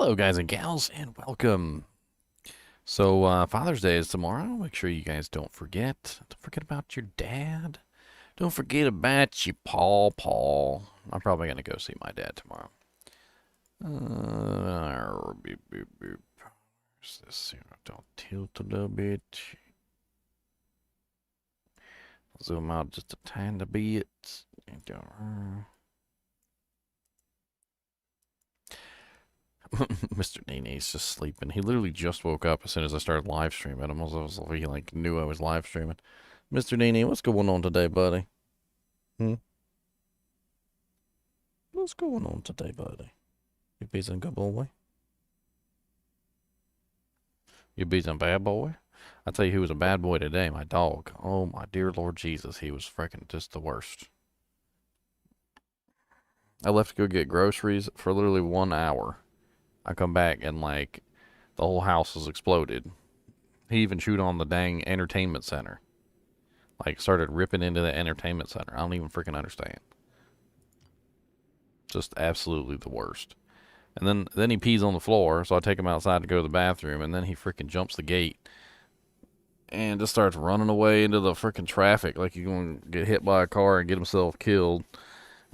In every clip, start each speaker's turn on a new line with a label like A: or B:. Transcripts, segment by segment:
A: Hello, guys and gals, and welcome. So, Father's Day is tomorrow. Make sure you guys don't forget. Don't forget about your dad. Don't forget about your Paul. I'm probably going to go see my dad tomorrow. Beep, beep, beep. Where's this? Don't tilt a little bit. Zoom out just a tiny bit. Mr. NiNi's just sleeping. He literally just woke up as soon as I started live streaming. Almost like he knew I was live streaming. Mr. NiNi, what's going on today, buddy? What's going on today, buddy? You being a good boy? You being a bad boy? I tell you who was a bad boy today, my dog. Oh my dear Lord Jesus, he was freaking just the worst. I left to go get groceries for literally 1 hour. I come back and like the whole house has exploded. He even chewed on the dang entertainment center. Like started ripping into the entertainment center. I don't even freaking understand. Just absolutely the worst. And then he pees on the floor, so I take him outside to go to the bathroom, and then he freaking jumps the gate and just starts running away into the freaking traffic like he's going to get hit by a car and get himself killed.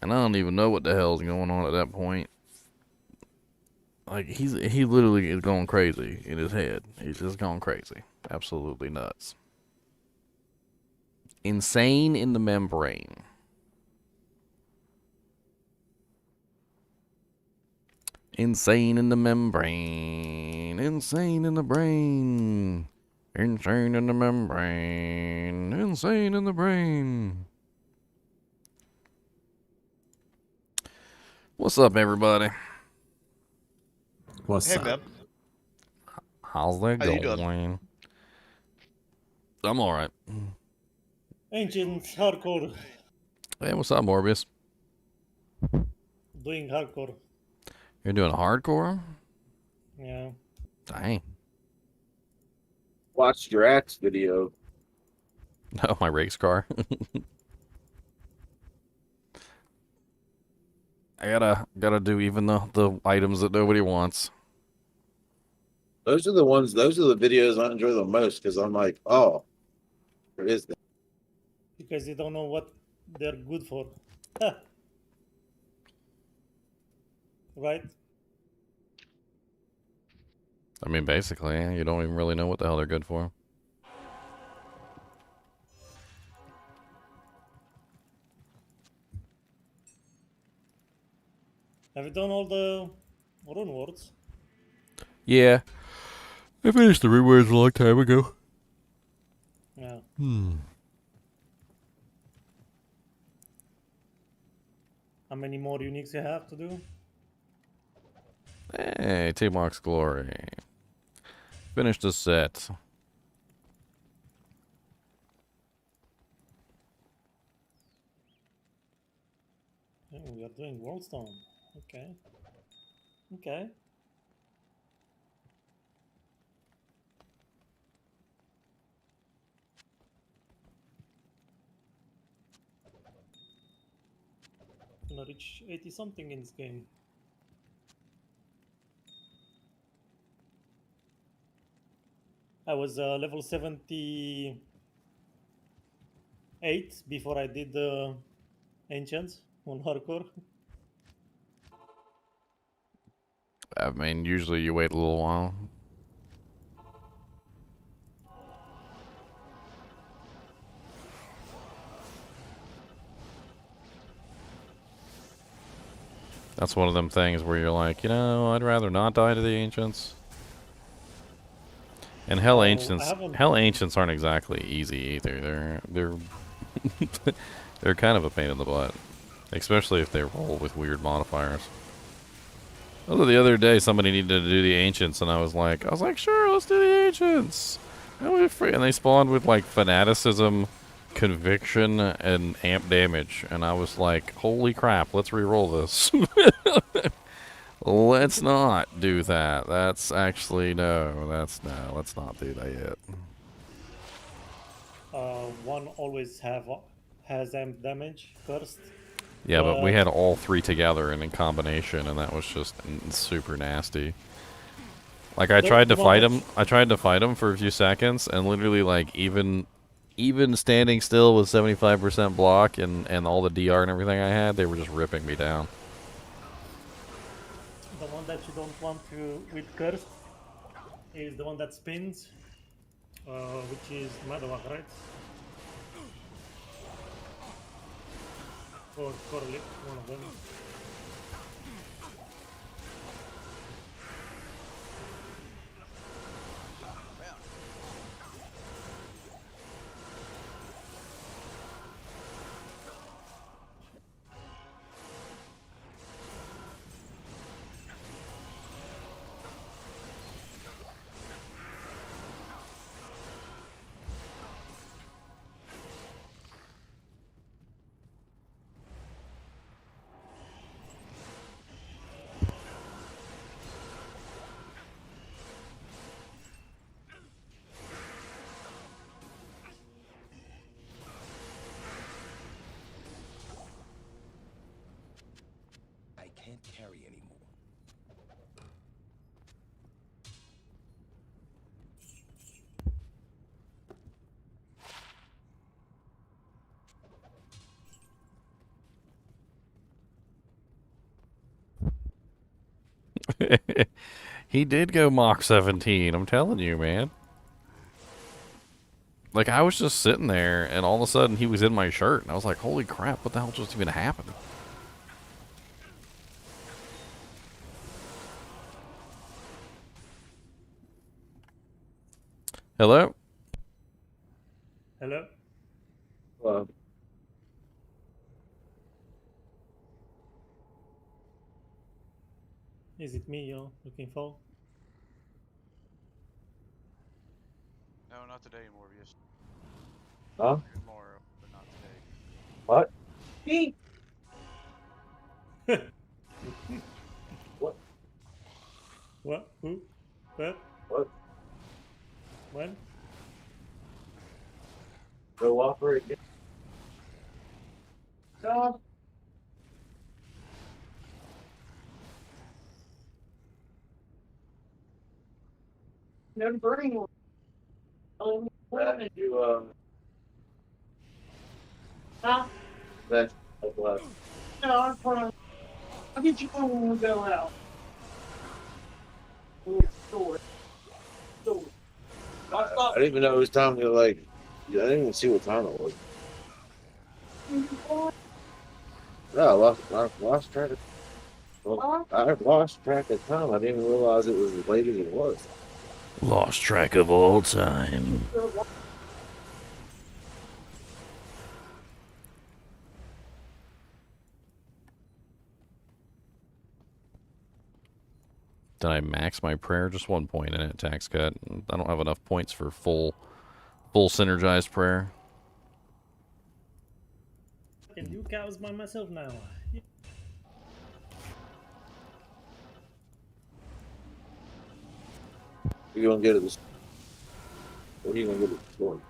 A: And I don't even know what the hell's going on at that point. Like he literally is going crazy in his head. He's just going crazy. Absolutely nuts. Insane in the membrane. Insane in the membrane. Insane in the brain. Insane in the membrane. Insane in the brain. What's up, everybody?
B: What's up?
C: Man.
A: How's that
C: How you
A: going?
C: doing?
A: I'm alright.
B: Ancient hardcore.
A: Hey, what's up, Morbius?
B: Doing hardcore.
A: You're doing hardcore?
B: Yeah.
A: Dang.
C: Watched your axe video.
A: No, my race car. I gotta do even the items that nobody wants.
C: Those are the videos I enjoy the most because I'm like, oh, what is that?
B: Because you don't know what they're good for. Right?
A: I mean, basically, you don't even really know what the hell they're good for.
B: Have you done all the rune words?
A: Yeah. I finished the rewards a long time ago.
B: Yeah. How many more uniques you have to do?
A: Hey, T-Mox Glory. Finished the set.
B: Yeah, we are doing Worldstone. Okay. Okay. Gonna reach 80 something in this game. I was level 78 before I did the Ancients on hardcore.
A: I mean, usually you wait a little while. That's one of them things where you're like, you know, I'd rather not die to the ancients. And hell ancients aren't exactly easy either. They're they're kind of a pain in the butt, especially if they roll with weird modifiers. Although the other day somebody needed to do the ancients, and I was like, sure, let's do the ancients. And they spawned with like fanaticism, conviction, and amp damage, and I was like, holy crap, let's re-roll this. Let's not do that. That's actually let's not do that yet.
B: One always has amp damage first.
A: Yeah, but we
B: But
A: had all three together and in combination, and that was just super nasty. Like I tried
B: the
A: to
B: one
A: fight
B: that
A: him. I tried to fight him for a few seconds, and literally, like even standing still with 75% block and all the DR and everything I had, they were just ripping me down.
B: the one that you don't want to with cursed is the one that spins, which is Madawak, right? Or Corley, one of them.
D: I can't carry anymore.
A: He did go Mach 17. I'm telling you, man. Like I was just sitting there, and all of a sudden he was in my shirt, and I was like, "Holy crap! What the hell just even happened?" Hello?
B: Hello?
C: Well,
B: Is it me you're looking for?
E: No, not today, Morbius.
C: huh?
E: Tomorrow, but not today.
C: What? Me? What?
B: What? Who? What?
C: What?
B: When?
C: Go operate again? God. No burning one. That you huh? That's left. No, I'm fine. I'll get you one when we go out. Store. I didn't even know it was time to like. Yeah, I didn't even see what time it was. No, I lost track of. Well, I lost track of time. I didn't even realize it was as late as it was.
A: Lost track of all time. Did I max my prayer? Just 1 point in it, tax cut. I don't have enough points for full synergized prayer.
B: I can do cows by myself now.
C: You're gonna get it. What are you gonna get at the store?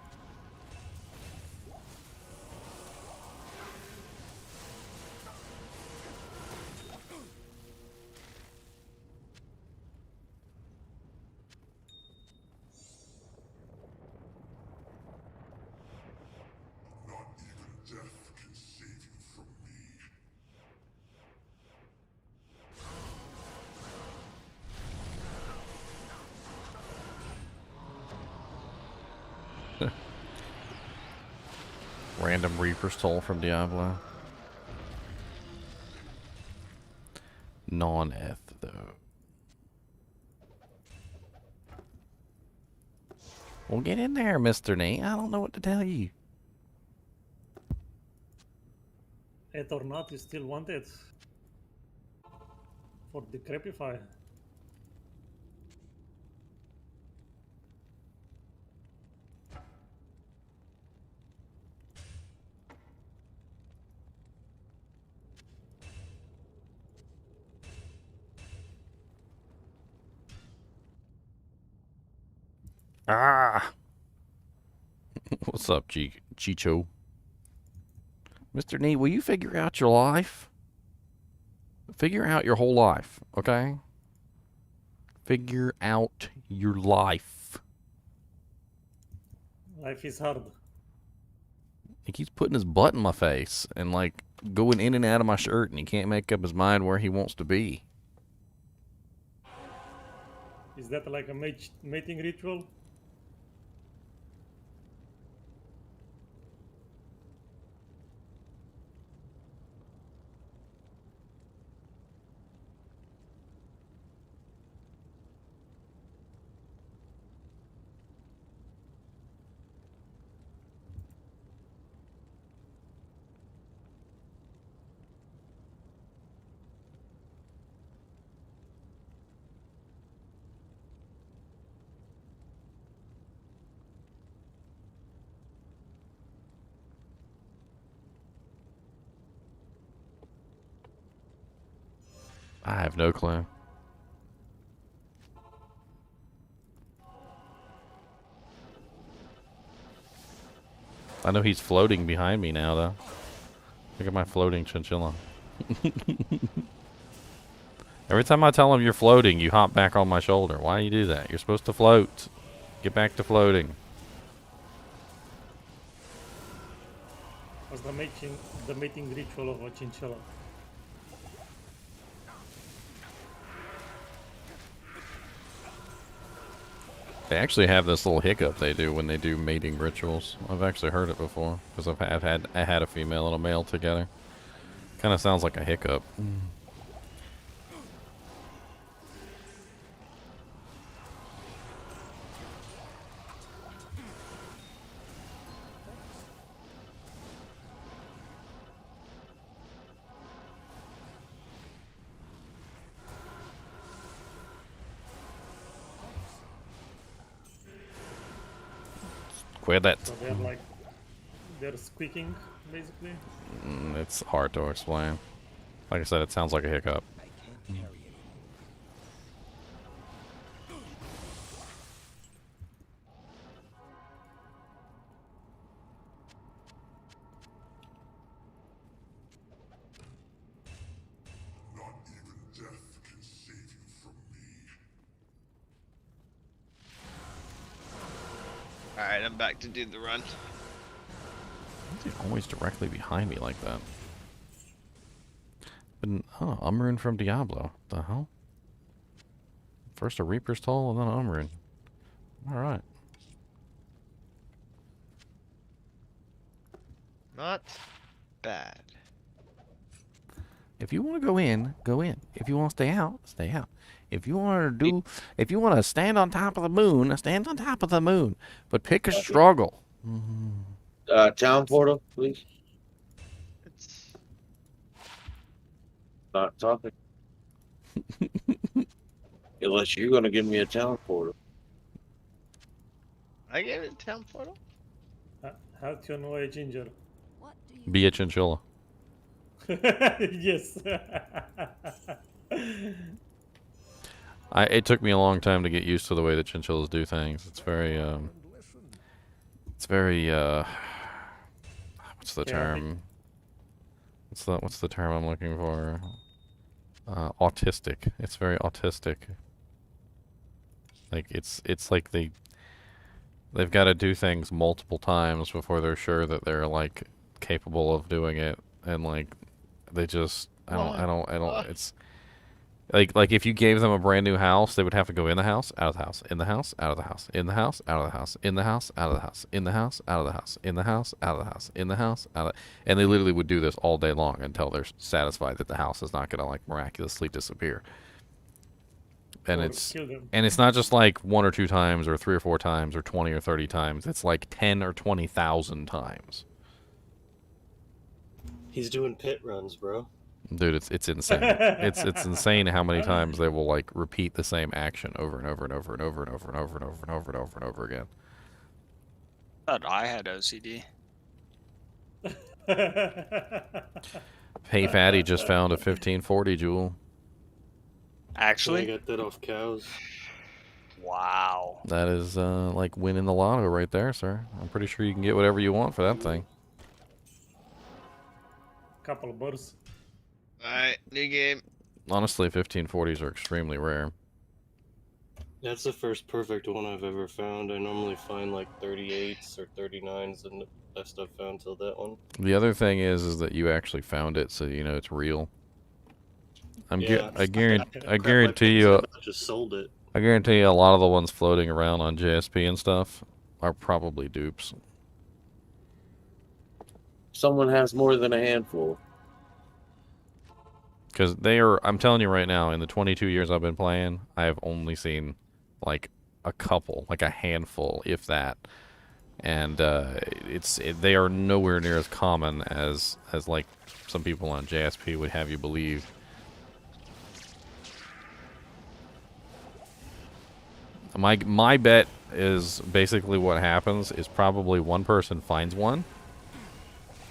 A: Random Reaper's Toll from Diablo. Non-eth, though. Well, get in there, Mr. Nate. I don't know what to tell you.
B: It or not, you still want it for Decrepify.
A: Ah! What's up, Chicho? Mr. Nee, will you figure out your life? Figure out your whole life, okay? Figure out your life.
B: Life is hard.
A: He keeps putting his butt in my face and like going in and out of my shirt, and he can't make up his mind where he wants to be.
B: Is that like a mating ritual?
A: I have no clue. I know he's floating behind me now, though. Look at my floating chinchilla. Every time I tell him you're floating, you hop back on my shoulder. Why do you do that? You're supposed to float. Get back to floating.
B: What's the mating ritual of a chinchilla?
A: They actually have this little hiccup they do when they do mating rituals. I've actually heard it before because I had a female and a male together. Kind of sounds like a hiccup. Quit that.
B: So they're squeaking, basically.
A: It's hard to explain. Like I said, it sounds like a hiccup.
D: Alright, I'm back to do the run.
A: He's always directly behind me like that. Oh, Umrun from Diablo. The hell? First a Reaper's Toll and then Umrun. Alright.
D: Not bad.
A: If you want to go in, go in. If you want to stay out, stay out. If you want to stand on top of the moon, stand on top of the moon. But pick a struggle.
C: Town portal, please.
D: It's
C: Not talking. Unless you're gonna give me a town portal.
D: I gave it a town portal.
B: How to annoy a ginger?
A: Be a chinchilla.
B: Yes.
A: It took me a long time to get used to the way that chinchillas do things. It's very what's the term? What's the term I'm looking for? Autistic. It's very autistic. Like it's like they've got to do things multiple times before they're sure that they're like capable of doing it, and like they just I don't it's like if you gave them a brand new house, they would have to go in the house, out of the house, in the house, out of the house, in the house, out of the house, in the house, out of the house, in the house, out of the house, in the house, out of the house, in the house, out of, and they literally would do this all day long until they're satisfied that the house is not going to like miraculously disappear. And it's not just like 1 or 2 times or 3 or 4 times or 20 or 30 times. It's like 10 or 20,000 times.
F: He's doing pit runs, bro.
A: Dude, it's insane. it's insane how many times they will like repeat the same action over and over and over and over and over and over and over and over and over and over again.
G: Thought I had OCD.
A: Hey Fatty just found a 1540 jewel.
F: I
G: Actually,
F: got that off cows.
G: wow.
A: That is like winning the lotto right there, sir. I'm pretty sure you can get whatever you want for that thing.
B: couple of bursts.
D: Alright, new game.
A: Honestly, 1540s are extremely rare.
F: That's the first perfect one I've ever found. I normally find like 38s or 39s, and the best I've found till that one.
A: The other thing is that you actually found it, so you know it's real. I guarantee you.
F: I just sold it.
A: I guarantee you, a lot of the ones floating around on JSP and stuff are probably dupes.
C: Someone has more than a handful.
A: Because they are, I'm telling you right now, in the 22 years I've been playing, I have only seen like a couple, like a handful, if that. And they are nowhere near as common as like some people on JSP would have you believe. My bet is basically what happens is probably one person finds one,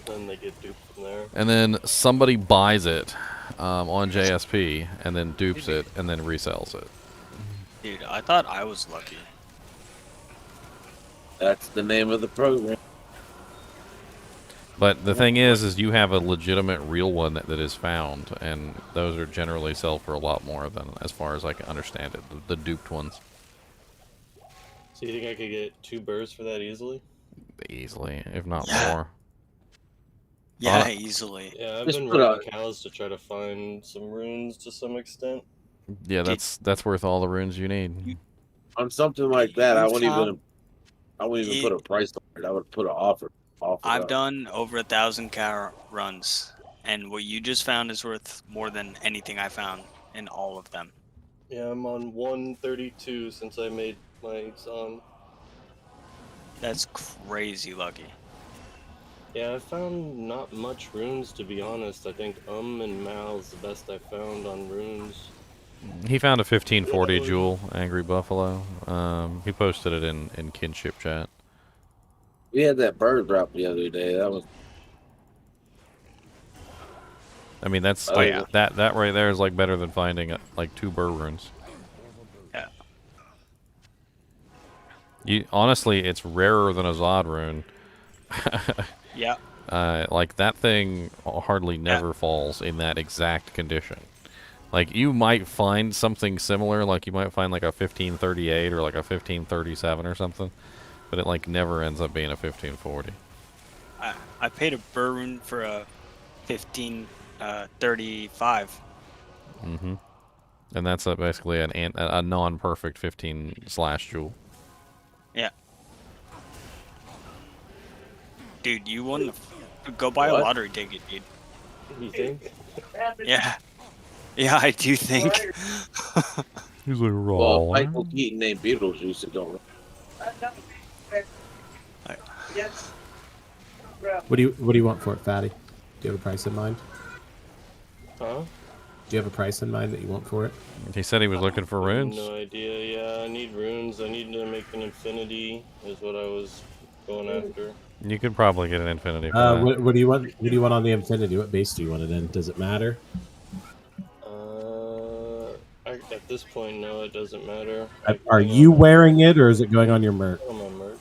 F: Then they get duped from there.
A: and then somebody buys it on JSP, and then dupes it, and then resells it.
G: Dude, I thought I was lucky.
C: That's the name of the program.
A: But the thing is you have a legitimate real one that is found, and those are generally sell for a lot more than, as far as I can understand it, the duped ones.
F: So you think I could get 2 bursts for that easily?
A: Easily, if not
G: Yeah.
A: more.
G: Yeah, easily.
F: Yeah, I've
C: Just
F: been
C: put
F: running cows to try to find some runes to some extent.
A: Yeah, that's worth all the runes you need.
C: On something like that, I
G: You
C: wouldn't
G: found-
C: even put a price on it. I would put an offer.
G: I've
C: Up.
G: done over 1,000 cow runs, and what you just found is worth more than anything I found in all of them.
F: Yeah, I'm on 132 since I made my Zon.
G: That's crazy lucky.
F: Yeah, I found not much runes, to be honest. I think and Mal is the best I found on runes.
A: He found a 1540 jewel, Angry Buffalo. He posted it in kinship chat.
C: We had that bird drop the other day. That was.
A: I mean, that's
C: Oh, yeah.
A: that right there is like better than finding like 2 burr runes.
G: Yeah.
A: Honestly, it's rarer than a Zod rune.
G: Yeah.
A: Like that thing hardly never falls in that exact condition. Like you might find something similar, like you might find like a 1538 or like a 1537 or something, but it like never ends up being a 1540.
G: I paid a burr rune for a 1535.
A: Mm-hmm. And that's basically a non-perfect 15/ jewel.
G: Yeah. Dude, you won the... Go buy a
C: What?
G: lottery ticket, dude.
F: You think?
G: Yeah. Yeah, I do think.
A: He's like,
C: Well, Michael Keaton named Beetlejuice. It don't.
H: What do you want for it, Fatty? Do you have a price in mind?
F: Huh?
H: Do you have a price in mind that you want for it?
A: He said he was looking for runes.
F: No idea. Yeah, I need runes. I need to make an infinity. Is what I was going after.
A: You could probably get an infinity for that.
H: What do you want? What do you want on the infinity? What base do you want it in? Does it matter?
F: At this point, no, it doesn't matter.
H: Are you wearing it, or is it going on your merch?
F: On my merch.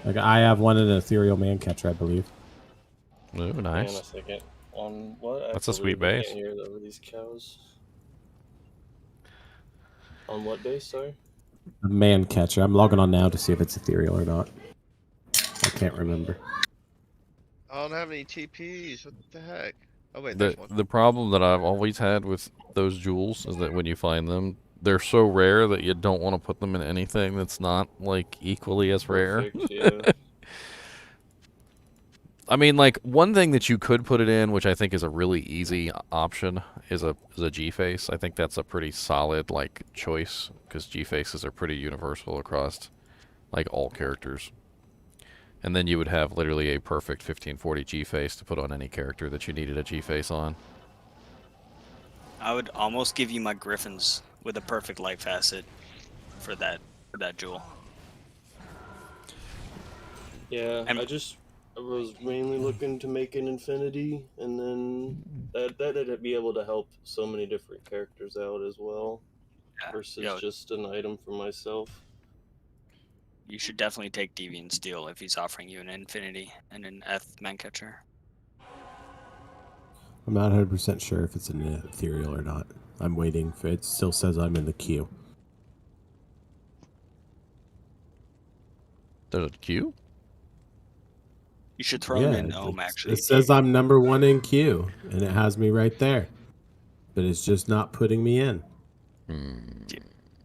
H: Like I have one in an ethereal man catcher, I believe.
A: Ooh,
F: Hang on a
A: nice.
F: second. On what?
A: That's a sweet
F: I
A: base.
F: can't hear over these cows. On what base, sorry?
H: A man catcher. I'm logging on now to see if it's ethereal or not. I can't remember.
D: I don't have any TPs. What the heck? Oh wait, there's one.
A: The problem that I've always had with those jewels is that when you find them, they're so rare that you don't want to put them in anything that's not like equally as rare.
F: Perfect, yeah.
A: I mean, like one thing that you could put it in, which I think is a really easy option, is a G-face. I think that's a pretty solid like choice because G-faces are pretty universal across like all characters. And then you would have literally a perfect 1540 G-face to put on any character that you needed a G-face on.
G: I would almost give you my griffins with a perfect light facet for that jewel.
F: Yeah, I was mainly looking to make an infinity, and then that'd be able to help so many different characters out as well, versus just an item for myself.
G: You should definitely take Deviant Steel if he's offering you an infinity and an F man catcher.
H: I'm not 100% sure if it's an ethereal or not. I'm waiting. For it still says I'm in the queue.
A: There's a queue?
G: You should throw him in Ohm, actually.
H: It says I'm number 1 in queue, and it has me right there. But it's just not putting me in.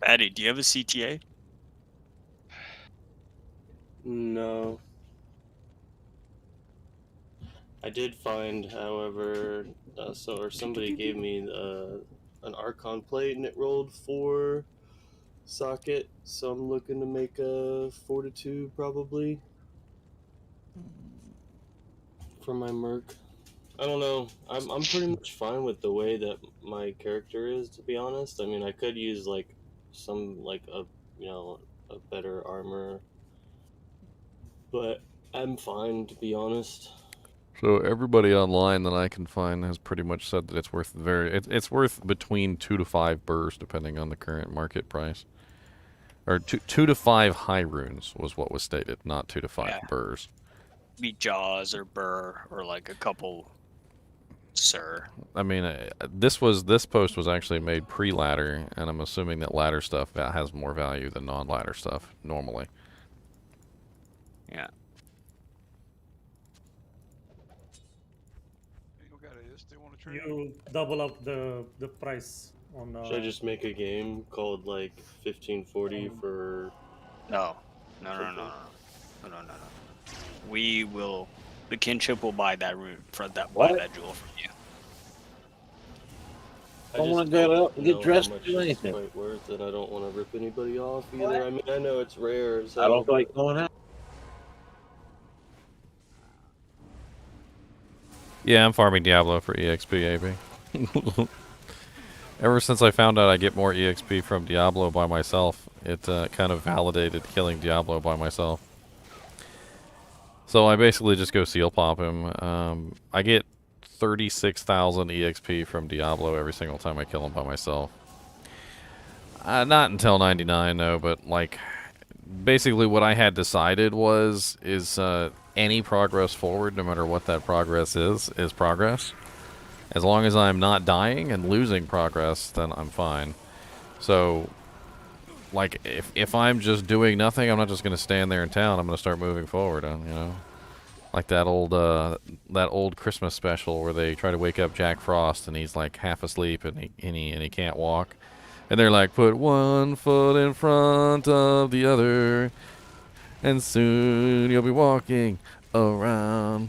G: Patty, do you have a CTA?
F: No. I did find, however, somebody gave me an Archon plate and it rolled 4 socket, so I'm looking to make a Fortitude probably for my Merc. I don't know. I'm pretty much fine with the way that my character is, to be honest. I mean, I could use like a better armor, but I'm fine, to be honest.
A: So everybody online that I can find has pretty much said that it's worth it's worth between 2 to 5 burrs depending on the current market price. Or 2 to 5 high runes was what was stated, not 2 to 5 burrs.
G: Be Jaws or Burr or like a couple Sir.
A: I mean, this post was actually made pre-ladder, and I'm assuming that ladder stuff has more value than non-ladder stuff normally.
G: Yeah.
B: You double up the price on.
F: Should I just make a game called like 1540 for?
G: No. We will. The kinship will buy that root for that. Buy that jewel from you.
C: I don't want to go out and get dressed to do anything.
F: It's quite worth it. I don't want to rip anybody off either. I mean, I know it's rare. So
C: I don't like going out.
A: Yeah, I'm farming Diablo for EXP, AB. Ever since I found out I get more EXP from Diablo by myself, it kind of validated killing Diablo by myself. So I basically just go seal pop him. I get 36,000 EXP from Diablo every single time I kill him by myself. Not until 99, though, but like, basically what I had decided is any progress forward, no matter what that progress is progress. As long as I'm not dying and losing progress, then I'm fine. So, like, if I'm just doing nothing, I'm not just going to stand there in town. I'm going to start moving forward, you know? Like that old Christmas special where they try to wake up Jack Frost and he's like half asleep and he can't walk. And they're like, put one foot in front of the other and soon you'll be walking around.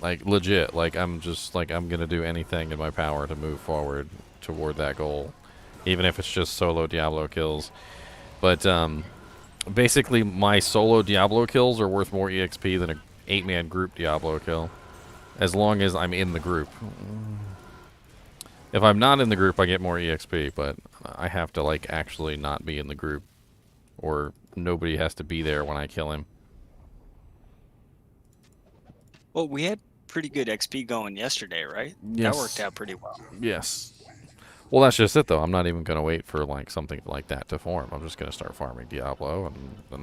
A: Like, legit. Like, I'm just, like, I'm going to do anything in my power to move forward toward that goal. Even if it's just solo Diablo kills. But, basically, my solo Diablo kills are worth more EXP than a 8-man group Diablo kill. As long as I'm in the group. If I'm not in the group, I get more EXP, but I have to, like, actually not be in the group. Or nobody has to be there when I kill him.
G: Well, we had pretty good XP going yesterday, right?
A: Yes.
G: That worked out pretty well.
A: Yes. Well, that's just it, though. I'm not even going to wait for, like, something like that to form. I'm just going to start farming Diablo, and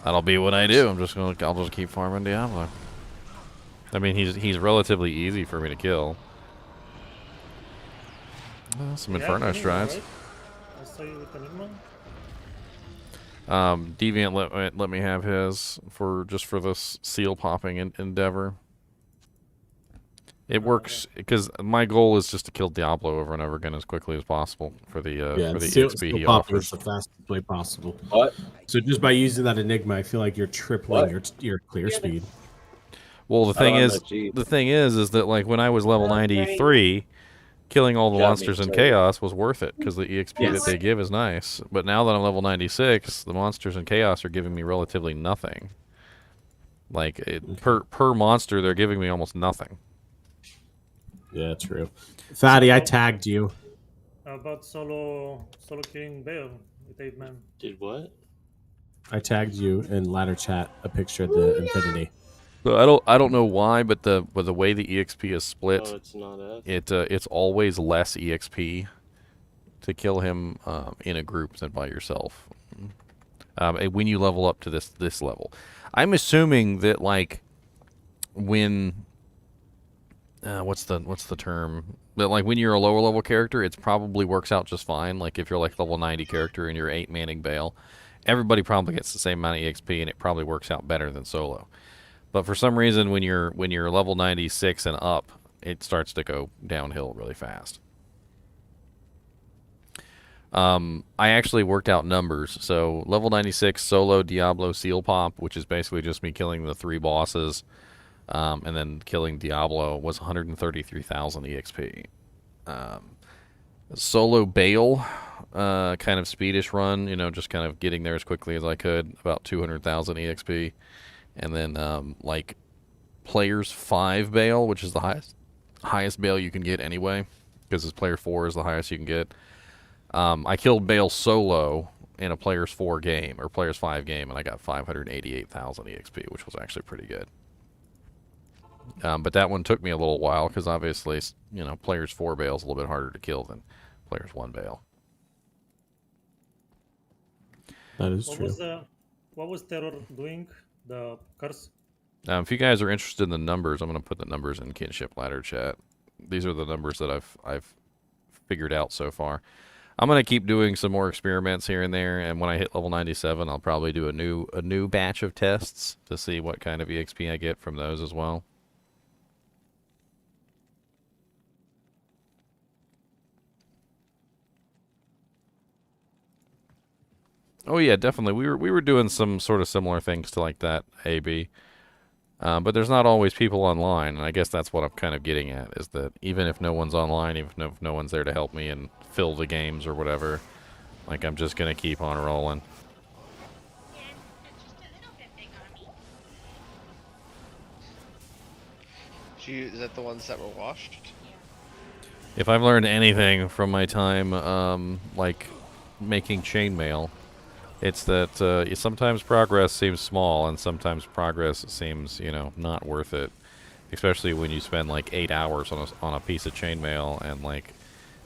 A: that'll be what I do. I'll just keep farming Diablo. I mean, he's relatively easy for me to kill. Some Inferno strides.
B: Right? I saw you with Enigma.
A: Deviant let me have his for this seal popping endeavor. It works because my goal is just to kill Diablo over and over again as quickly as possible for the XP he offers.
H: Is the fastest way possible.
C: What?
H: So just by using that Enigma, I feel like you're tripling your clear speed.
A: Well, the thing is that like when I was level 93, killing all the monsters in Chaos was worth it because the EXP that they give is nice. But now that I'm level 96, the monsters in Chaos are giving me relatively nothing. Like per monster, they're giving me almost nothing.
H: Yeah, true. Fatty, I tagged you.
B: How about solo killing Bale with 8 men?
F: Did what?
H: I tagged you in ladder chat a picture of the Infinity.
A: So I don't know why, but the way the EXP is split,
F: it's not
A: it's always less EXP to kill him in a group than by yourself. When you level up to this level, I'm assuming that like when what's the term? But like when you're a lower level character, it probably works out just fine. Like if you're like level 90 character and you're 8-manning Bale, everybody probably gets the same amount of EXP, and it probably works out better than solo. But for some reason, when you're level 96 and up, it starts to go downhill really fast. I actually worked out numbers. So level 96 solo Diablo seal pop, which is basically just me killing the 3 bosses, and then killing Diablo, was 133,000 EXP. Solo Bale, kind of speedish run, you know, just kind of getting there as quickly as I could, about 200,000 EXP. And then like players 5 Bale, which is the highest Bale you can get anyway, because his player 4 is the highest you can get. I killed Bale solo in a players 4 game, or players 5 game, and I got 588,000 EXP, which was actually pretty good. But that one took me a little while, because obviously, you know, players 4 Bale is a little bit harder to kill than players 1 Bale.
H: That is true.
B: What was Terror doing? The curse?
A: If you guys are interested in the numbers, I'm going to put the numbers in Kinship Ladder chat. These are the numbers that I've figured out so far. I'm going to keep doing some more experiments here and there, and when I hit level 97, I'll probably do a new batch of tests to see what kind of EXP I get from those as well. Oh yeah, definitely. We were doing some sort of similar things to like that, AB. But there's not always people online, and I guess that's what I'm kind of getting at, is that even if no one's online, even if no one's there to help me and fill the games or whatever, like I'm just going to keep on rolling.
D: Is that the ones that were washed?
A: If I've learned anything from my time, like making chainmail, it's that sometimes progress seems small, and sometimes progress seems, you know, not worth it. Especially when you spend like 8 hours on a piece of chainmail, and like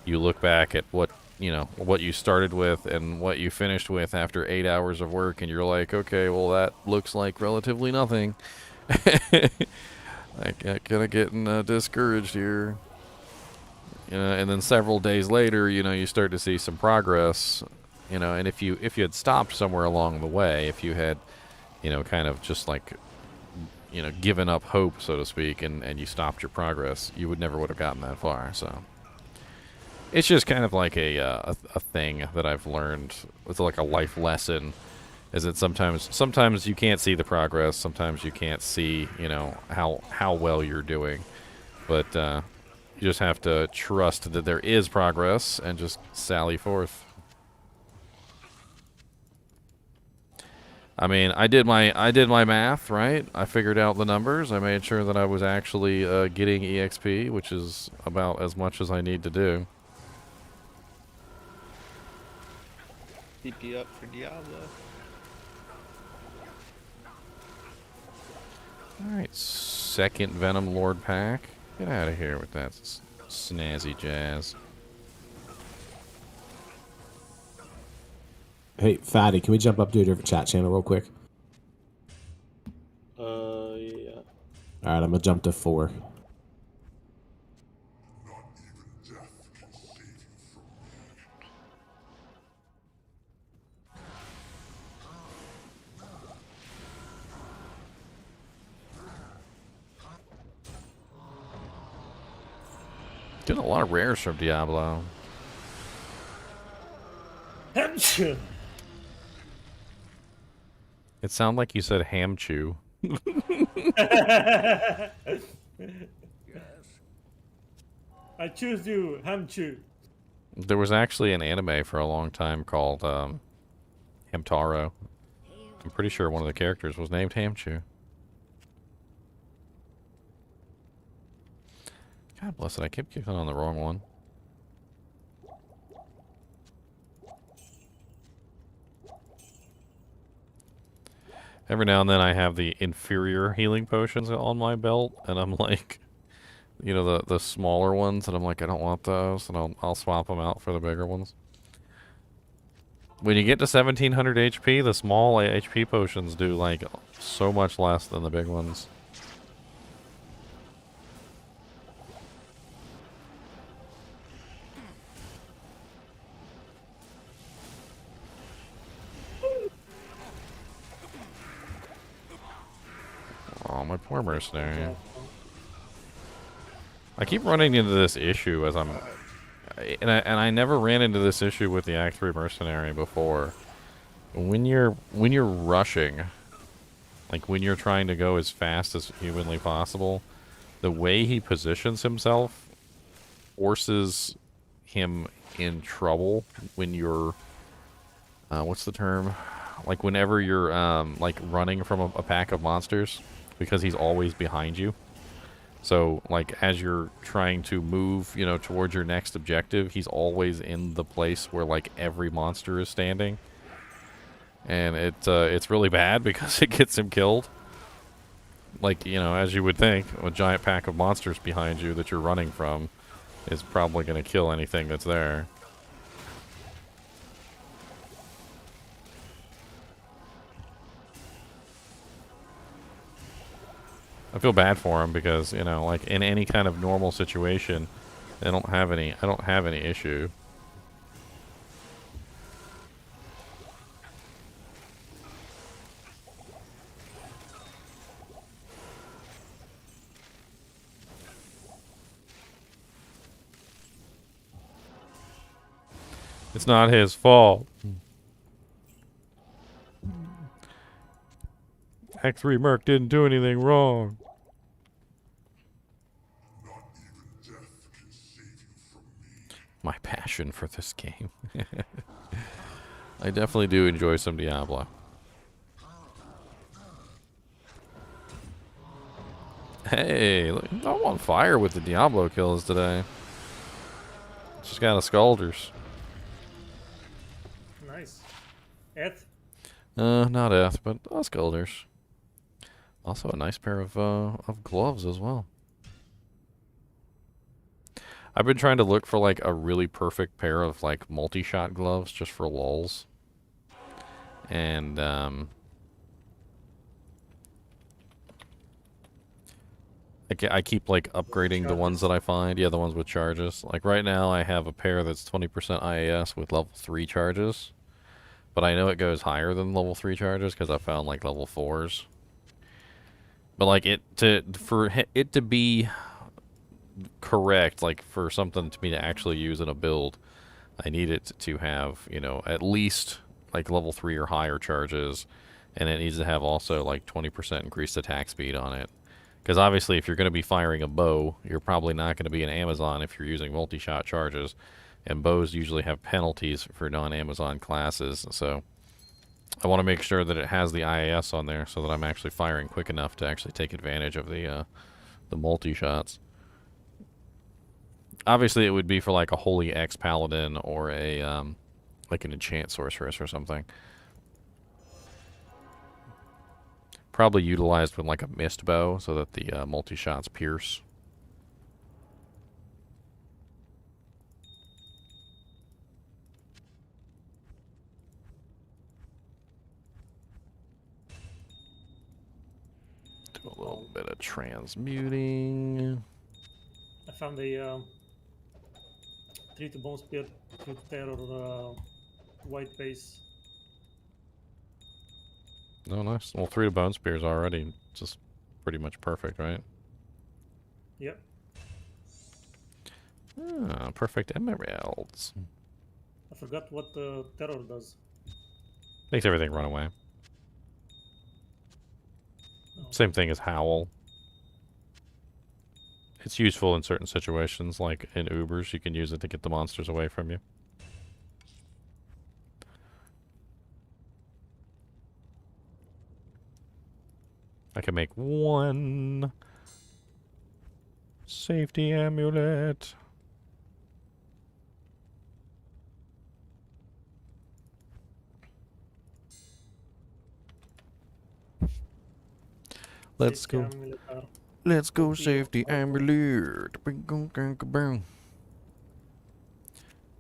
A: you look back at what you started with and what you finished with after 8 hours of work, and you're like, okay, well that looks like relatively nothing. I kind of getting discouraged here. You know, and then several days later, you know, you start to see some progress. You know, and if you had stopped somewhere along the way, if you had, you know, kind of just like, you know, given up hope, so to speak, and you stopped your progress, you would have gotten that far. So it's just kind of like a thing that I've learned. It's like a life lesson, is that sometimes you can't see the progress, sometimes you can't see, you know, how well you're doing, but you just have to trust that there is progress and just sally forth. I mean, I did my math, right? I figured out the numbers. I made sure that I was actually getting EXP, which is about as much as I need to do.
D: DP up for Diablo.
A: Alright, second Venom Lord pack. Get out of here with that snazzy jazz.
H: Hey, Fatty, can we jump up to a different chat channel real quick?
F: Yeah.
H: Alright, I'm gonna jump to 4.
A: Getting a lot of rares from Diablo. It sounded like you said ham chew.
B: I choose you, Hamchu.
A: There was actually an anime for a long time called Hamtaro. I'm pretty sure one of the characters was named Hamchu. God bless it, I kept clicking on the wrong one. Every now and then I have the inferior healing potions on my belt, and I'm like, you know, the smaller ones, and I'm like, I don't want those, and I'll swap them out for the bigger ones. When you get to 1700 HP, the small HP potions do like so much less than the big ones. Poor mercenary.
B: Yeah.
A: I keep running into this issue as and I never ran into this issue with the Act 3 mercenary before. When you're rushing, like when you're trying to go as fast as humanly possible, the way he positions himself forces him in trouble when you're what's the term? Like whenever you're like running from a pack of monsters, because he's always behind you. So like as you're trying to move, you know, towards your next objective, he's always in the place where like every monster is standing. And it's really bad because it gets him killed. Like, you know, as you would think, a giant pack of monsters behind you that you're running from is probably going to kill anything that's there. I feel bad for him because, you know, like in any kind of normal situation, I don't have any issue. It's not his fault. Act 3 Merc didn't do anything wrong. My passion for this game. I definitely do enjoy some Diablo. Hey, look, I'm on fire with the Diablo kills today. Just got a Scalders.
B: Nice. Eth?
A: Not Eth, but Scalders. Also a nice pair of gloves as well. I've been trying to look for like a really perfect pair of like multi-shot gloves just for lulz. And I keep like upgrading the ones that I find. Yeah, the ones with charges. Like right now I have a pair that's 20% IAS with level 3 charges. But I know it goes higher than level 3 charges because I found like level 4s. But like for it to be correct, like for something to me to actually use in a build, I need it to have, you know, at least like level 3 or higher charges, and it needs to have also like 20% increased attack speed on it. Because obviously if you're going to be firing a bow, you're probably not going to be an Amazon if you're using multi-shot charges, and bows usually have penalties for non-Amazon classes, so I want to make sure that it has the IAS on there so that I'm actually firing quick enough to actually take advantage of the multi-shots. Obviously, it would be for like a Holy X Paladin or a like an Enchant Sorceress or something. Probably utilized with like a Mist Bow so that the multi-shots pierce. Do a little bit of transmuting.
B: I found a 3 to bone spear, 2 to terror, white base.
A: Oh, nice. Well, 3 to bone spears already just pretty much perfect, right?
B: Yep.
A: Ah, perfect emeralds.
B: I forgot what terror does.
A: Makes everything run away.
B: Oh.
A: Same thing as Howl. It's useful in certain situations, like in Ubers, you can use it to get the monsters away from you. I can make 1 safety amulet. Let's go. Let's go safety amulet.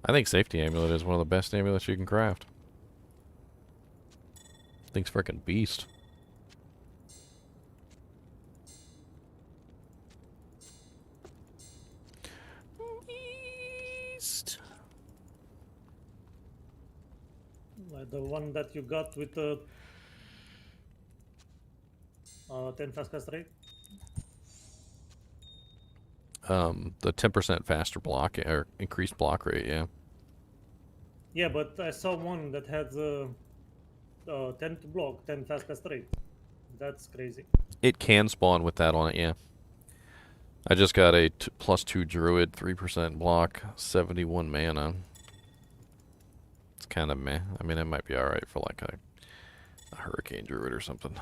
A: I think safety amulet is one of the best amulets you can craft. Thing's freaking beast. Beast.
B: Like the one that you got with the 10 fast cast rate?
A: The 10% faster block or increased block rate. Yeah.
B: Yeah, but I saw one that had 10 to block, 10 fast cast rate. That's crazy.
A: It can spawn with that on it. Yeah. I just got a +2 druid, 3% block, 71 mana. It's kind of meh. I mean, it might be alright for like a hurricane druid or something.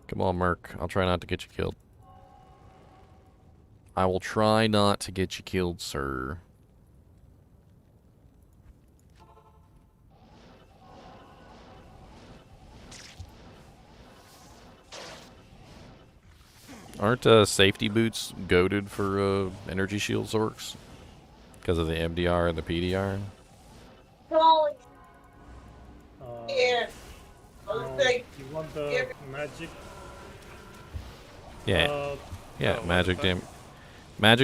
A: Come on, Merc. I'll try not to get you killed. I will try not to get you killed, sir. Aren't safety boots goated for energy shield orcs? Because of the MDR and the PDR?
B: Yeah. You want the magic?
A: Yeah. Yeah,
D: Oh,
A: magic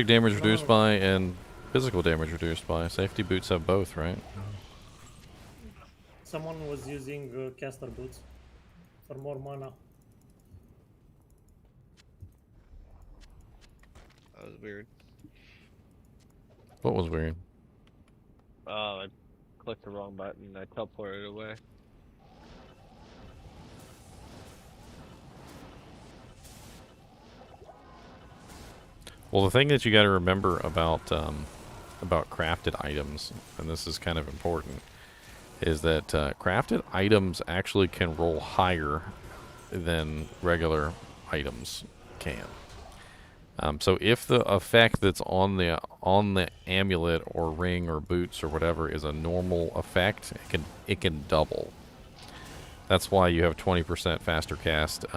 A: damage reduced by and physical damage reduced by. Safety boots have both, right?
B: Someone was using caster boots for more mana.
D: That was weird.
A: What was weird?
D: I clicked the wrong button. I teleported away.
A: Well, the thing that you got to remember about crafted items, and this is kind of important, is that crafted items actually can roll higher than regular items can. So if the effect that's on the amulet or ring or boots or whatever is a normal effect, it can double. That's why you have 20% faster cast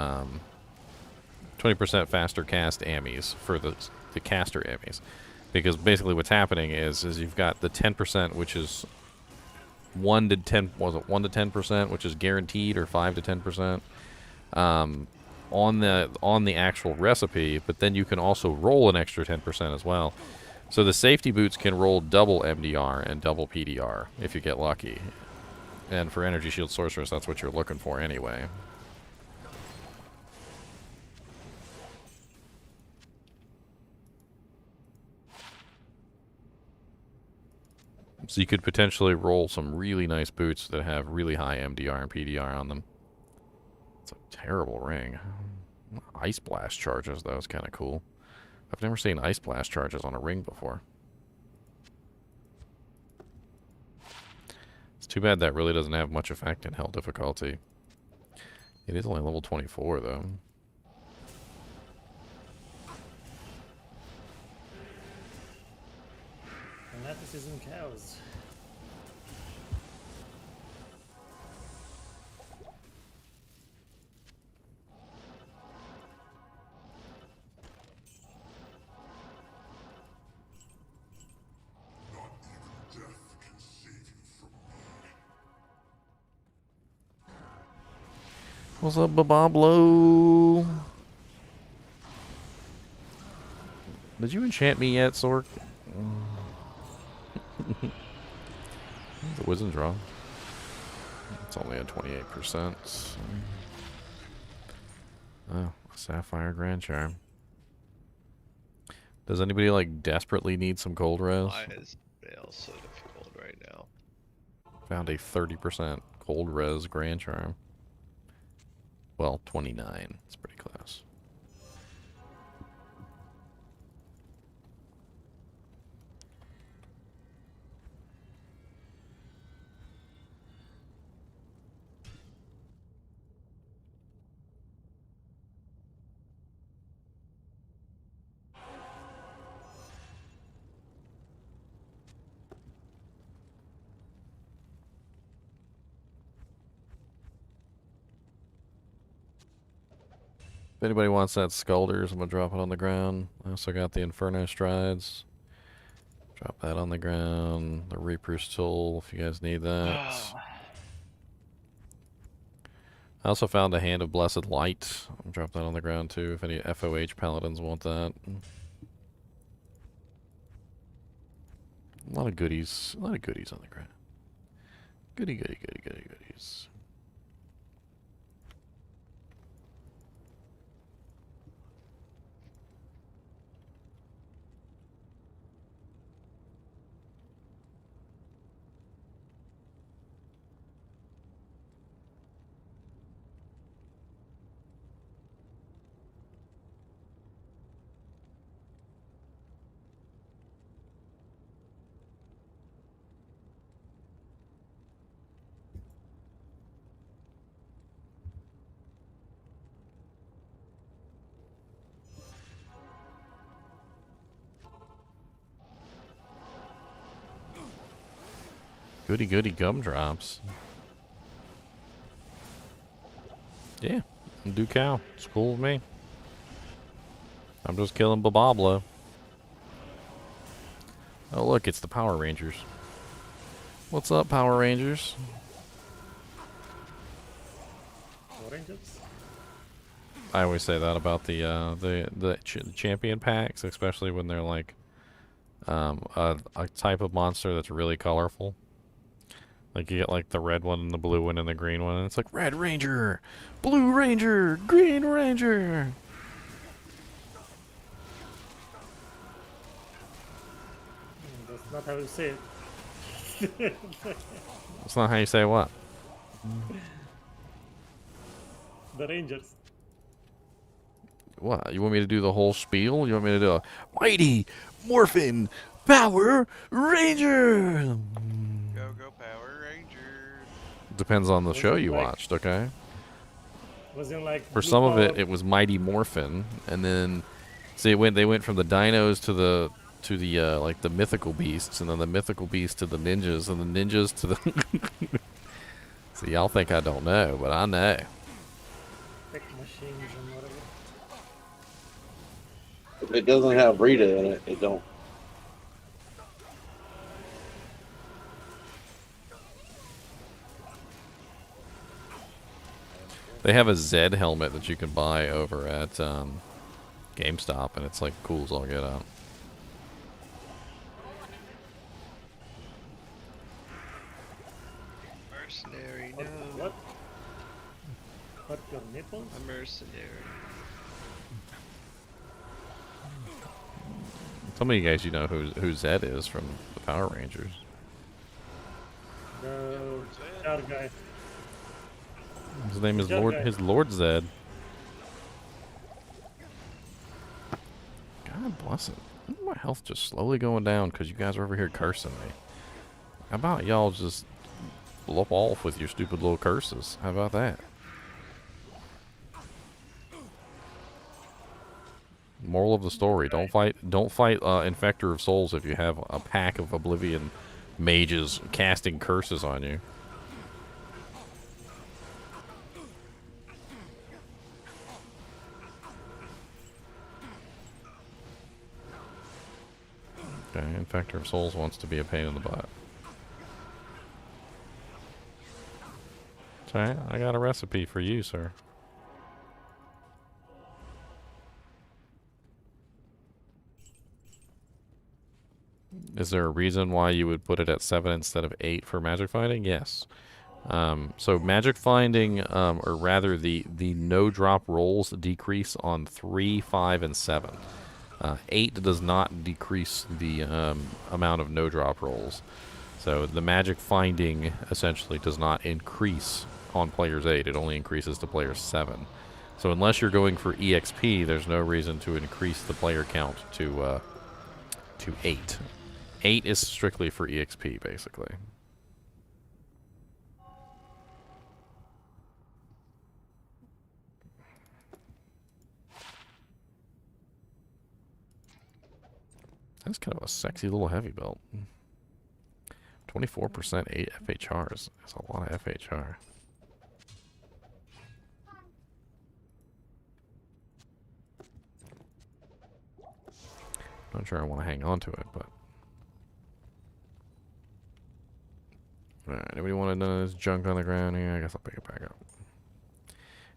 A: 20% faster cast ammies for the caster ammies, because basically what's happening is you've got the 10%, which is 1 to 10%, which is guaranteed, or 5 to 10%, on the actual recipe, but then you can also roll an extra 10% as well. So the safety boots can roll double MDR and double PDR if you get lucky. And for energy shield sorcerers, that's what you're looking for anyway. So you could potentially roll some really nice boots that have really high MDR and PDR on them. It's a terrible ring. Ice blast charges, though, is kind of cool. I've never seen ice blast charges on a ring before. It's too bad that really doesn't have much effect in hell difficulty. It is only level 24, though.
B: Fanaticism cows.
A: What's up, Babablo? Did you enchant me yet, Sork? The wisdom draw. It's only at 28%. Oh, a sapphire grand charm. Does anybody like desperately need some gold res?
D: Why is Veil so difficult right now?
A: Found a 30% gold res grand charm. Well, 29. It's pretty close. anybody wants that Sculders, I'm gonna drop it on the ground. I also got the Inferno Strides. Drop that on the ground. The Reaper's Tool, if you guys need that. I also found a Hand of Blessed Light. I'll drop that on the ground too, if any FOH Paladins want that. A lot of goodies. A lot of goodies on the ground. Goody, goody, goody, goody, goodies. Goody goody gumdrops. Yeah, do cow. It's cool with me. I'm just killing Babablo. Oh look, it's the Power Rangers. What's up, Power Rangers?
B: Rangers?
A: I always say that about the champion packs, especially when they're like a type of monster that's really colorful. Like you get like the red one and the blue one and the green one, and it's like Red Ranger, Blue Ranger, Green Ranger.
B: That's not how you say it.
A: That's not how you say what?
B: The Rangers.
A: What? You want me to do the whole spiel? You want me to do a Mighty Morphin Power Ranger?
E: Go, go, Power Rangers.
A: Depends on the
B: Was
A: show
B: it
A: you
B: like-
A: watched, okay?
B: Wasn't like
A: For
B: Blue
A: some of
B: Power-
A: it was Mighty Morphin, and then see they went from the dinos to the like the mythical beasts, and then the mythical beasts to the ninjas, and the ninjas to the See, y'all think I don't know, but I know.
B: Tech machines and whatever.
C: If it doesn't have Rita in it, it don't.
A: They have a Zed helmet that you can buy over at GameStop, and it's like cool as all get out.
D: Mercenary, no.
B: What? What, your nipples?
D: A mercenary.
A: Some of you guys, you know who Zed is from the Power Rangers.
B: The jar guy.
A: His name is
B: Jar
A: Lord.
B: guy.
A: His Lord Zed. God bless it. My health just slowly going down because you guys are over here cursing me. How about y'all just blow off with your stupid little curses? How about that? Moral of the story: don't fight Infector of Souls if you have a pack of Oblivion mages casting curses on you. Okay, Infector of Souls wants to be a pain in the butt. Okay, I got a recipe for you, sir. Is there a reason why you would put it at 7 instead of 8 for magic finding? Yes. So magic finding, or rather the no drop rolls decrease on 3, 5, and 7. 8 does not decrease the amount of no drop rolls. So the magic finding essentially does not increase on player's 8. It only increases to player's 7. So unless you're going for EXP, there's no reason to increase the player count to 8. 8 is strictly for EXP, basically. That's kind of a sexy little heavy belt. 24% 8 FHRs. That's a lot of FHR. Not sure I want to hang on to it, but. Alright, anybody want to know this junk on the ground here? I guess I'll pick it back up.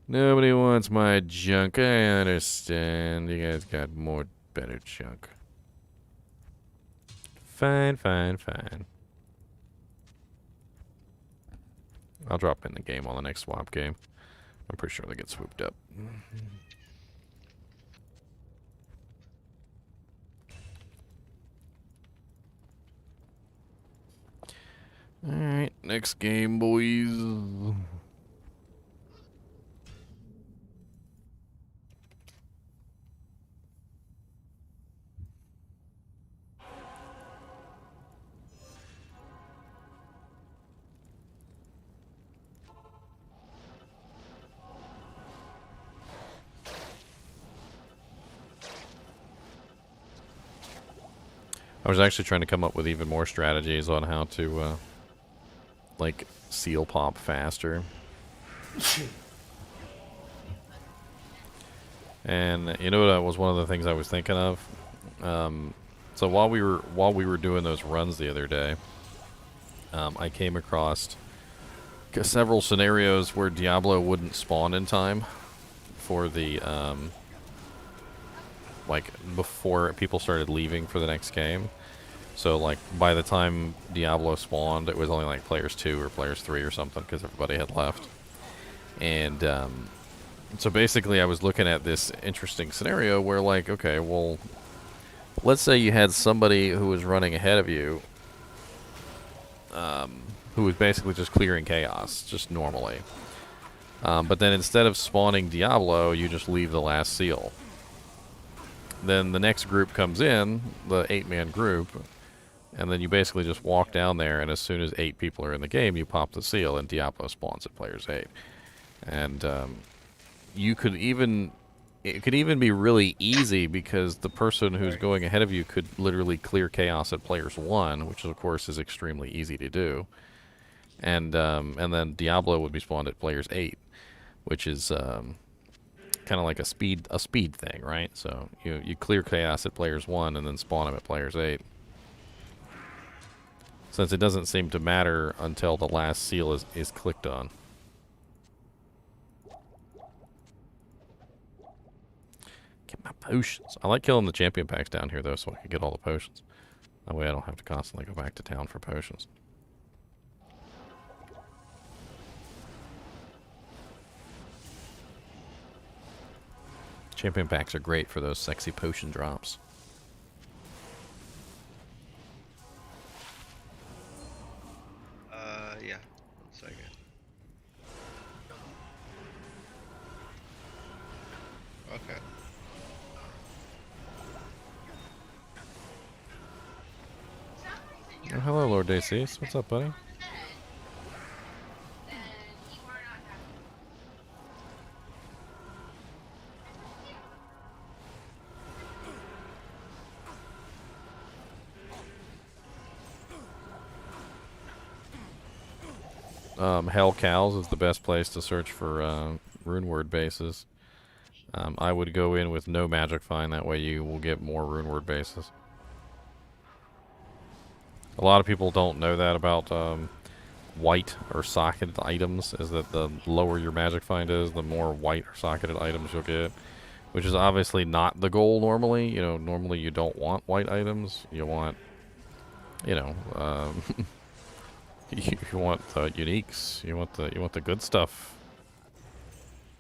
A: Nobody wants my junk. I understand. You guys got more better junk. Fine, fine, fine. I'll drop in the game on the next swap game. I'm pretty sure they get swooped up. Alright, next game, boys. I was actually trying to come up with even more strategies on how to, like, seal pop faster. And you know what was one of the things I was thinking of? So while we were doing those runs the other day, I came across several scenarios where Diablo wouldn't spawn in time for the like before people started leaving for the next game. So like by the time Diablo spawned, it was only like players 2 or players 3 or something because everybody had left. And so basically I was looking at this interesting scenario where like, okay, well, let's say you had somebody who was running ahead of you who was basically just clearing chaos, just normally. But then instead of spawning Diablo, you just leave the last seal. Then the next group comes in, the 8-man group, and then you basically just walk down there, and as soon as 8 people are in the game, you pop the seal, and Diablo spawns at players 8. And you could even... It could even be really easy because the person who's going ahead of you could literally clear chaos at players 1, which of course is extremely easy to do. And then Diablo would be spawned at players 8, which is kind of like a speed thing, right? So you clear chaos at players 1 and then spawn them at players 8. Since it doesn't seem to matter until the last seal is clicked on. Get my potions. I like killing the champion packs down here though, so I can get all the potions. That way I don't have to constantly go back to town for potions. Champion packs are great for those sexy potion drops.
D: Yeah. 1 second. Okay.
A: Oh, hello, Lord Dacis. What's up, buddy? Hell Cows is the best place to search for rune word bases. I would go in with no magic find, that way you will get more rune word bases. A lot of people don't know that about white or socketed items, is that the lower your magic find is, the more white or socketed items you'll get. Which is obviously not the goal normally. You know, normally you don't want white items. You want, you know, you want the uniques. You want the good stuff,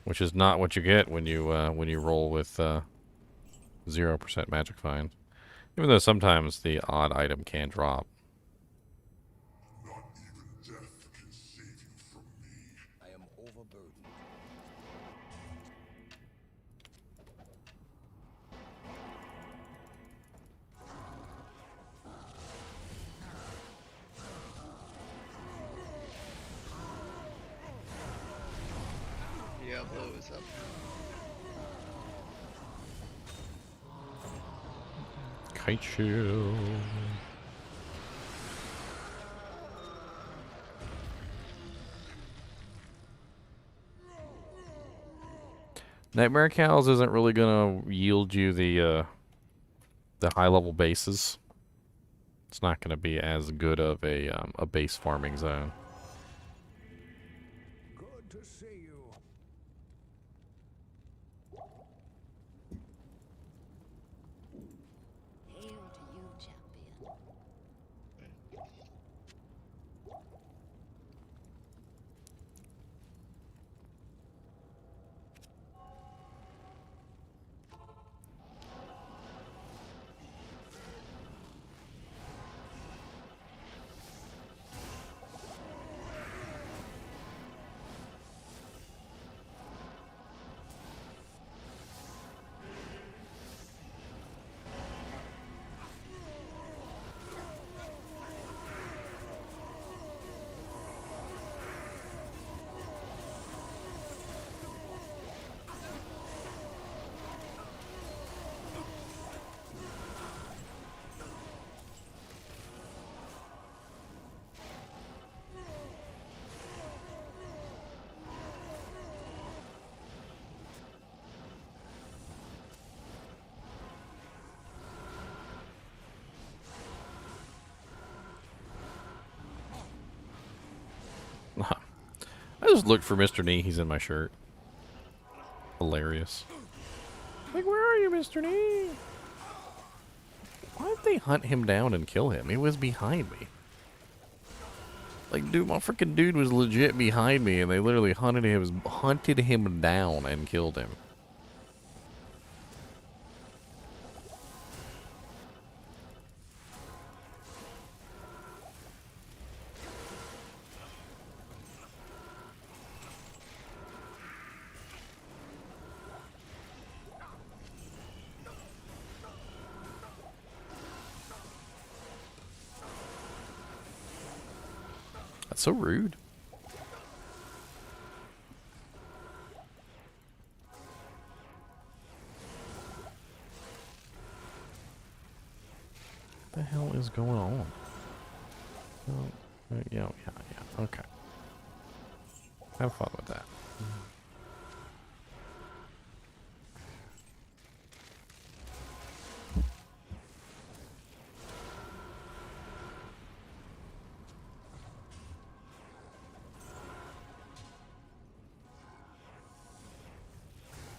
A: which is not what you get when you roll with 0% magic find. Even though sometimes the odd item can drop.
I: Not even death can save you from me. I am overburdened.
D: Diablo is up.
A: Chinchilla. Nightmare Cows isn't really gonna yield you the the high level bases, it's not going to be as good of a base farming zone.
I: Good to see you.
J: Hail to you, champion.
A: I just looked for Mr. Nee. He's in my shirt. Hilarious. Like, where are you, Mr. Nee? Why did they hunt him down and kill him? He was behind me. Like, dude, my freaking dude was legit behind me, and they literally hunted him down and killed him. That's so rude. What the hell is going on? Oh, yeah, okay. Have fun with that.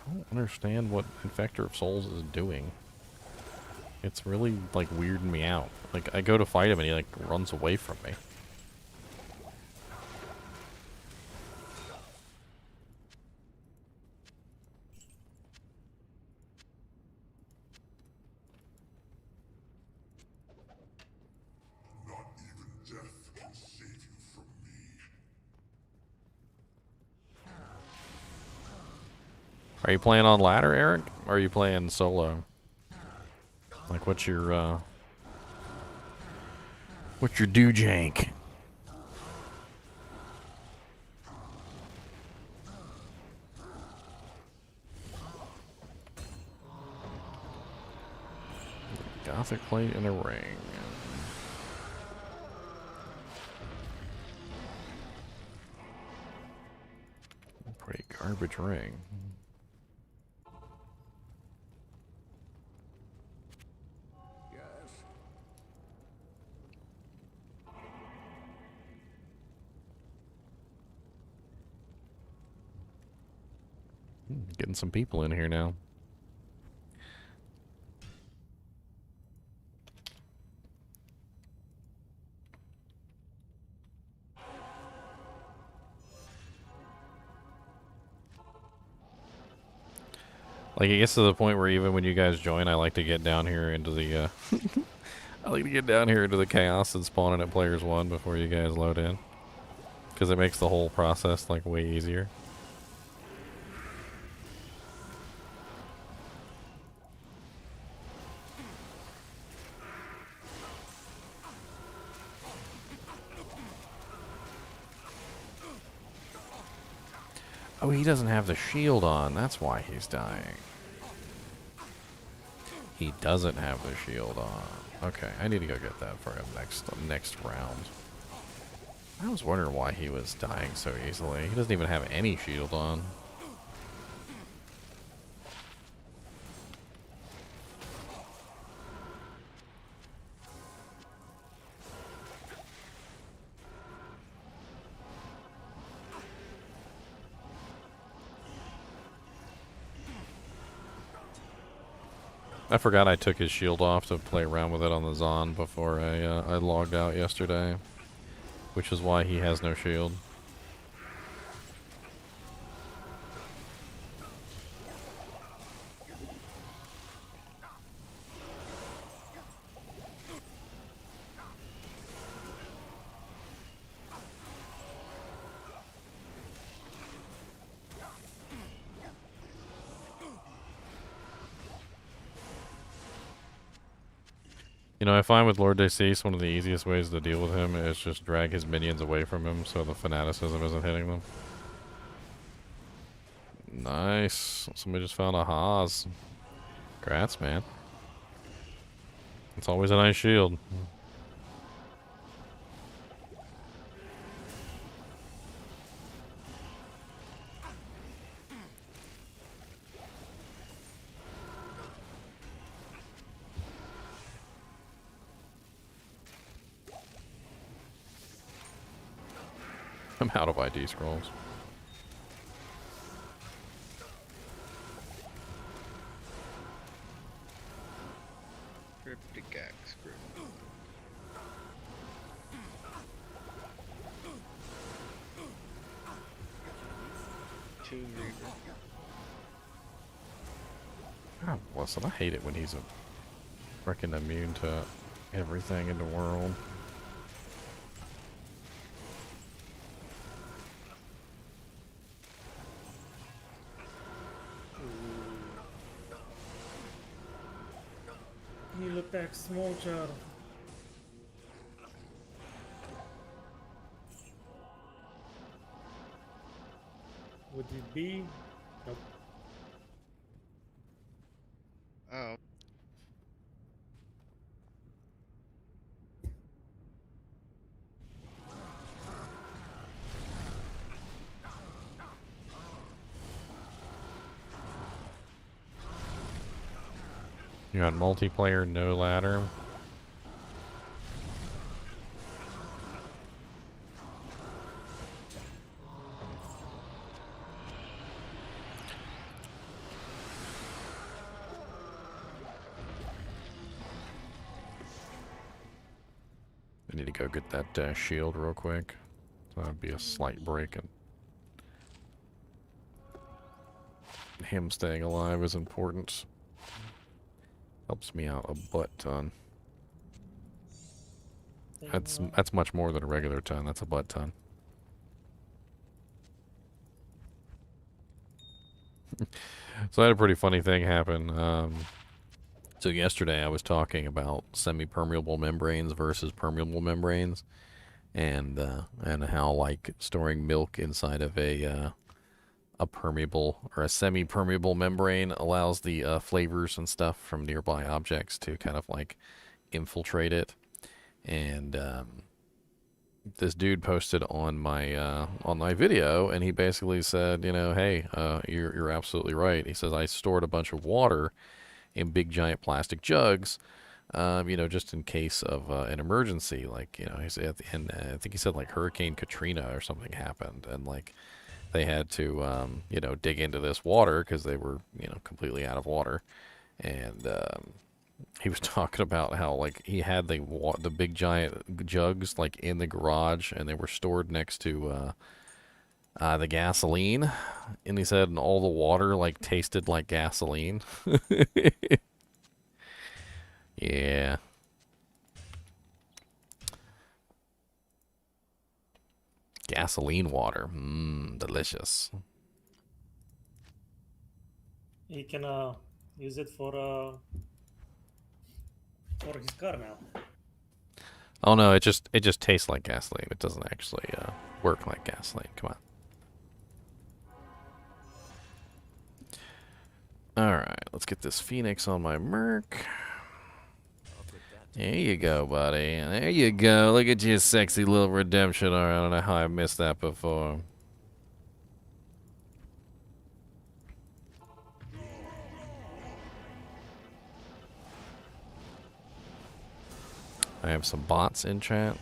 A: I don't understand what Infector of Souls is doing. It's really, like, weirding me out. Like, I go to fight him and he, like, runs away from me.
I: Not even death can save you from me.
A: Are you playing on ladder, Eric? Or are you playing solo? Like, what's your do jank? Gothic plate in a ring. Pretty garbage ring.
I: Yes.
A: Getting some people in here now. Like, it gets to the point where even when you guys join, I like to get down here into the, I like to get down here into the chaos and spawn in at players 1 before you guys load in. Because it makes the whole process, like, way easier. Oh, he doesn't have the shield on. That's why he's dying. He doesn't have the shield on. Okay, I need to go get that for him next round. I was wondering why he was dying so easily. He doesn't even have any shield on. I forgot I took his shield off to play around with it on the Zon before I logged out yesterday, which is why he has no shield. You know, I find with Lord Deceased, one of the easiest ways to deal with him is just drag his minions away from him so the fanaticism isn't hitting them. Nice. Somebody just found a Haas. Congrats, man. It's always a nice shield. I'm out of ID scrolls.
D: Cryptic axe grip. Two Reaver.
A: God bless him. I hate it when he's a freaking immune to everything in the world.
B: You look like small child. Would it be? Nope.
D: Oh.
A: You're on multiplayer, no ladder. I need to go get that shield real quick. So that'd be a slight break. And him staying alive is important. Helps me out a butt ton. That's much more than a regular ton. That's a butt ton. So I had a pretty funny thing happen. So yesterday I was talking about semi-permeable membranes versus permeable membranes, and how like storing milk inside of a permeable or a semi-permeable membrane allows the flavors and stuff from nearby objects to kind of like infiltrate it. And this dude posted on my video, and he basically said, you know, hey, you're absolutely right. He says I stored a bunch of water in big giant plastic jugs, you know, just in case of an emergency. Like, you know, he said at the end, I think he said like Hurricane Katrina or something happened, and like they had to, you know, dig into this water because they were, you know, completely out of water. And he was talking about how like he had the big giant jugs like in the garage, and they were stored next to the gasoline, and he said, and all the water like tasted like gasoline. Yeah. Gasoline water. Delicious.
B: He can use it for his car now.
A: Oh no, it just tastes like gasoline. It doesn't actually work like gasoline. Come on. Alright, let's get this Phoenix on my Merc. There you go, buddy. There you go. Look at your sexy little redemption. I don't know how I missed that before. I have some bots in chat.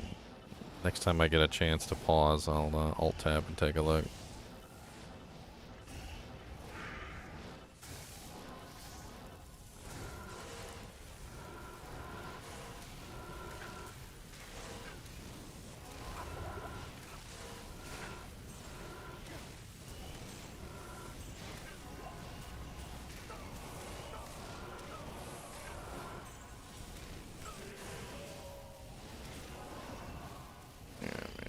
A: Next time I get a chance to pause, I'll alt-tab and take a look.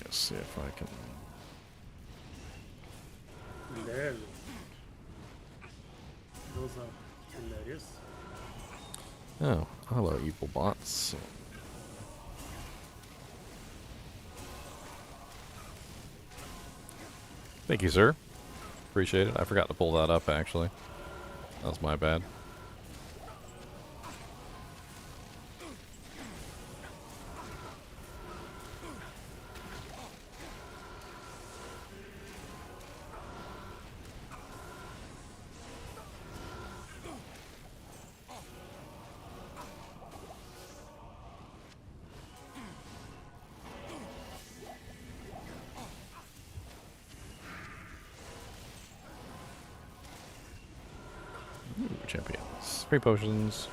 A: Let's see if I can.
B: There. Those are hilarious.
A: Oh, hello, evil bots. Thank you, sir. Appreciate it. I forgot to pull that up, actually. That was my bad. Champions. 3 potions.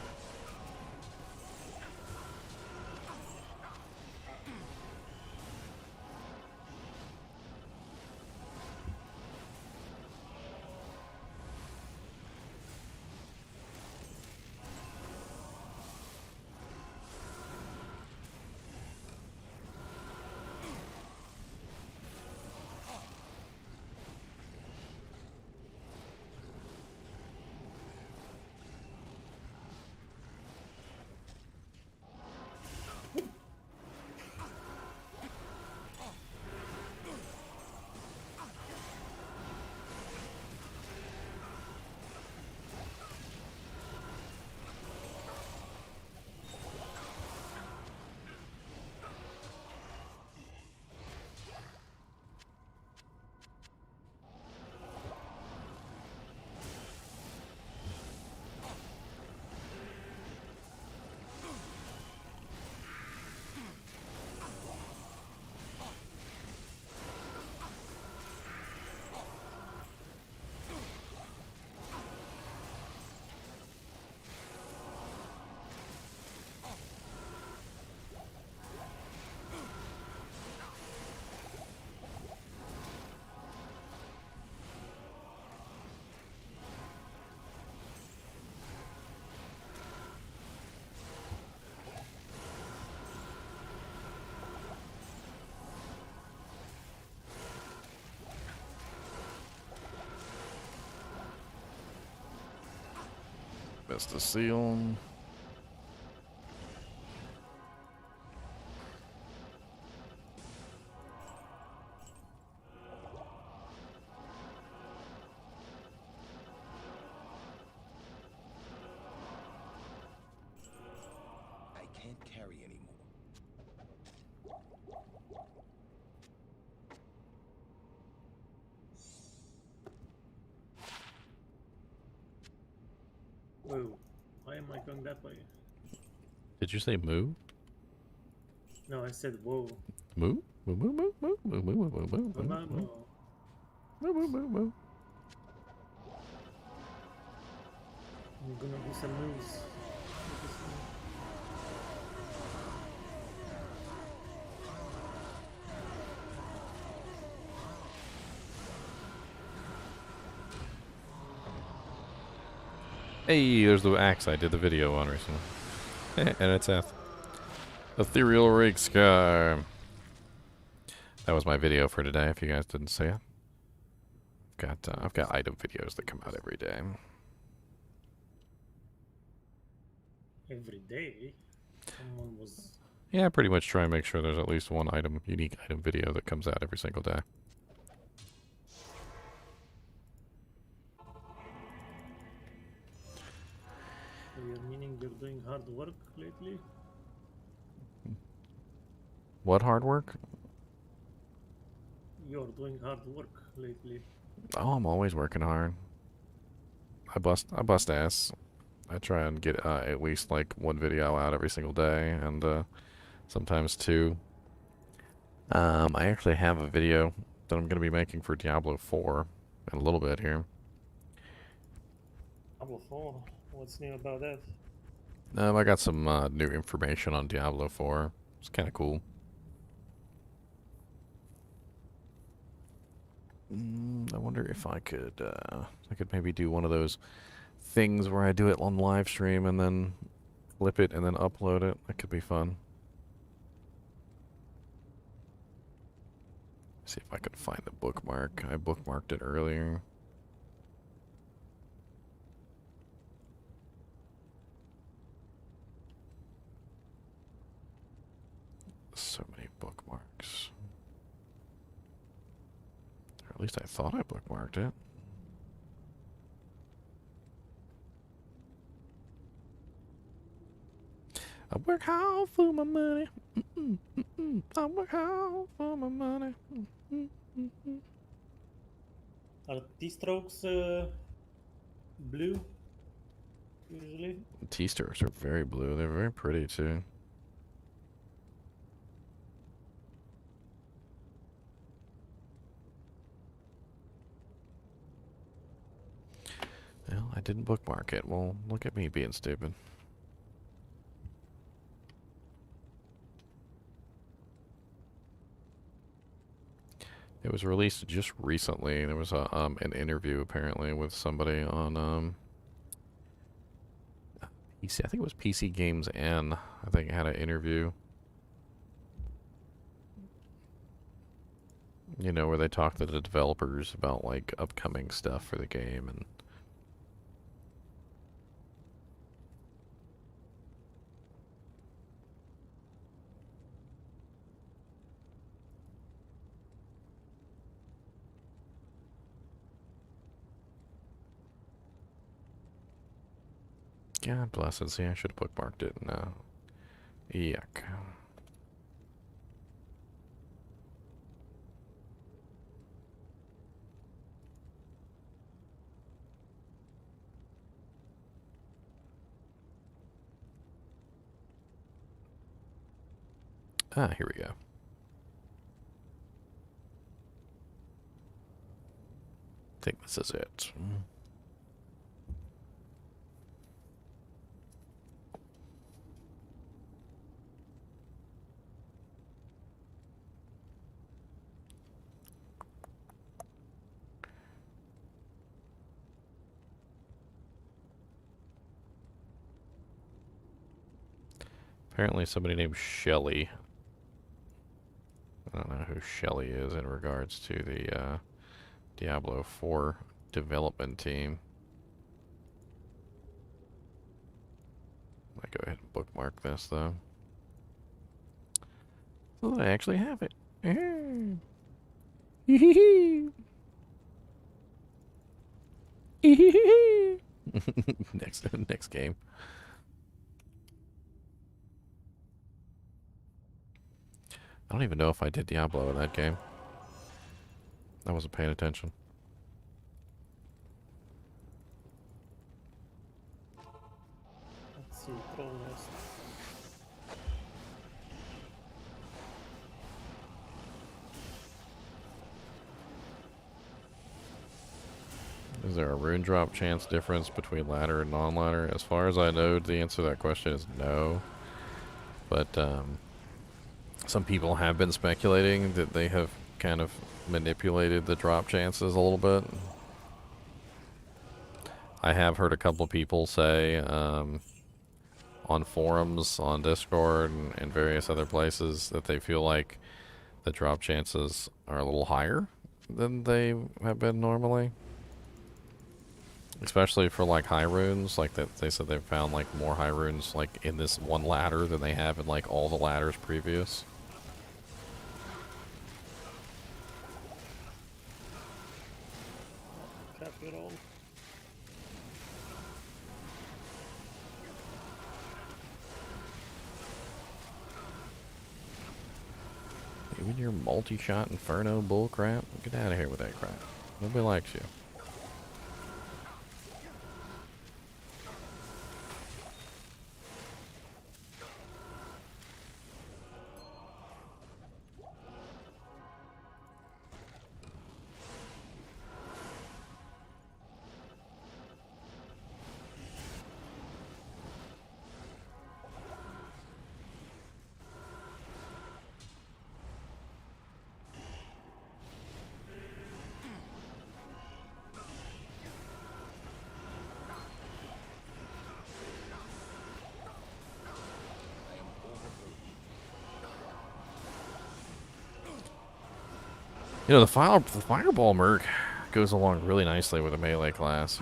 A: Best to seal.
I: I can't carry anymore.
B: Whoa. Why am I going that way?
A: Did you say moo?
B: No, I said whoa.
A: Moo? Moo, moo, moo, moo, moo, moo, moo, moo, moo,
B: No, no,
A: moo,
B: no.
A: moo, moo, moo, moo.
B: I'm gonna do some moves.
A: Hey, there's the axe I did the video on recently. And it's Ethereal Rig Sky. That was my video for today, if you guys didn't see it. I've got item videos that come out every day.
B: Every day? Someone was...
A: Yeah, I pretty much try and make sure there's at least one unique item video that comes out every single day.
B: So you're meaning you're doing hard work lately?
A: What hard work?
B: You're doing hard work lately.
A: Oh, I'm always working hard. I bust ass. I try and get at least like 1 video out every single day, and sometimes 2. I actually have a video that I'm going to be making for Diablo 4 in a little bit here.
B: Diablo 4? What's new about that?
A: I got some new information on Diablo 4. It's kind of cool. I wonder if I could maybe do one of those things where I do it on live stream and then flip it and then upload it. That could be fun. See if I could find the bookmark. I bookmarked it earlier. So many bookmarks. Or at least I thought I bookmarked it. I work hard for my money. I work hard for my money.
B: Are T-strokes blue usually?
A: T-strokes are very blue. They're very pretty too. Well, I didn't bookmark it. Well, look at me being stupid. It was released just recently. There was a an interview apparently with somebody on PC. I think it was PC Games N. I think it had an interview. You know, where they talked to the developers about like upcoming stuff for the game and. God bless it. See, I should have bookmarked it. No. Yuck. Ah, here we go. I think this is it. Apparently somebody named Shelly. I don't know who Shelly is in regards to the Diablo 4 development team. I go ahead and bookmark this though. So I actually have it. next game. I don't even know if I did Diablo in that game. I wasn't paying attention.
B: Let's see, troll nest.
A: Is there a rune drop chance difference between ladder and non-ladder? As far as I know, the answer to that question is no. But some people have been speculating that they have kind of manipulated the drop chances a little bit. I have heard a couple of people say on forums, on Discord, and various other places that they feel like the drop chances are a little higher than they have been normally. Especially for like high runes, like that they said they've found like more high runes like in this one ladder than they have in like all the ladders previous.
B: Cap it all.
A: Even your multi-shot inferno bullcrap, get out of here with that crap. Nobody likes you. You know, the fireball merc goes along really nicely with a melee class.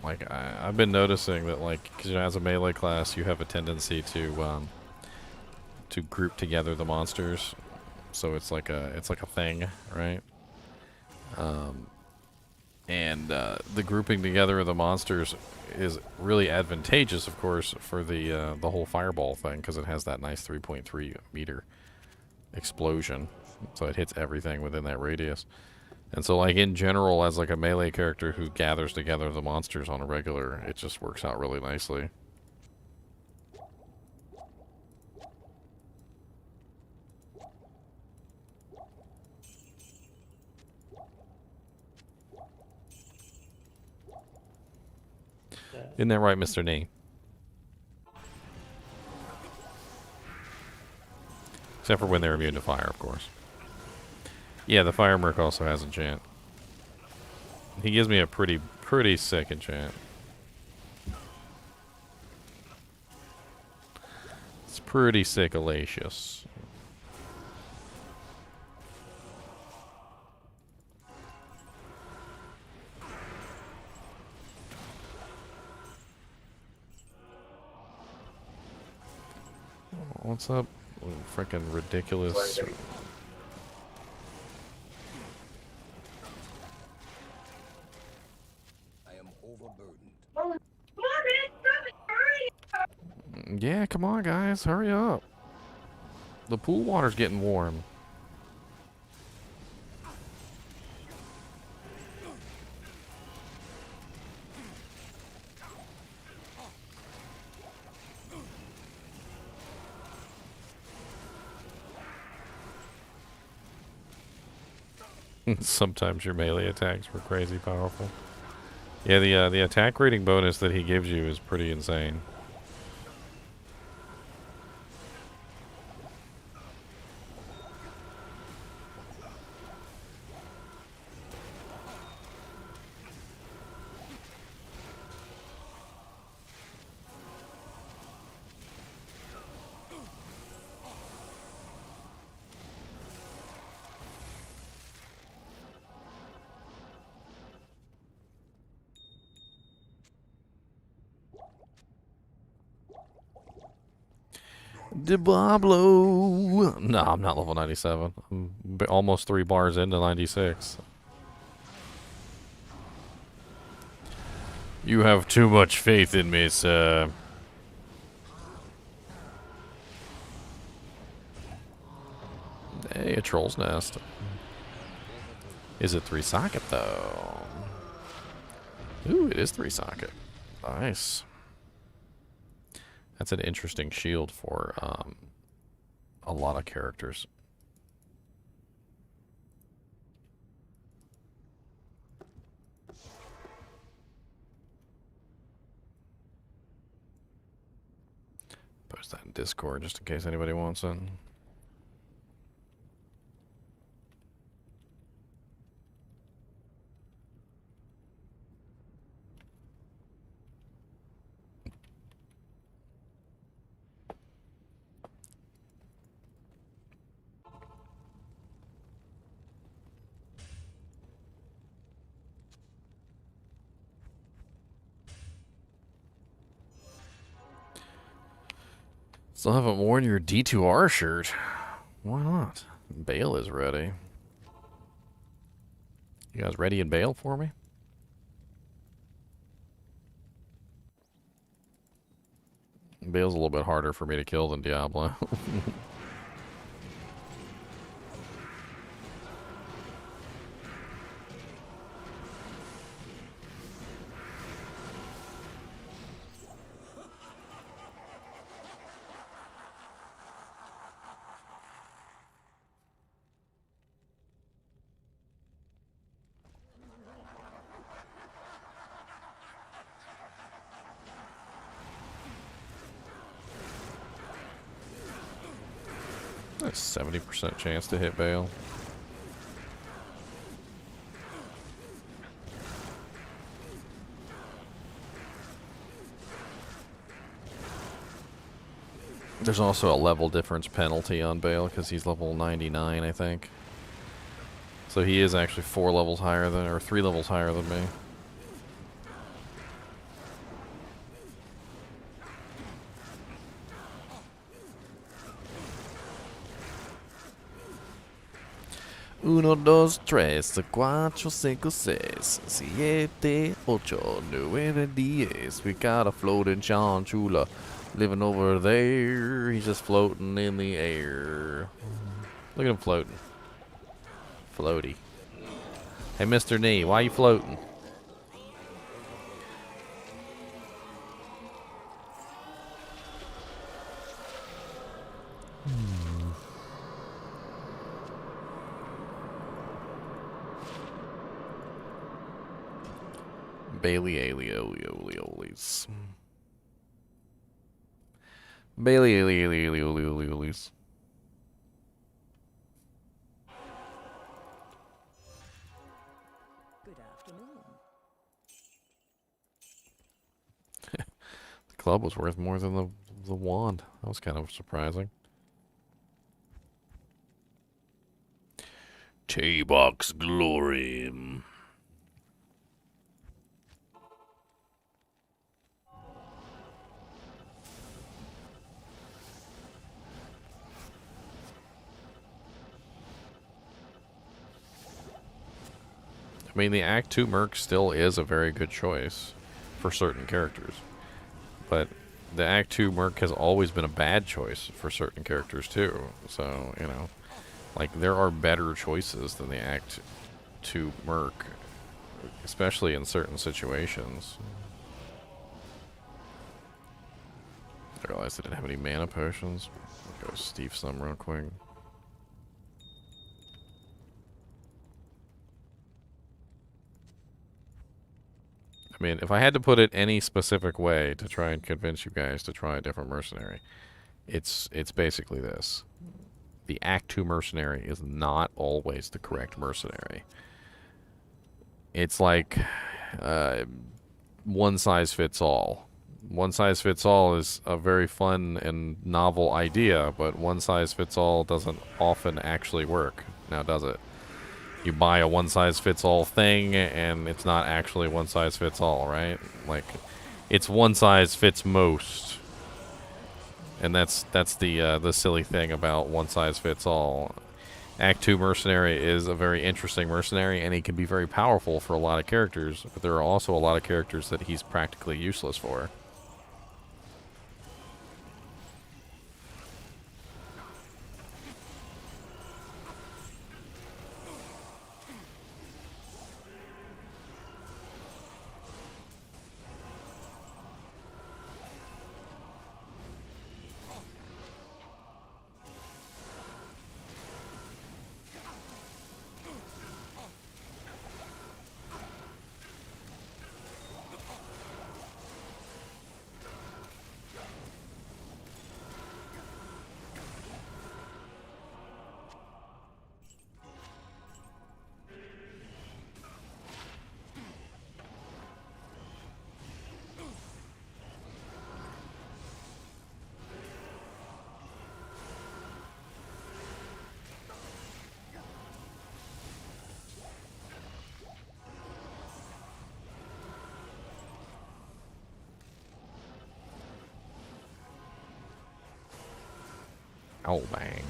A: Like, I've been noticing that, like, because as a melee class, you have a tendency to group together the monsters, so it's like a thing, right? And the grouping together of the monsters is really advantageous, of course, for the whole fireball thing, because it has that nice 3.3 meter explosion, so it hits everything within that radius. And so, like, in general, as like a melee character who gathers together the monsters on a regular, it just works out really nicely. Isn't that right, Mr. Name? Except for when they're immune to fire, of course. Yeah, the fire merc also has enchant. He gives me a pretty sick enchant. It's pretty sick-alacious. What's up? Freaking ridiculous. Yeah, come on, guys, hurry up. The pool water's getting warm. Sometimes your melee attacks were crazy powerful. Yeah, the attack rating bonus that he gives you is pretty insane. Diablo. No, I'm not level 97. I'm almost 3 bars into 96. You have too much faith in me, sir. Hey, a troll's nest. Is it 3 socket though? Ooh, it is 3 socket. Nice. That's an interesting shield for a lot of characters. Post that in Discord just in case anybody wants it. Still haven't worn your D2R shirt. Why not? Bale is ready. You guys ready in Bale for me? Bale's a little bit harder for me to kill than Diablo. Nice 70% chance to hit Bale. There's also a level difference penalty on Bale because he's level 99, I think. So he is actually 4 levels higher than, or 3 levels higher than me. Uno, dos, tres, cuatro, cinco, seis, siete, ocho, nueve, diez. We got a floating Chinchilla living over there. He's just floating in the air. Look at him floating. Floaty. Hey, Mr. Knee, why you floating? Bailey Aliolioliolies. Bailey Alioliolioliolies.
J: Good afternoon.
A: The club was worth more than the wand. That was kind of surprising. T-Box Glory. I mean, the Act 2 Merc still is a very good choice for certain characters. But the Act 2 Merc has always been a bad choice for certain characters, too. So, you know, like, there are better choices than the Act 2 Merc, especially in certain situations. I realized I didn't have any mana potions. I'll go Steve some real quick. I mean, if I had to put it any specific way to try and convince you guys to try a different mercenary, it's basically this. The Act 2 mercenary is not always the correct mercenary. It's like one size fits all. One size fits all is a very fun and novel idea, but one size fits all doesn't often actually work. Now, does it? You buy a one-size-fits-all thing, and it's not actually one-size-fits-all, right? Like, it's one-size-fits-most. And that's the silly thing about one-size-fits-all. Act 2 Mercenary is a very interesting mercenary, and he can be very powerful for a lot of characters, but there are also a lot of characters that he's practically useless for. Oh, bang.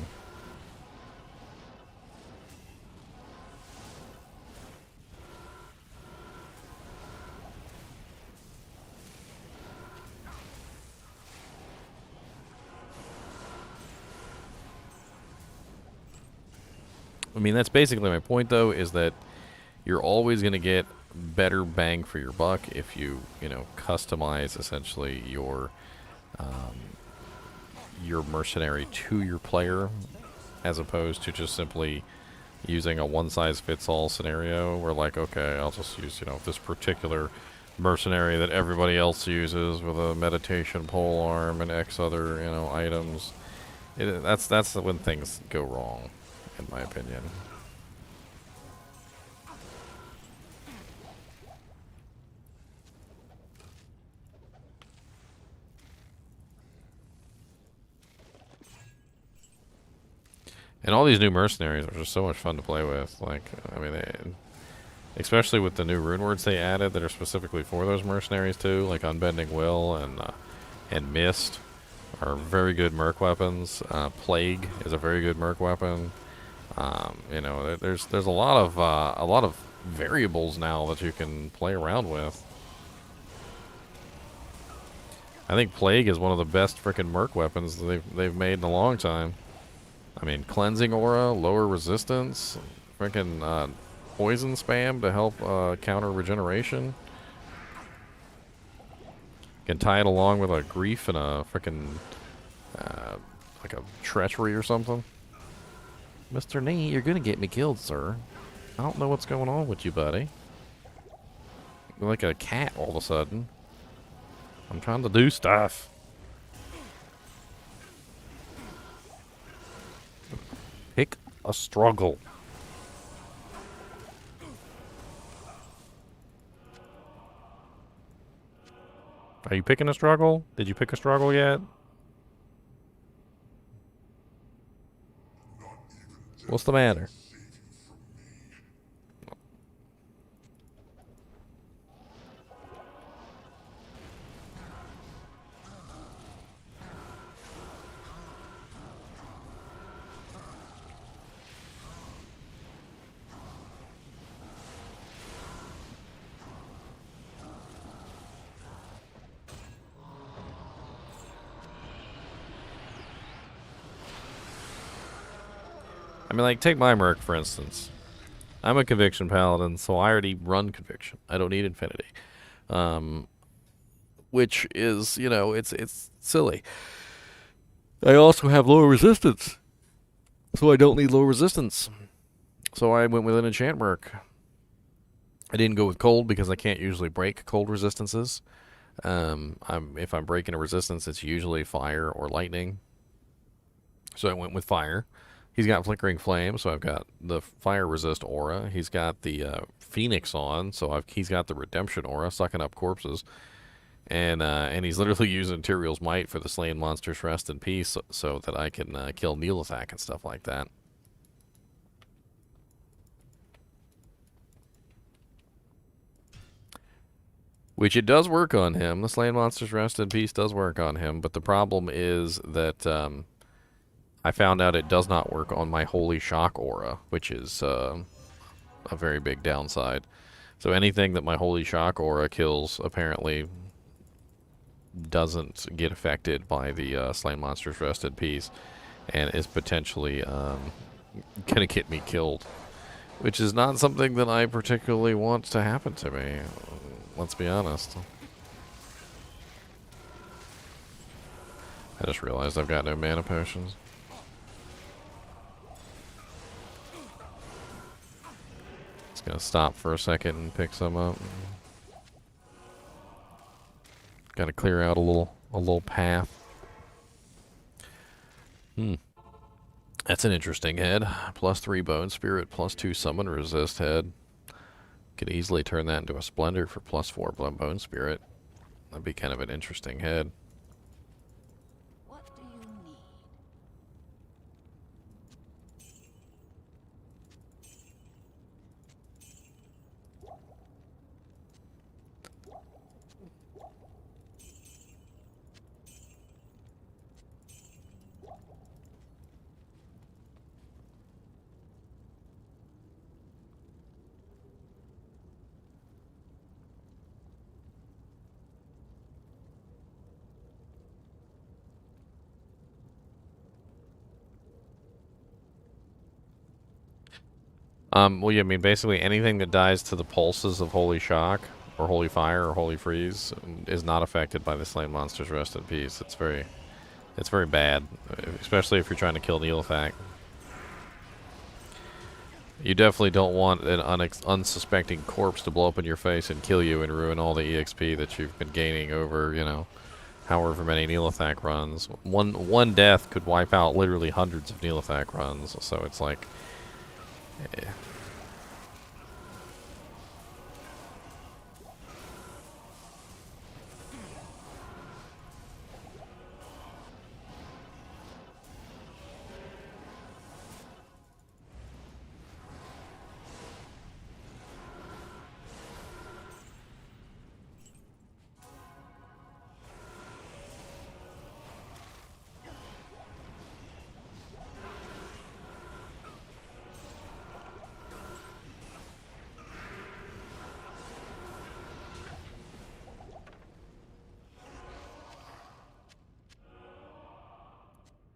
A: I mean, that's basically my point, though, is that you're always going to get better bang for your buck if you know, customize, essentially, your mercenary to your player, as opposed to just simply using a one-size-fits-all scenario where, like, okay, I'll just use, you know, this particular mercenary that everybody else uses with a meditation pole arm and X other, you know, items. That's when things go wrong, in my opinion. And all these new mercenaries are just so much fun to play with. Like, I mean, especially with the new rune words they added that are specifically for those mercenaries too, like Unbending Will and Mist are very good merc weapons. Plague is a very good merc weapon. You know, there's a lot of variables now that you can play around with. I think Plague is one of the best frickin' merc weapons that they've made in a long time. I mean, cleansing aura, lower resistance, frickin' poison spam to help counter regeneration. Can tie it along with a grief and a frickin' like a treachery or something. Mr. Nee, you're gonna get me killed, sir. I don't know what's going on with you, buddy. You're like a cat all of a sudden. I'm trying to do stuff. Pick a struggle. Are you picking a struggle? Did you pick a struggle yet? What's the matter? I mean, like, take my merc, for instance. I'm a Conviction Paladin, so I already run Conviction. I don't need Infinity. Which is, you know, it's silly. I also have low resistance, so I don't need low resistance. So I went with an enchant merc. I didn't go with cold because I can't usually break cold resistances. If I'm breaking a resistance, it's usually fire or lightning. So I went with fire. He's got Flickering Flame, so I've got the Fire Resist aura. He's got the Phoenix on, so he's got the Redemption aura, sucking up corpses. And he's literally using Tyrael's Might for the Slain Monsters Rest in Peace so that I can kill Neelathak and stuff like that. Which it does work on him. The Slain Monsters Rest in Peace does work on him, but the problem is that I found out it does not work on my Holy Shock aura, which is a very big downside. So anything that my Holy Shock aura kills apparently doesn't get affected by the Slain Monsters Rest in Peace and is potentially going to get me killed, which is not something that I particularly want to happen to me. Let's be honest. I just realized I've got no mana potions. Just gonna stop for a second and pick some up. Gotta clear out a little path. That's an interesting head. +3 Bone Spirit, +2 Summon Resist head. Could easily turn that into a Splendor for +4 Bone Spirit. That'd be kind of an interesting head.
J: What do you need?
A: Well, yeah, I mean, basically anything that dies to the pulses of Holy Shock, or Holy Fire, or Holy Freeze is not affected by the Slain Monsters Rest in Peace. It's very bad, especially if you're trying to kill Neelathak. You definitely don't want an unsuspecting corpse to blow up in your face and kill you and ruin all the EXP that you've been gaining over, you know, however many Neelathak runs. One death could wipe out literally hundreds of Neelathak runs, so it's like...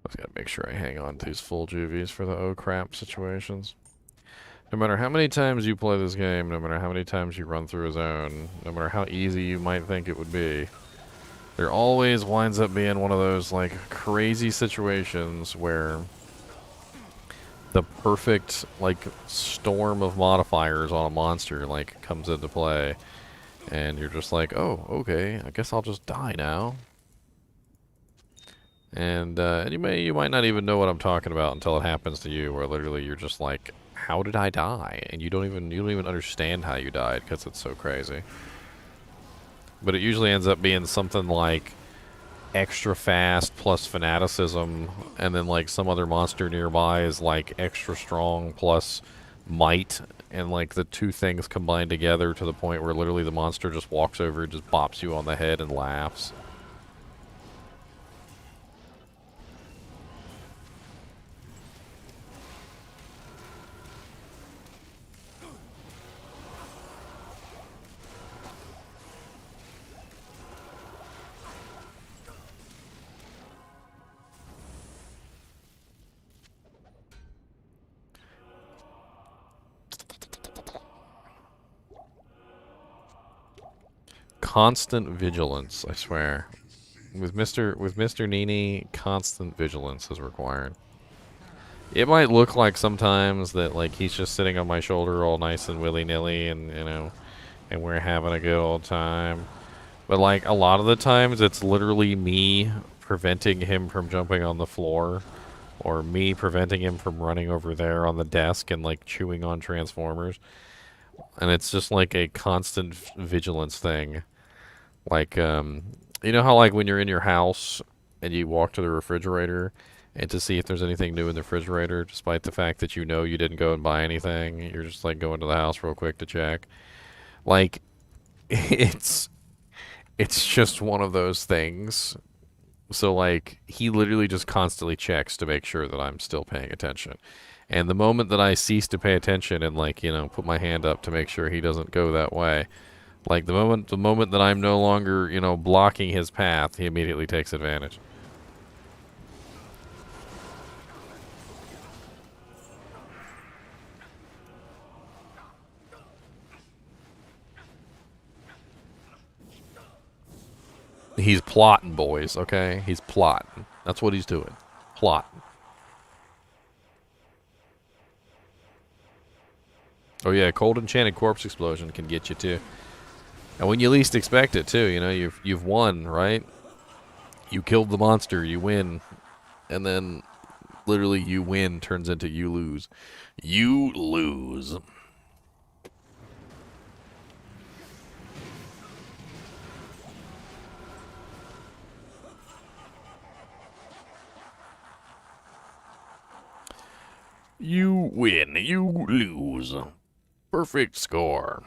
A: Just gotta make sure I hang on to these full juvies for the oh crap situations. No matter how many times you play this game, no matter how many times you run through a zone, no matter how easy you might think it would be, there always winds up being one of those, like, crazy situations where the perfect, like, storm of modifiers on a monster, like, comes into play. And you're just like, oh, okay, I guess I'll just die now. And you might not even know what I'm talking about until it happens to you, where literally you're just like, how did I die? And you don't even understand how you died because it's so crazy. But it usually ends up being something like extra fast plus fanaticism, and then like some other monster nearby is like extra strong plus might, and like the two things combine together to the point where literally the monster just walks over and just bops you on the head and laughs. Constant vigilance, I swear. With Mr. NiNi, constant vigilance is required. It might look like sometimes that like he's just sitting on my shoulder all nice and willy-nilly and, you know, and we're having a good old time. But like a lot of the times it's literally me preventing him from jumping on the floor, or me preventing him from running over there on the desk and like chewing on transformers. And it's just like a constant vigilance thing. Like, you know how like when you're in your house and you walk to the refrigerator and to see if there's anything new in the refrigerator, despite the fact that you know you didn't go and buy anything, you're just like going to the house real quick to check. Like, it's just one of those things. So like, he literally just constantly checks to make sure that I'm still paying attention. And the moment that I cease to pay attention and like, you know, put my hand up to make sure he doesn't go that way, like the moment that I'm no longer, you know, blocking his path, he immediately takes advantage. He's plotting, boys, okay? He's plotting. That's what he's doing. Plotting. Oh yeah, cold enchanted corpse explosion can get you too. And when you least expect it too, you know, you've won, right? You killed the monster, you win. And then literally you win turns into you lose. You lose. You win, you lose. Perfect score.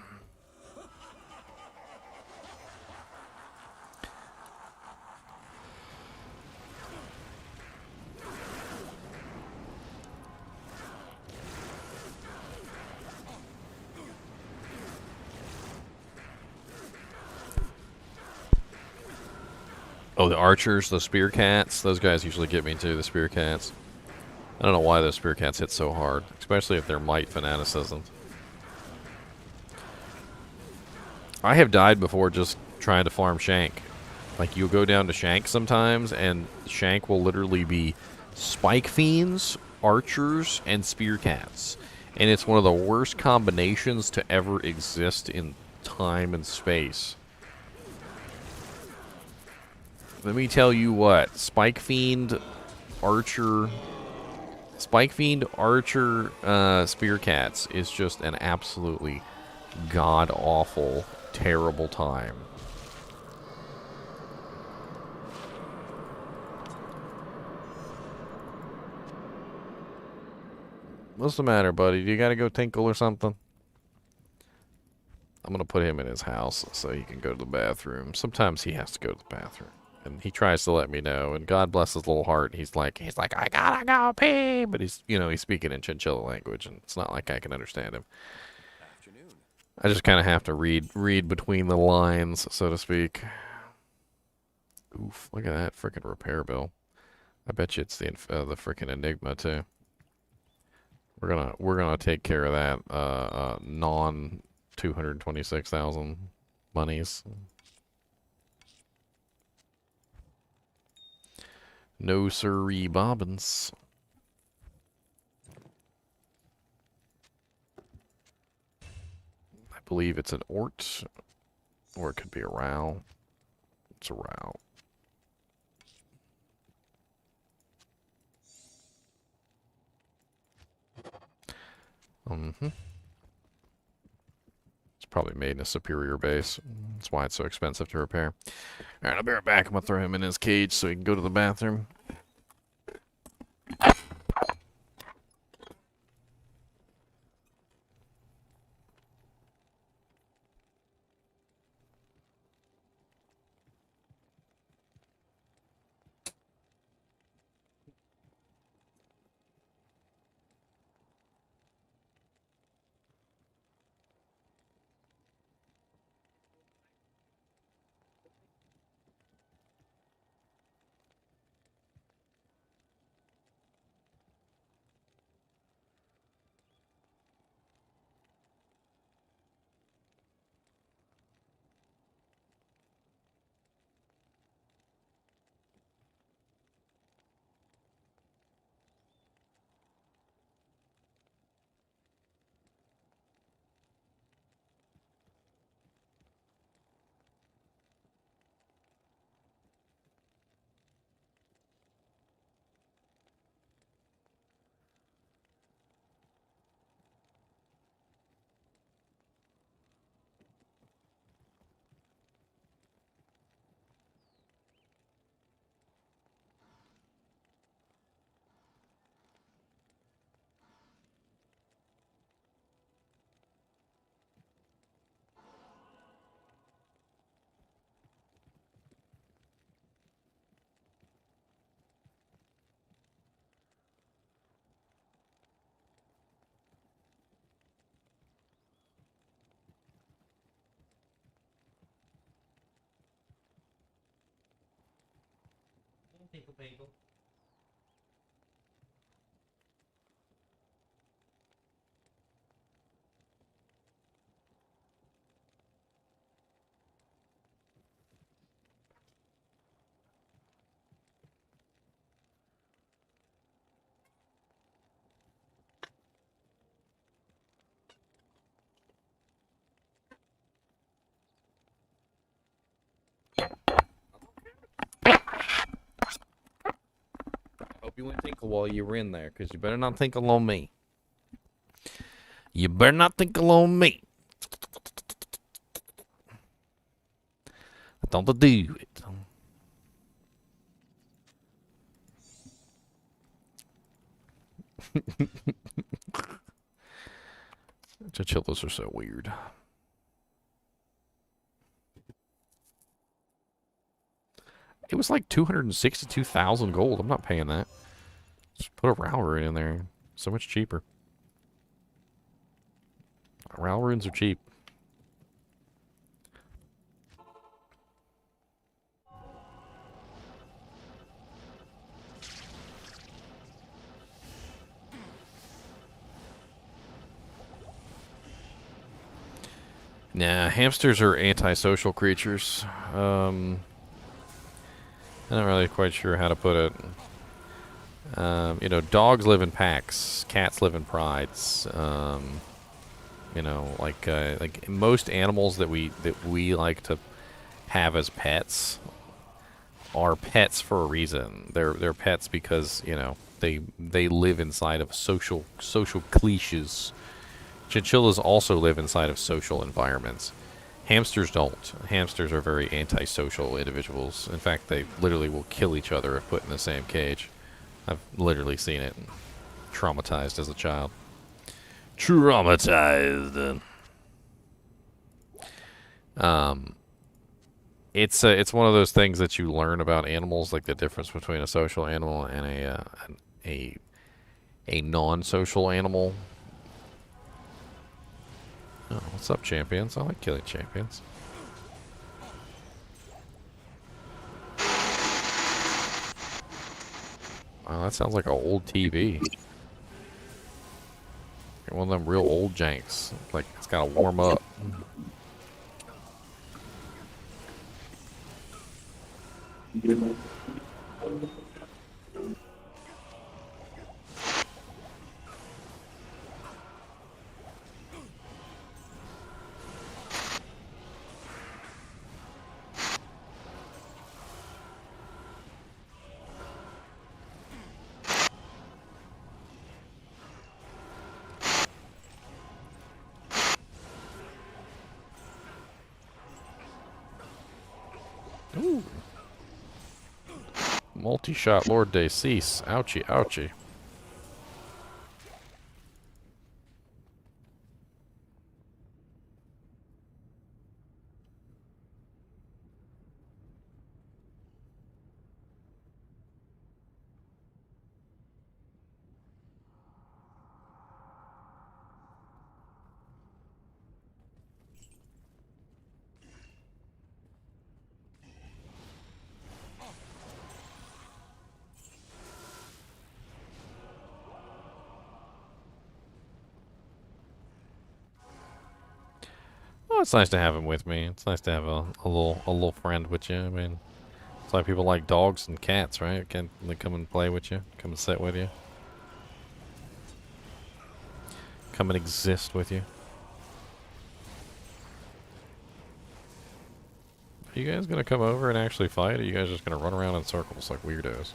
A: Oh, the archers, the spear cats, those guys usually get me too, the spear cats. I don't know why those spear cats hit so hard, especially if they're might fanaticism. I have died before just trying to farm Shank. Like, you'll go down to Shank sometimes, and Shank will literally be Spike Fiends, Archers, and Spear Cats. And it's one of the worst combinations to ever exist in time and space. Let me tell you what, Spike Fiend, Archer, Spear Cats is just an absolutely god-awful, terrible time. What's the matter, buddy? Do you gotta go tinkle or something? I'm gonna put him in his house so he can go to the bathroom. Sometimes he has to go to the bathroom. And he tries to let me know, and God bless his little heart, he's like, I gotta go pee, but he's, you know, he's speaking in Chinchilla language, and it's not like I can understand him. I just kind of have to read between the lines, so to speak. Oof, look at that freaking repair bill. I bet you it's the freaking Enigma too. We're gonna take care of that non 226,000 monies. No siree bobbins. I believe it's an Ort, or it could be a Row. It's a Row. Mm-hmm. It's probably made in a superior base. That's why it's so expensive to repair. Alright, I'll be right back. I'm gonna throw him in his cage so he can go to the bathroom.
B: People.
A: Hope you went tinkle while you were in there, because you better not tinkle on me. You better not tinkle on me. Don't do it. Chinchillas are so weird. It was like 262,000 gold. I'm not paying that. Just put a Row rune in there. So much cheaper. Row runes are cheap. Nah, hamsters are antisocial creatures. I'm not really quite sure how to put it. You know, dogs live in packs, cats live in prides. You know, like most animals that we like to have as pets are pets for a reason. They're pets because, you know, they live inside of social cliches. Chinchillas also live inside of social environments. Hamsters don't. Hamsters are very antisocial individuals. In fact, they literally will kill each other if put in the same cage. I've literally seen it. Traumatized as a child. Traumatized. It's one of those things that you learn about animals, like the difference between a social animal and a non-social animal. Oh, what's up, champions? I like killing champions. Wow, that sounds like an old TV. One of them real old janks. Like, it's gotta warm up. Ooh. Multi-shot Lord Day cease. Ouchie, ouchie. Oh, it's nice to have him with me. It's nice to have a little friend with you. I mean, it's like people like dogs and cats, right? Can they come and play with you? Come and sit with you? Come and exist with you? Are you guys gonna come over and actually fight? Or are you guys just gonna run around in circles like weirdos?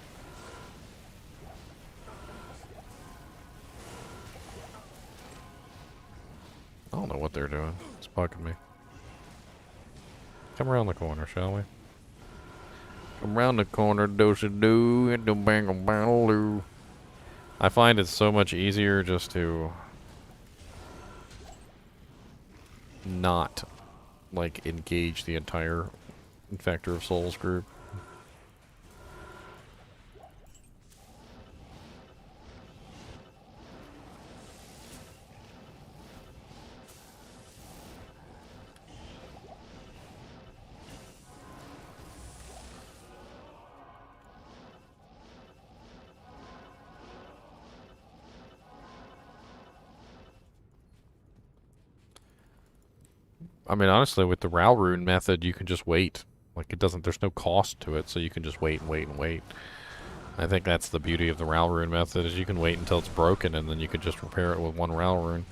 A: I don't know what they're doing. It's bugging me. Come around the corner, shall we? Come around the corner, do-si-do, and do-bang-a-bang-a-loo. I find it so much easier just to not, like, engage the entire Infector of Souls group. I mean, honestly, with the Rune method, you can just wait. Like, it doesn't, there's no cost to it, so you can just wait and wait and wait. I think that's the beauty of the Rune method, is you can wait until it's broken, and then you can just repair it with one Rune.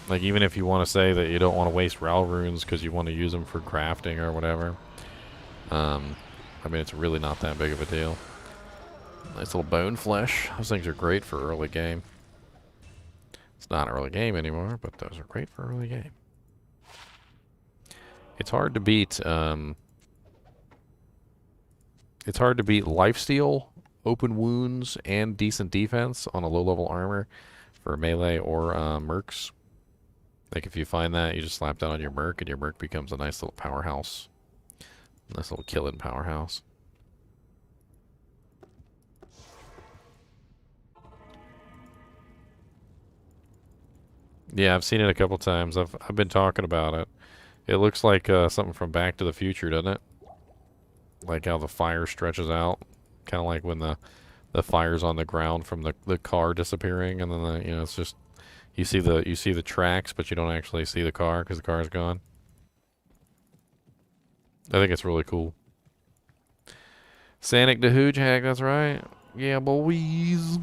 A: Like, even if you want to say that you don't want to waste Runes because you want to use them for crafting or whatever. I mean, it's really not that big of a deal. Nice little bone flesh. Those things are great for early game. It's not early game anymore, but those are great for early game. It's hard to beat, lifesteal, open wounds, and decent defense on a low-level armor for melee or mercs. Like, if you find that, you just slap down on your merc, and your merc becomes a nice little powerhouse. Nice little killing powerhouse. Yeah, I've seen it a couple times. I've been talking about it. It looks like something from Back to the Future, doesn't it? Like how the fire stretches out, kind of like when the fire's on the ground from the car disappearing, and then it's just you see the tracks, but you don't actually see the car because the car's gone. I think it's really cool. Sanic the Hooge Hag, that's right. Yeah, boys.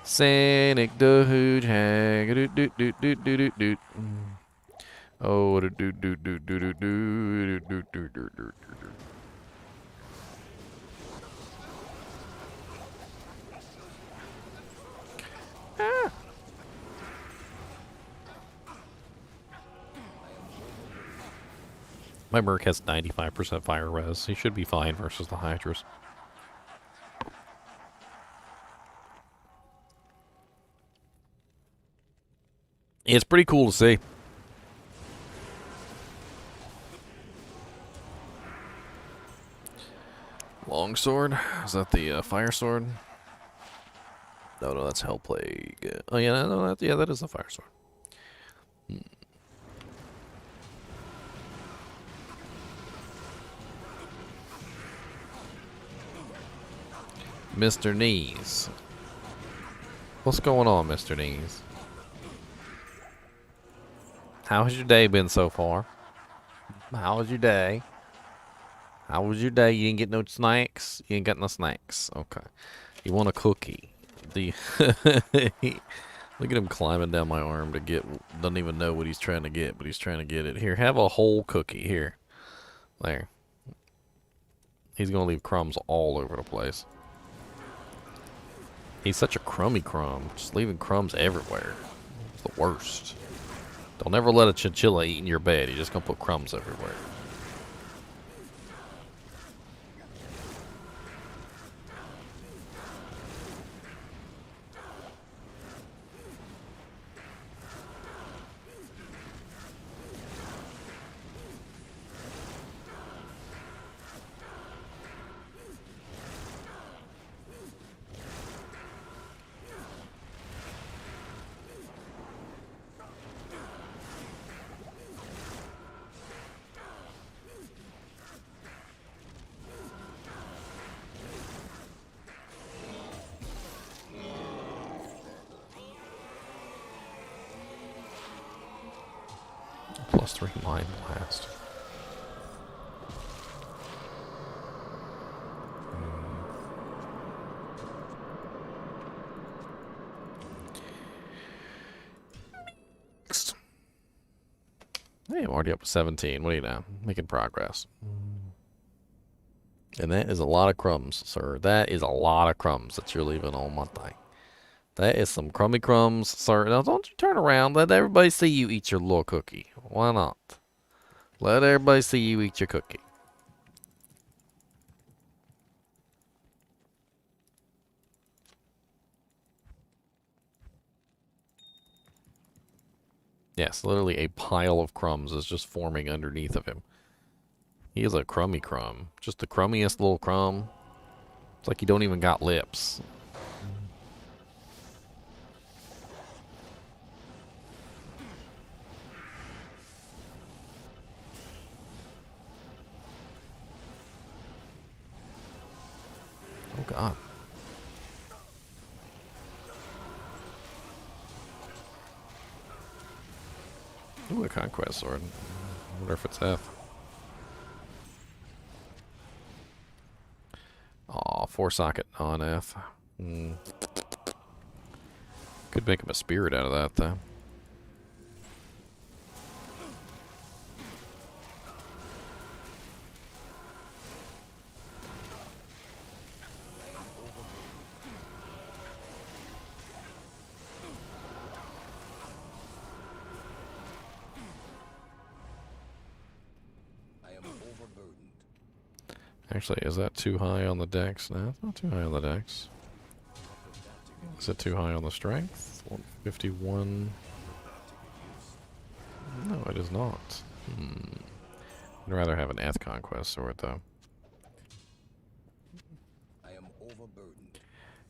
A: Sanic the Hooge Hag. Doot doot doot doot doot doot doot. Oh, doot doot doot doot doot doot doot doot doot doot doot. Ah. My merc has 95% fire res. He should be fine versus the Hydras. It's pretty cool to see. Longsword? Is that the fire sword? No, that's Hell Plague. Oh yeah, no, that is the fire sword. Mr. Knees. What's going on, Mr. Knees? How has your day been so far? How was your day? How was your day? You didn't get no snacks? You ain't got no snacks. Okay. You want a cookie? Do you Look at him climbing down my arm to get... Doesn't even know what he's trying to get, but he's trying to get it. Here, have a whole cookie. Here. There. He's going to leave crumbs all over the place. He's such a crummy crumb. Just leaving crumbs everywhere. It's the worst. Don't ever let a chinchilla eat in your bed. He's just going to put crumbs everywhere. +3 Mind Blast. Hey, I'm already up to 17. What do you know? Making progress. And that is a lot of crumbs, sir. That is a lot of crumbs that you're leaving on my thing. That is some crummy crumbs, sir. Now, don't you turn around. Let everybody see you eat your little cookie. Why not? Let everybody see you eat your cookie. Yes, literally a pile of crumbs is just forming underneath of him. He is a crummy crumb. Just the crummiest little crumb. It's like he don't even got lips. Oh, God. Ooh, a conquest sword. I wonder if it's F. Aw, 4-socket non-F. Could make him a spirit out of that, though. Actually, is that too high on the dex? No, it's not too high on the dex. Is it too high on the strength? 151. No, it is not. I'd rather have an Eth Conquest sword, though.
K: I am overburdened.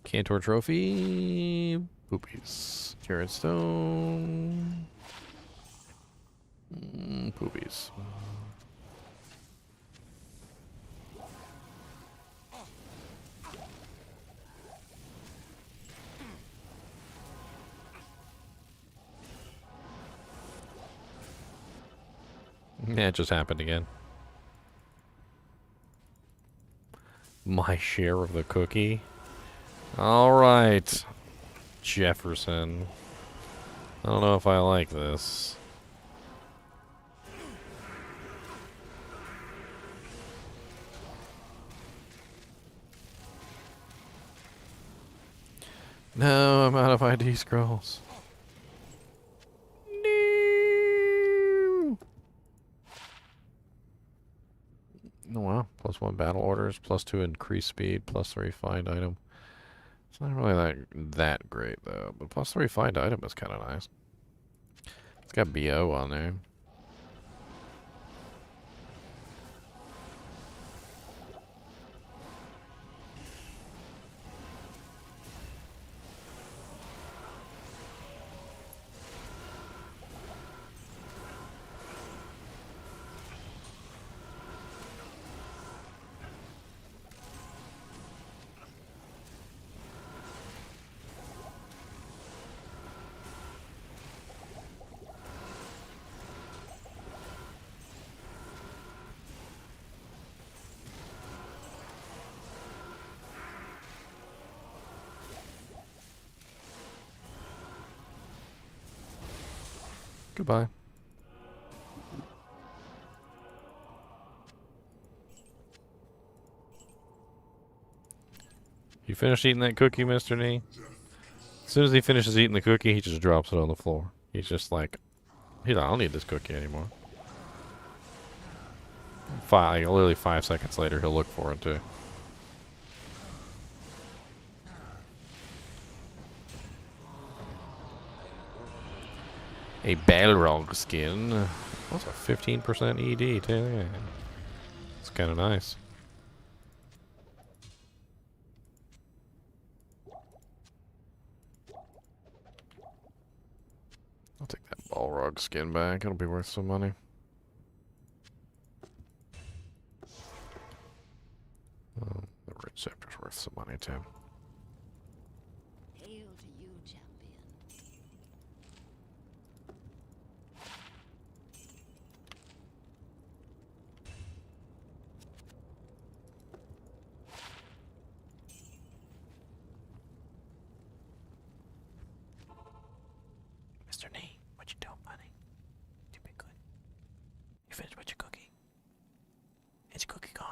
A: Cantor Trophy. Poopies. Carrot Stone. Poopies. Yeah, it just happened again. My share of the cookie. Alright, Jefferson. I don't know if I like this. No, I'm out of ID scrolls. Oh wow, +1 battle orders, +2 increased speed, +3 find item. It's not really that great though, but +3 find item is kind of nice. It's got BO on there. Goodbye. You finished eating that cookie, Mr. Nee? As soon as he finishes eating the cookie, he just drops it on the floor. He's just like, I don't need this cookie anymore. Literally 5 seconds later, he'll look for it too. A Balrog skin. That's a 15% ED too. Yeah. It's kind of nice. I'll take that Balrog skin back. It'll be worth some money. The Red Scepter's worth some money too.
J: Hail to you, champion.
A: Mr. Nee, what you doing, buddy? You been good? You finished with your cookie? Is your cookie gone?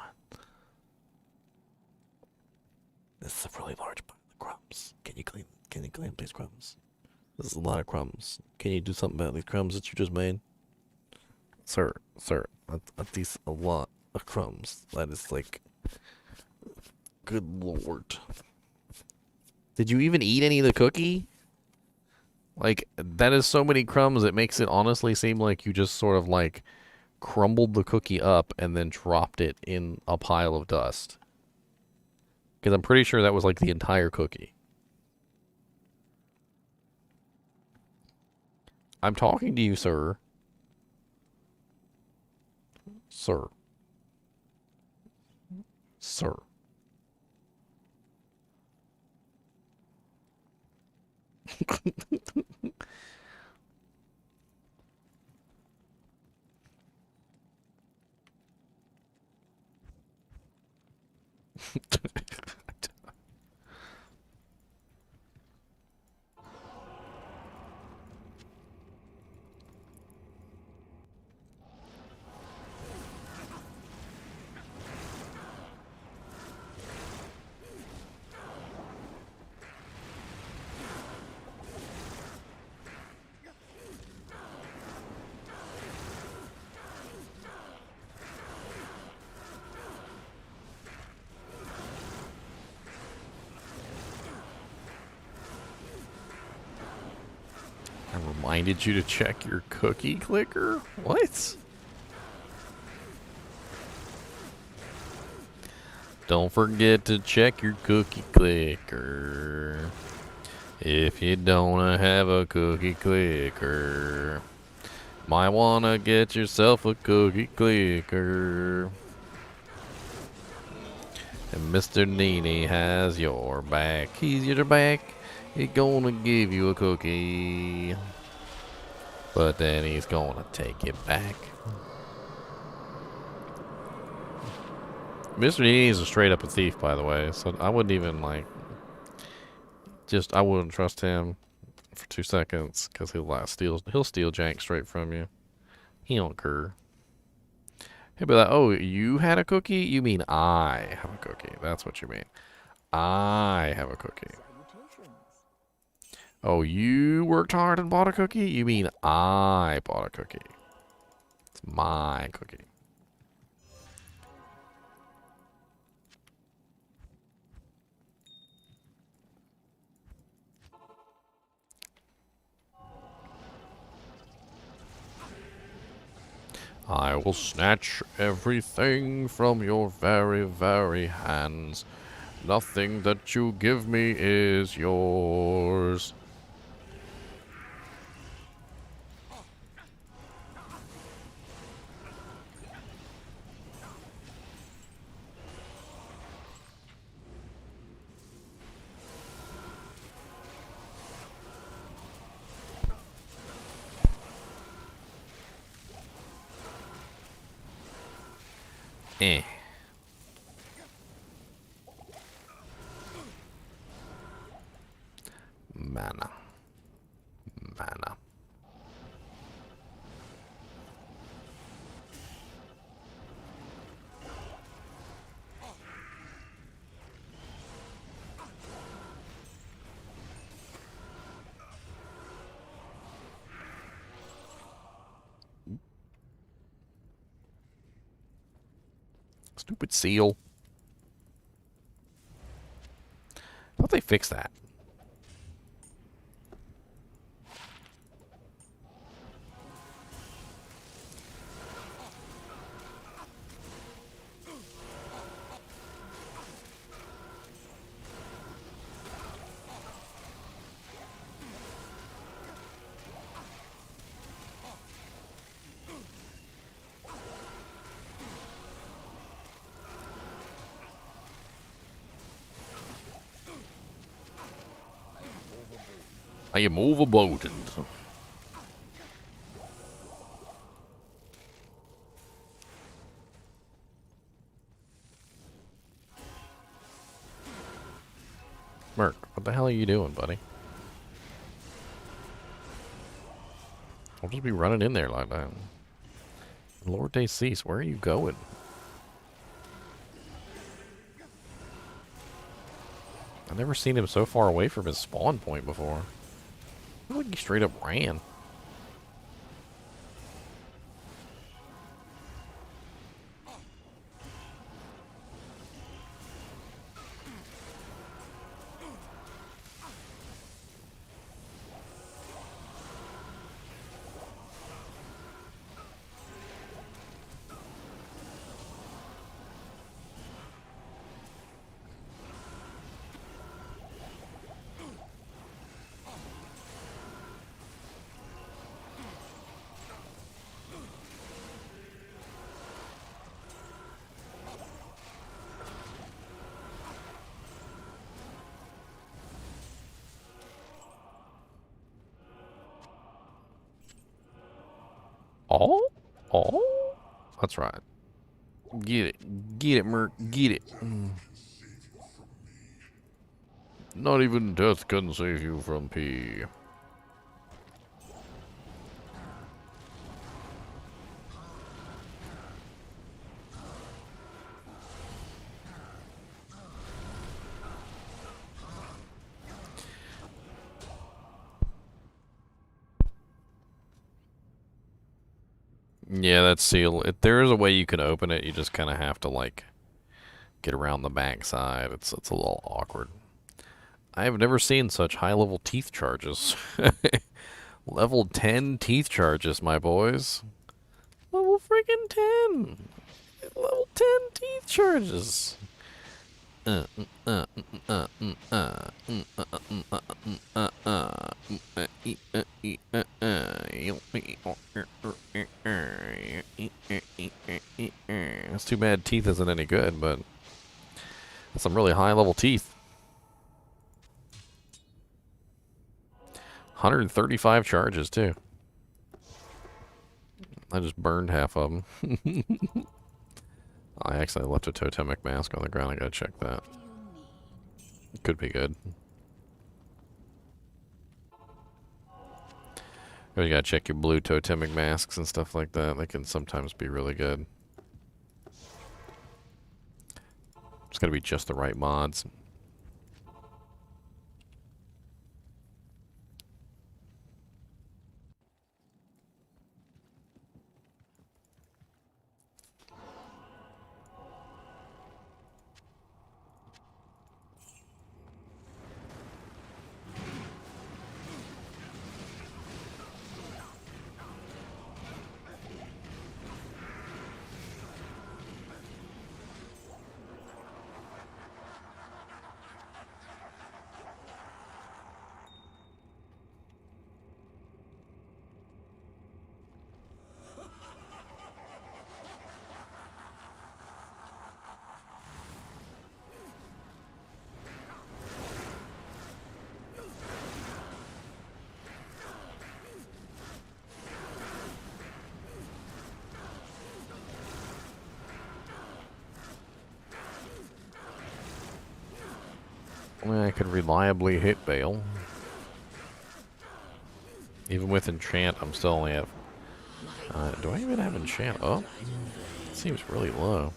A: This is a really large part of the crumbs. Can you clean these crumbs? This is a lot of crumbs. Can you do something about these crumbs that you just made? Sir, these a lot of crumbs. That is like, good lord. Did you even eat any of the cookie? Like, that is so many crumbs, it makes it honestly seem like you just sort of like crumbled the cookie up and then dropped it in a pile of dust. Because I'm pretty sure that was like the entire cookie. I'm talking to you, sir. Sir. Sir. Reminded you to check your cookie clicker? What? Don't forget to check your cookie clicker. If you don't have a cookie clicker, might wanna get yourself a cookie clicker. And Mr. NiNi has your back. He's your back. He's gonna give you a cookie. But then he's gonna take it back. Mr. NiNi is a straight up a thief, by the way. So I wouldn't even like. I wouldn't trust him for 2 seconds because he'll steal jank straight from you. He don't care. He'll be like, oh, you had a cookie? You mean I have a cookie. That's what you mean. I have a cookie. Oh, you worked hard and bought a cookie? You mean I bought a cookie. It's my cookie. I will snatch everything from your very, very hands. Nothing that you give me is yours. Eh. Mana. Stupid seal. I thought they fixed that. I am overburdened. Merc, what the hell are you doing, buddy? I'll just be running in there like that. Lord Day Cease, where are you going? I've never seen him so far away from his spawn point before. I feel like he straight up ran. Oh, that's right. Get it, Merc, get it. Not even death can save you from pee. Yeah, that seal. There is a way you can open it. You just kind of have to like get around the backside. It's a little awkward. I have never seen such high-level teeth charges. Level 10 teeth charges, my boys. Level freaking 10. Level 10 teeth charges. It's too bad teeth isn't any good, but that's some really high level teeth. 135 charges too. I just burned half of them. I actually left a totemic mask on the ground. I gotta check that. Could be good. You gotta check your blue totemic masks and stuff like that. They can sometimes be really good. It's gotta be just the right mods. I could reliably hit Bale. Even with enchant, I'm still only at... do I even have enchant up? It seems really low.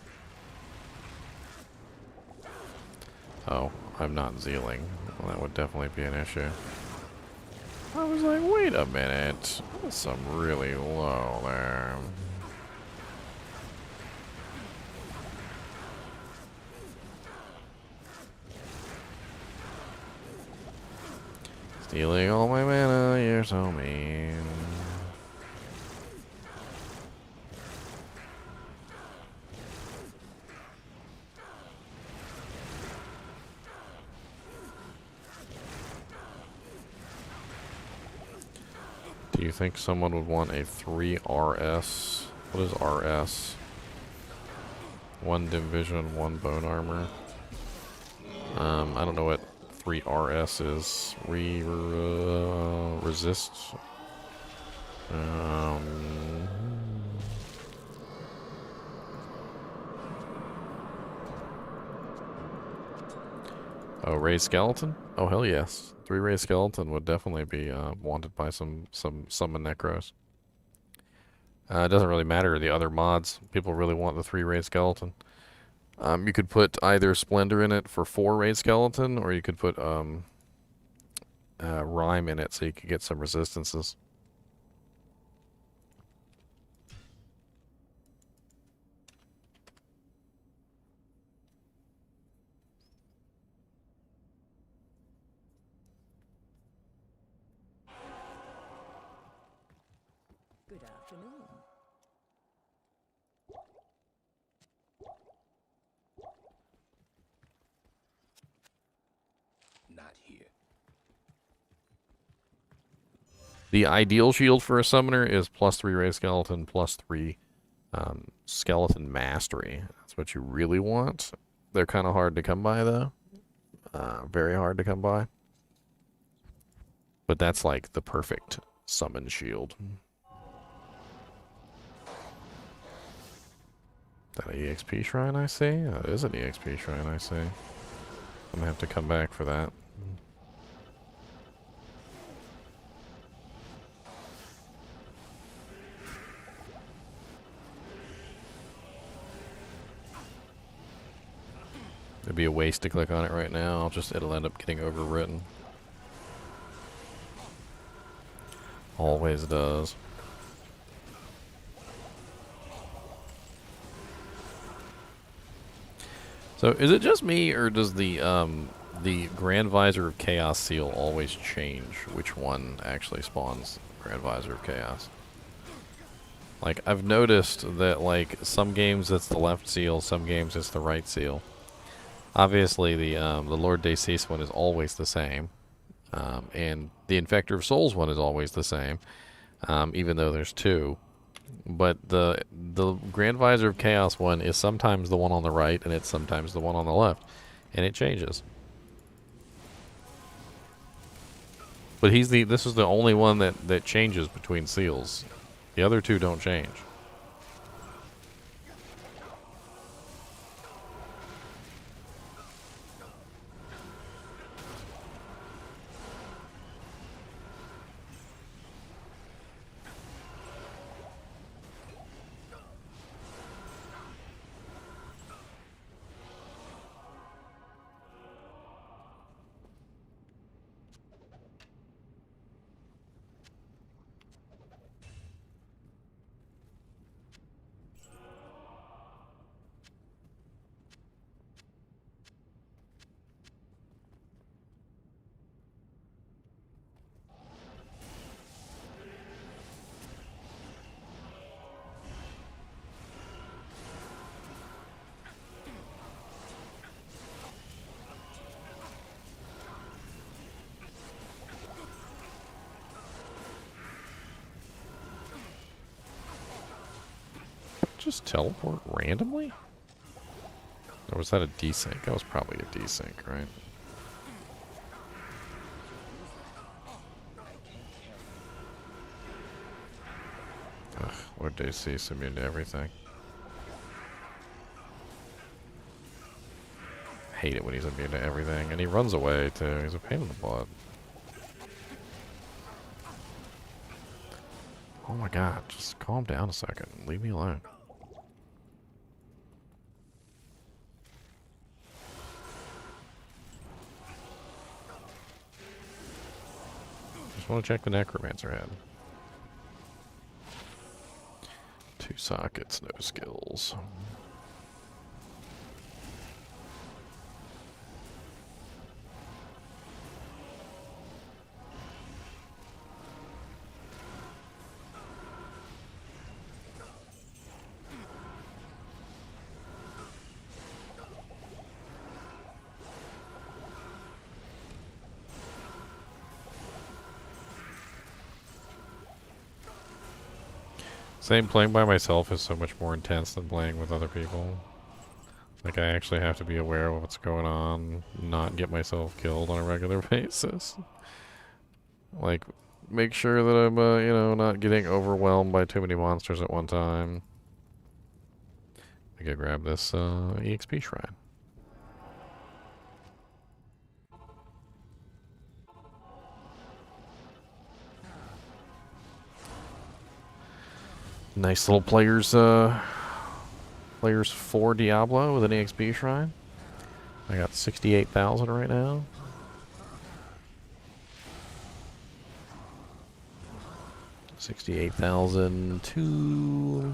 A: Oh, I'm not zealing. Well, that would definitely be an issue. I was like, wait a minute. That's some really low there. Stealing all my mana, you're so mean. Do you think someone would want a 3 RS? What is RS? 1 dim vision, 1 bone armor. I don't know what 3 RS is. Resist. Oh, Ray Skeleton? Oh, hell yes. 3 Ray Skeleton would definitely be wanted by some summon Necros. It doesn't really matter the other mods. People really want the 3 Ray Skeleton. You could put either Splendor in it for 4 Ray Skeleton, or you could put Rhyme in it so you could get some resistances.
J: Good afternoon.
K: Not here.
A: The ideal shield for a summoner is +3 Ray Skeleton, +3 Skeleton Mastery. That's what you really want. They're kind of hard to come by, though. Very hard to come by. But that's like the perfect summon shield. Is that an EXP shrine I see? That is an EXP shrine I see. I'm gonna have to come back for that. It'd be a waste to click on it right now. It'll end up getting overwritten. Always does. So is it just me, or does the Grand Visor of Chaos seal always change which one actually spawns Grand Visor of Chaos? Like, I've noticed that, like, some games it's the left seal, some games it's the right seal. Obviously, the Lord Decis one is always the same, and the Infector of Souls one is always the same, even though there's 2. But the Grand Visor of Chaos one is sometimes the one on the right, and it's sometimes the one on the left, and it changes. But this is the only one that changes between seals. The other 2 don't change. Just teleport randomly? Or was that a desync? That was probably a desync, right? Ugh, Lord Decis immune to everything. Hate it when he's immune to everything. And he runs away, too. He's a pain in the butt. Oh my god, just calm down a second. Leave me alone. Just want to check the Necromancer head. 2 sockets, no skills. Same, playing by myself is so much more intense than playing with other people. Like, I actually have to be aware of what's going on, not get myself killed on a regular basis. Like, make sure that I'm, you know, not getting overwhelmed by too many monsters at one time. I gotta grab this EXP shrine. Nice little players for Diablo with an EXP shrine. I got 68,000 right now. $68,000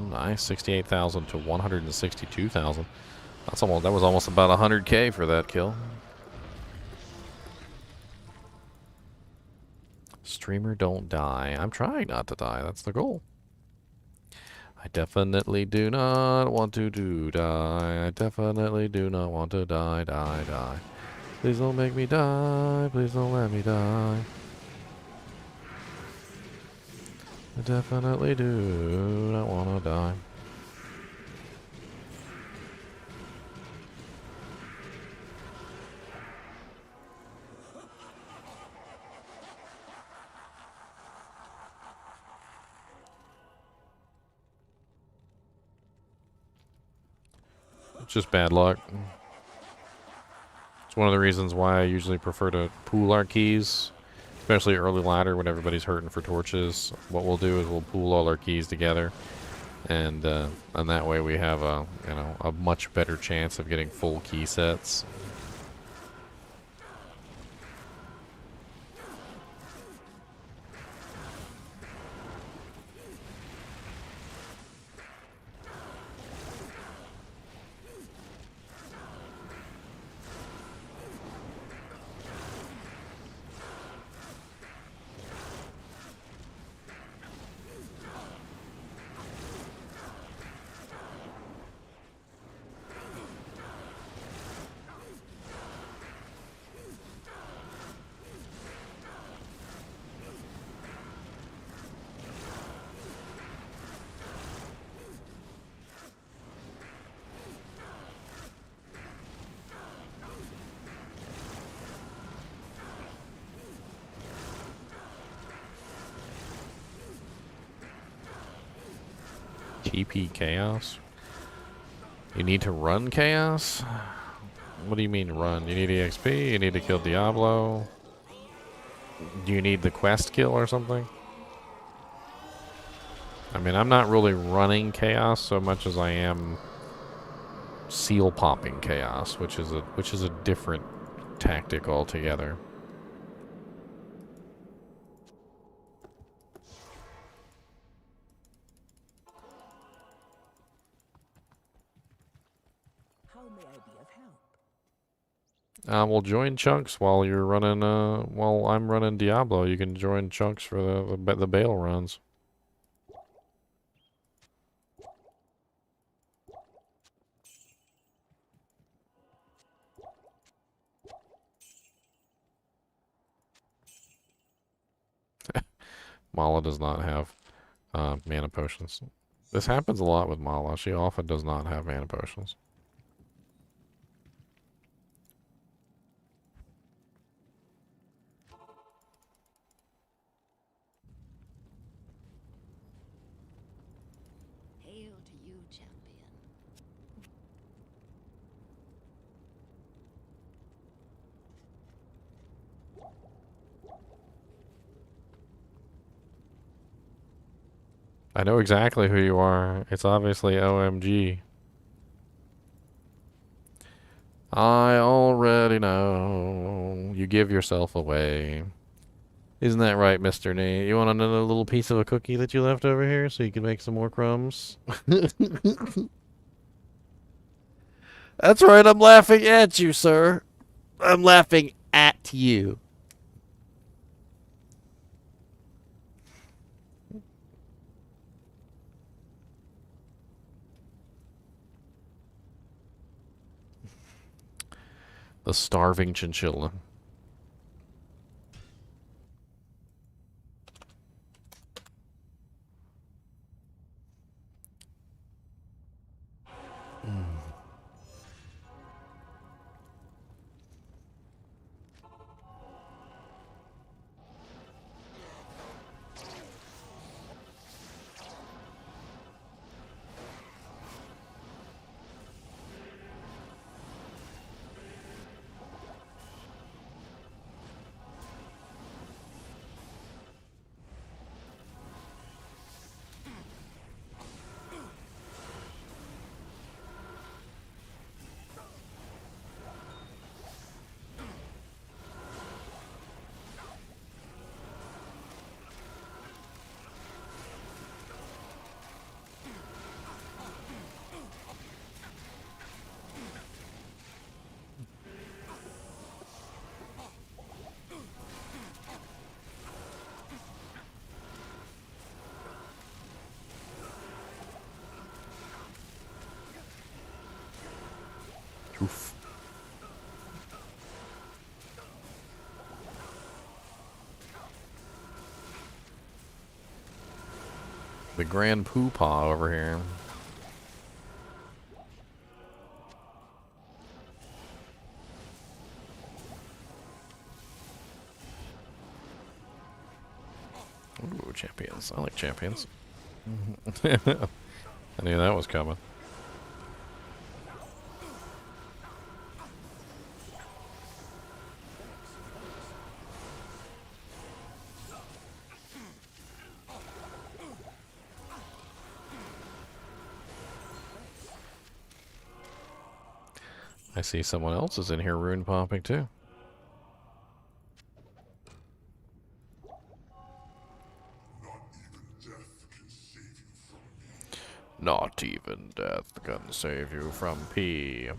A: nice, 68,000 to 162,000. That was almost about 100K for that kill. Streamer, don't die. I'm trying not to die. That's the goal. I definitely do not want to die. I definitely do not want to die. Please don't make me die. Please don't let me die. I definitely do not want to die. It's just bad luck. It's one of the reasons why I usually prefer to pool our keys. Especially early ladder when everybody's hurting for torches. What we'll do is we'll pool all our keys together, and that way we have a much better chance of getting full key sets. TP Chaos? You need to run Chaos? What do you mean run? You need EXP? You need to kill Diablo? Do you need the quest kill or something? I mean, I'm not really running Chaos so much as I am seal popping Chaos, which is a different tactic altogether. We'll join chunks while you're running. While I'm running Diablo, you can join chunks for the bail runs. Mala does not have mana potions. This happens a lot with Mala. She often does not have mana potions.
J: Hail to you, champion.
A: I know exactly who you are. It's obviously OMG. I already know. You give yourself away. Isn't that right, Mr. Nate? You want another little piece of a cookie that you left over here so you can make some more crumbs? That's right, I'm laughing at you, sir. I'm laughing at you. The starving chinchilla. Poof. The Grand Poopah over here. Ooh, champions. I like champions. I knew that was coming. I see someone else is in here rune popping too. Not even death can save you from P.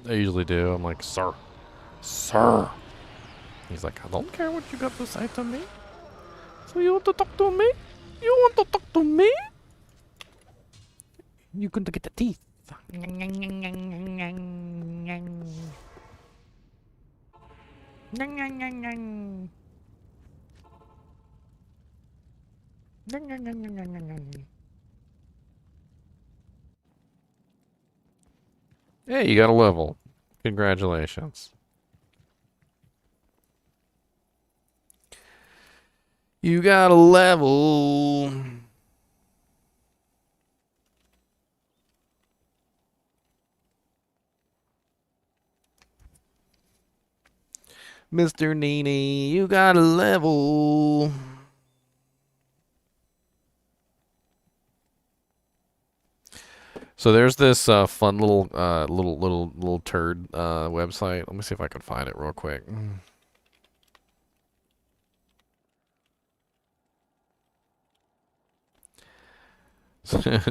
A: I usually do. I'm like, sir. Sir. He's like, I don't care what you got to say to me. So you want to talk to me? You want to talk to me? You're going to get the teeth. Hey, you got a level. Congratulations. You got a level. Mr. NiNi, you got a level. So there's this fun little little turd website. Let me see if I can find it real quick.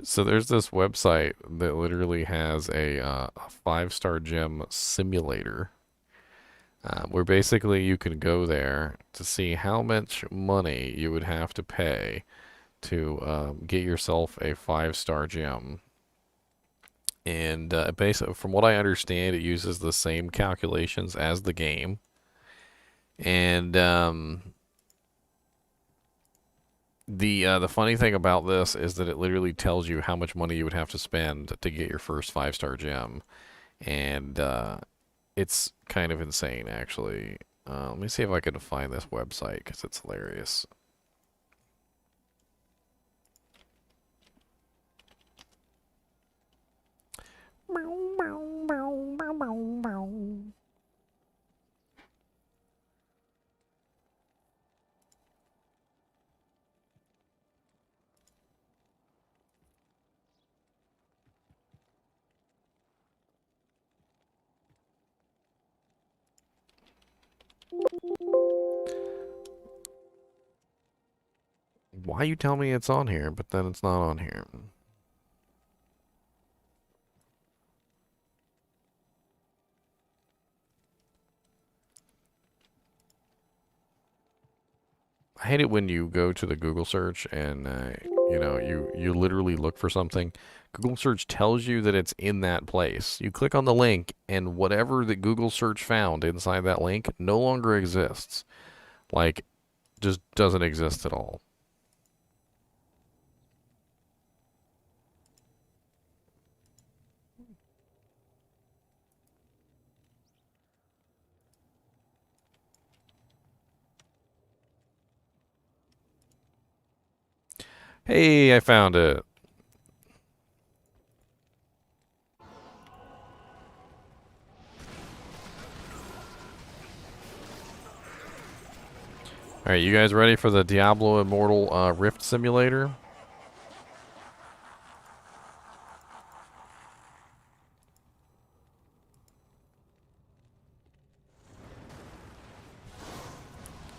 A: So there's this website that literally has a 5-star gem simulator. Where basically you can go there to see how much money you would have to pay to get yourself a 5-star gem. And basically, from what I understand, it uses the same calculations as the game. And the funny thing about this is that it literally tells you how much money you would have to spend to get your first 5-star gem. And it's kind of insane, actually. Let me see if I can find this website, because it's hilarious. Why you tell me it's on here, but then it's not on here? I hate it when you go to the Google search and, you know, you literally look for something. Google search tells you that it's in that place. You click on the link, and whatever the Google search found inside that link no longer exists. Like, just doesn't exist at all. Hey, I found it. Alright, you guys ready for the Diablo Immortal Rift Simulator?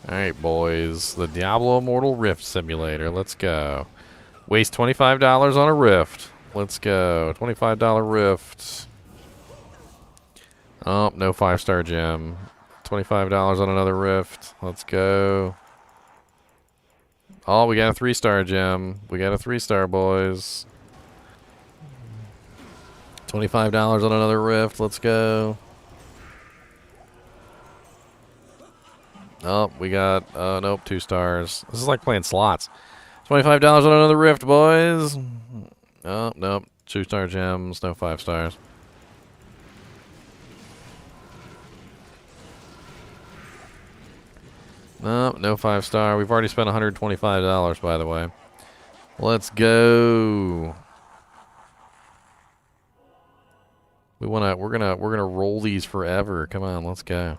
A: Alright, boys. The Diablo Immortal Rift Simulator. Let's go. Waste $25 on a Rift. Let's go. $25 Rift. Oh, no 5-star gem. $25 on another rift. Let's go. Oh, we got a 3-star gem. We got a 3-star, boys. $25 on another rift. Let's go. Oh, we got, nope, 2 stars. This is like playing slots. $25 on another rift, boys. Oh, nope. 2-star gems, no 5 stars. Nope, no 5-star. We've already spent $125, by the way. Let's go. We're gonna roll these forever. Come on, let's go.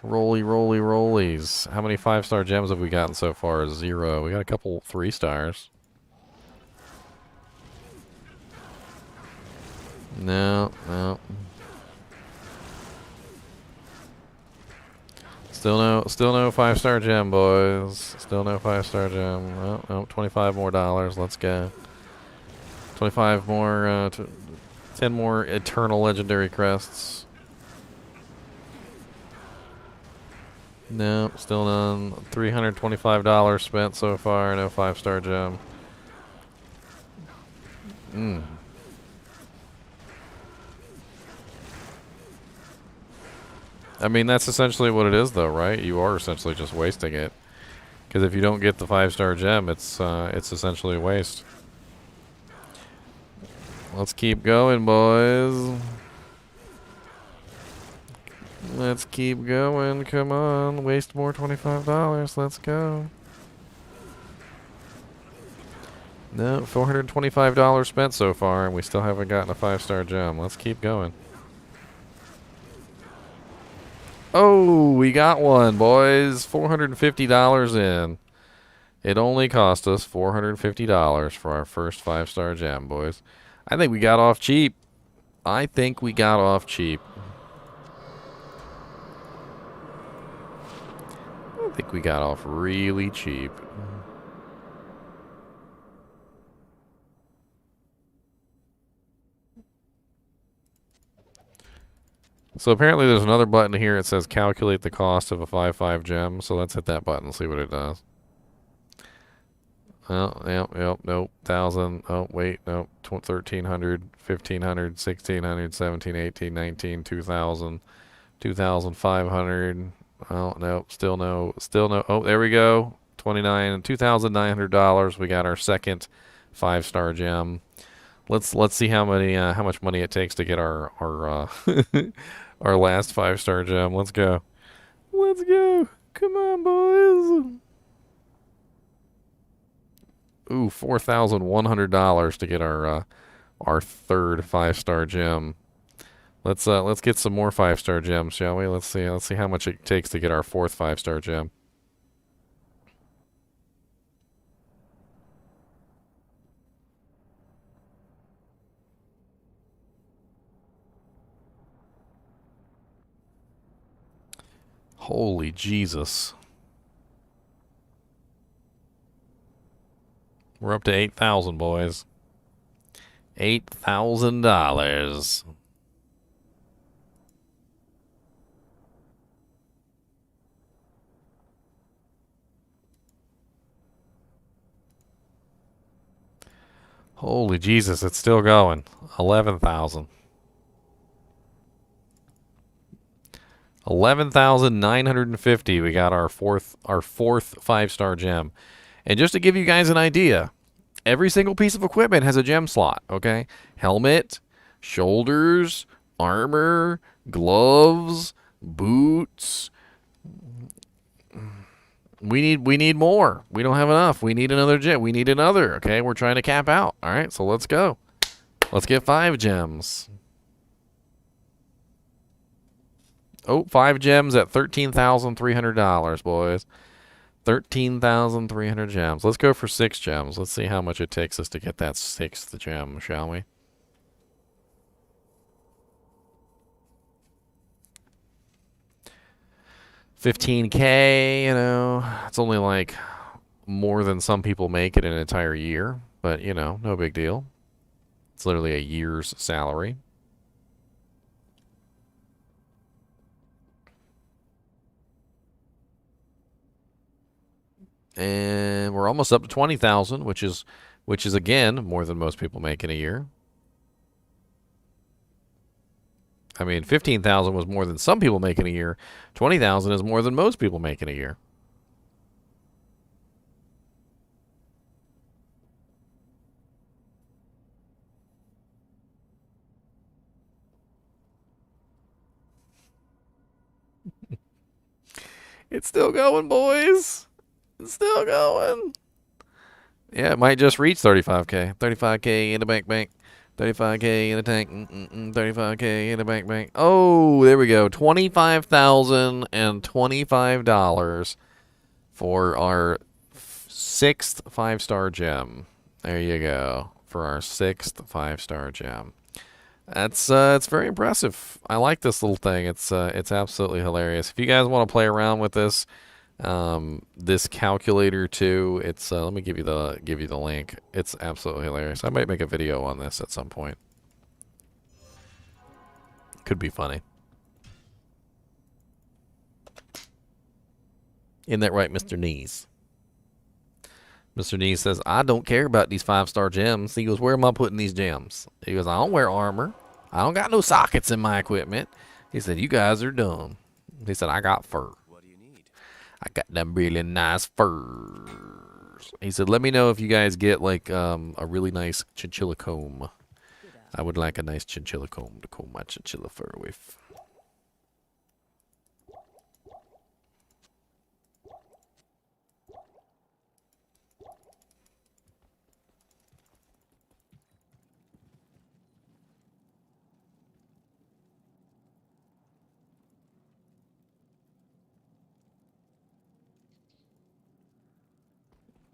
A: Rolly, rolly, rollies. How many 5-star gems have we gotten so far? 0. We got a couple 3 stars. No, no. Still no 5-star gem, boys. Still no 5-star gem. Oh, no, $25 more. Let's go. 25 more, 10 more eternal legendary crests. No, still none. $325 spent so far. No 5-star gem. I mean, that's essentially what it is, though, right? You are essentially just wasting it. Because if you don't get the 5-star gem, it's essentially a waste. Let's keep going, boys. Let's keep going. Come on. Waste more $25. Let's go. No, $425 spent so far, and we still haven't gotten a 5-star gem. Let's keep going. Oh, we got one, boys. $450 in. It only cost us $450 for our first 5-star gem, boys. I think we got off cheap. I think we got off cheap. I think we got off really cheap. So apparently there's another button here. It says calculate the cost of a 5/5 gem. So let's hit that button and see what it does. Oh, yep, nope, 1,000. Oh, wait, nope, 1,300, 1,500, 1,600, 17, 18, 19, 2,000, 2,500. Oh, nope, still no. Oh, there we go. $2,900. We got our second 5-star gem. Let's see how much money it takes to get our our last 5-star gem. Let's go. Let's go. Come on, boys. Ooh, $4,100 to get our third 5-star gem. Let's get some more 5-star gems, shall we? Let's see how much it takes to get our fourth 5-star gem. Holy Jesus. We're up to 8,000, boys. $8,000. Holy Jesus, it's still going. 11,000. 11,950. We got our fourth 5-star gem. And just to give you guys an idea, every single piece of equipment has a gem slot, okay? Helmet, shoulders, armor, gloves, boots. We need more. We don't have enough. We need another gem. We need another, okay? We're trying to cap out. All right, so let's go. Let's get 5 gems. Oh, 5 gems at $13,300, boys. 13,300 gems. Let's go for 6 gems. Let's see how much it takes us to get that 6th gem, shall we? $15K, you know, it's only like more than some people make in an entire year, but you know, no big deal. It's literally a year's salary. And we're almost up to 20,000, which is again more than most people make in a year. I mean, 15,000 was more than some people make in a year. 20,000 is more than most people make in a year. It's still going, boys. It's still going. Yeah, it might just reach 35K. 35K in the bank. 35K in the tank. 35K in the bank. Oh, there we go. $25,025 for our 6th 5-star gem. There you go. For our 6th 5-star gem. That's it's very impressive. I like this little thing. It's absolutely hilarious. If you guys want to play around with this this calculator too, it's let me give you the link. It's absolutely hilarious. I might make a video on this at some point. Could be funny. Isn't that right, Mr. Knees? Mr. Knees says, I don't care about these 5-star gems. He goes, where am I putting these gems? He goes, I don't wear armor. I don't got no sockets in my equipment. He said, you guys are dumb. He said, I got fur. What do you need? I got them really nice furs. He said, let me know if you guys get like a really nice chinchilla comb. I would like a nice chinchilla comb to comb my chinchilla fur with.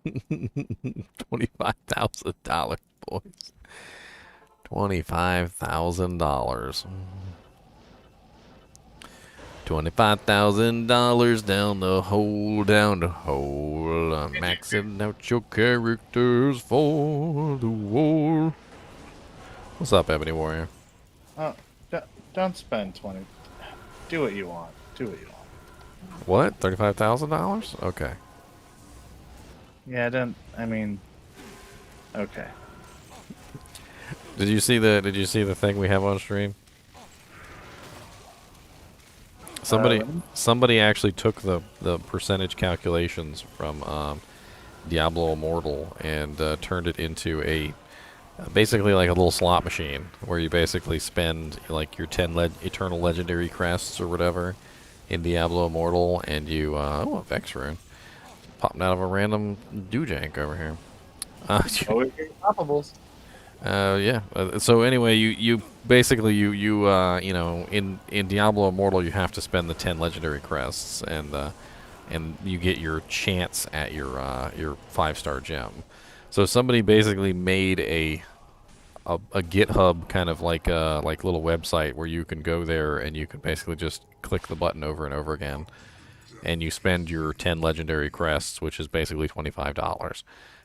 A: $25,000, boys. $25,000. $25,000 down the hole, maxing out your characters for the war. What's up, Ebony Warrior?
L: Don't spend 20. Do what you want. Do what you want.
A: What? $35,000? Okay.
L: Yeah, don't. I mean, okay.
A: Did you see the thing we have on stream? Somebody actually took the percentage calculations from Diablo Immortal and turned it into a basically like a little slot machine where you basically spend like your 10 eternal legendary crests or whatever in Diablo Immortal, and you oh, a Vex rune popping out of a random doojank over here.
L: Poppables.
A: Yeah. So anyway, you basically you know, in Diablo Immortal you have to spend the 10 legendary crests, and you get your chance at your 5-star gem. So somebody basically made a GitHub kind of like little website where you can go there and you can basically just click the button over and over again, and you spend your 10 legendary crests, which is basically $25.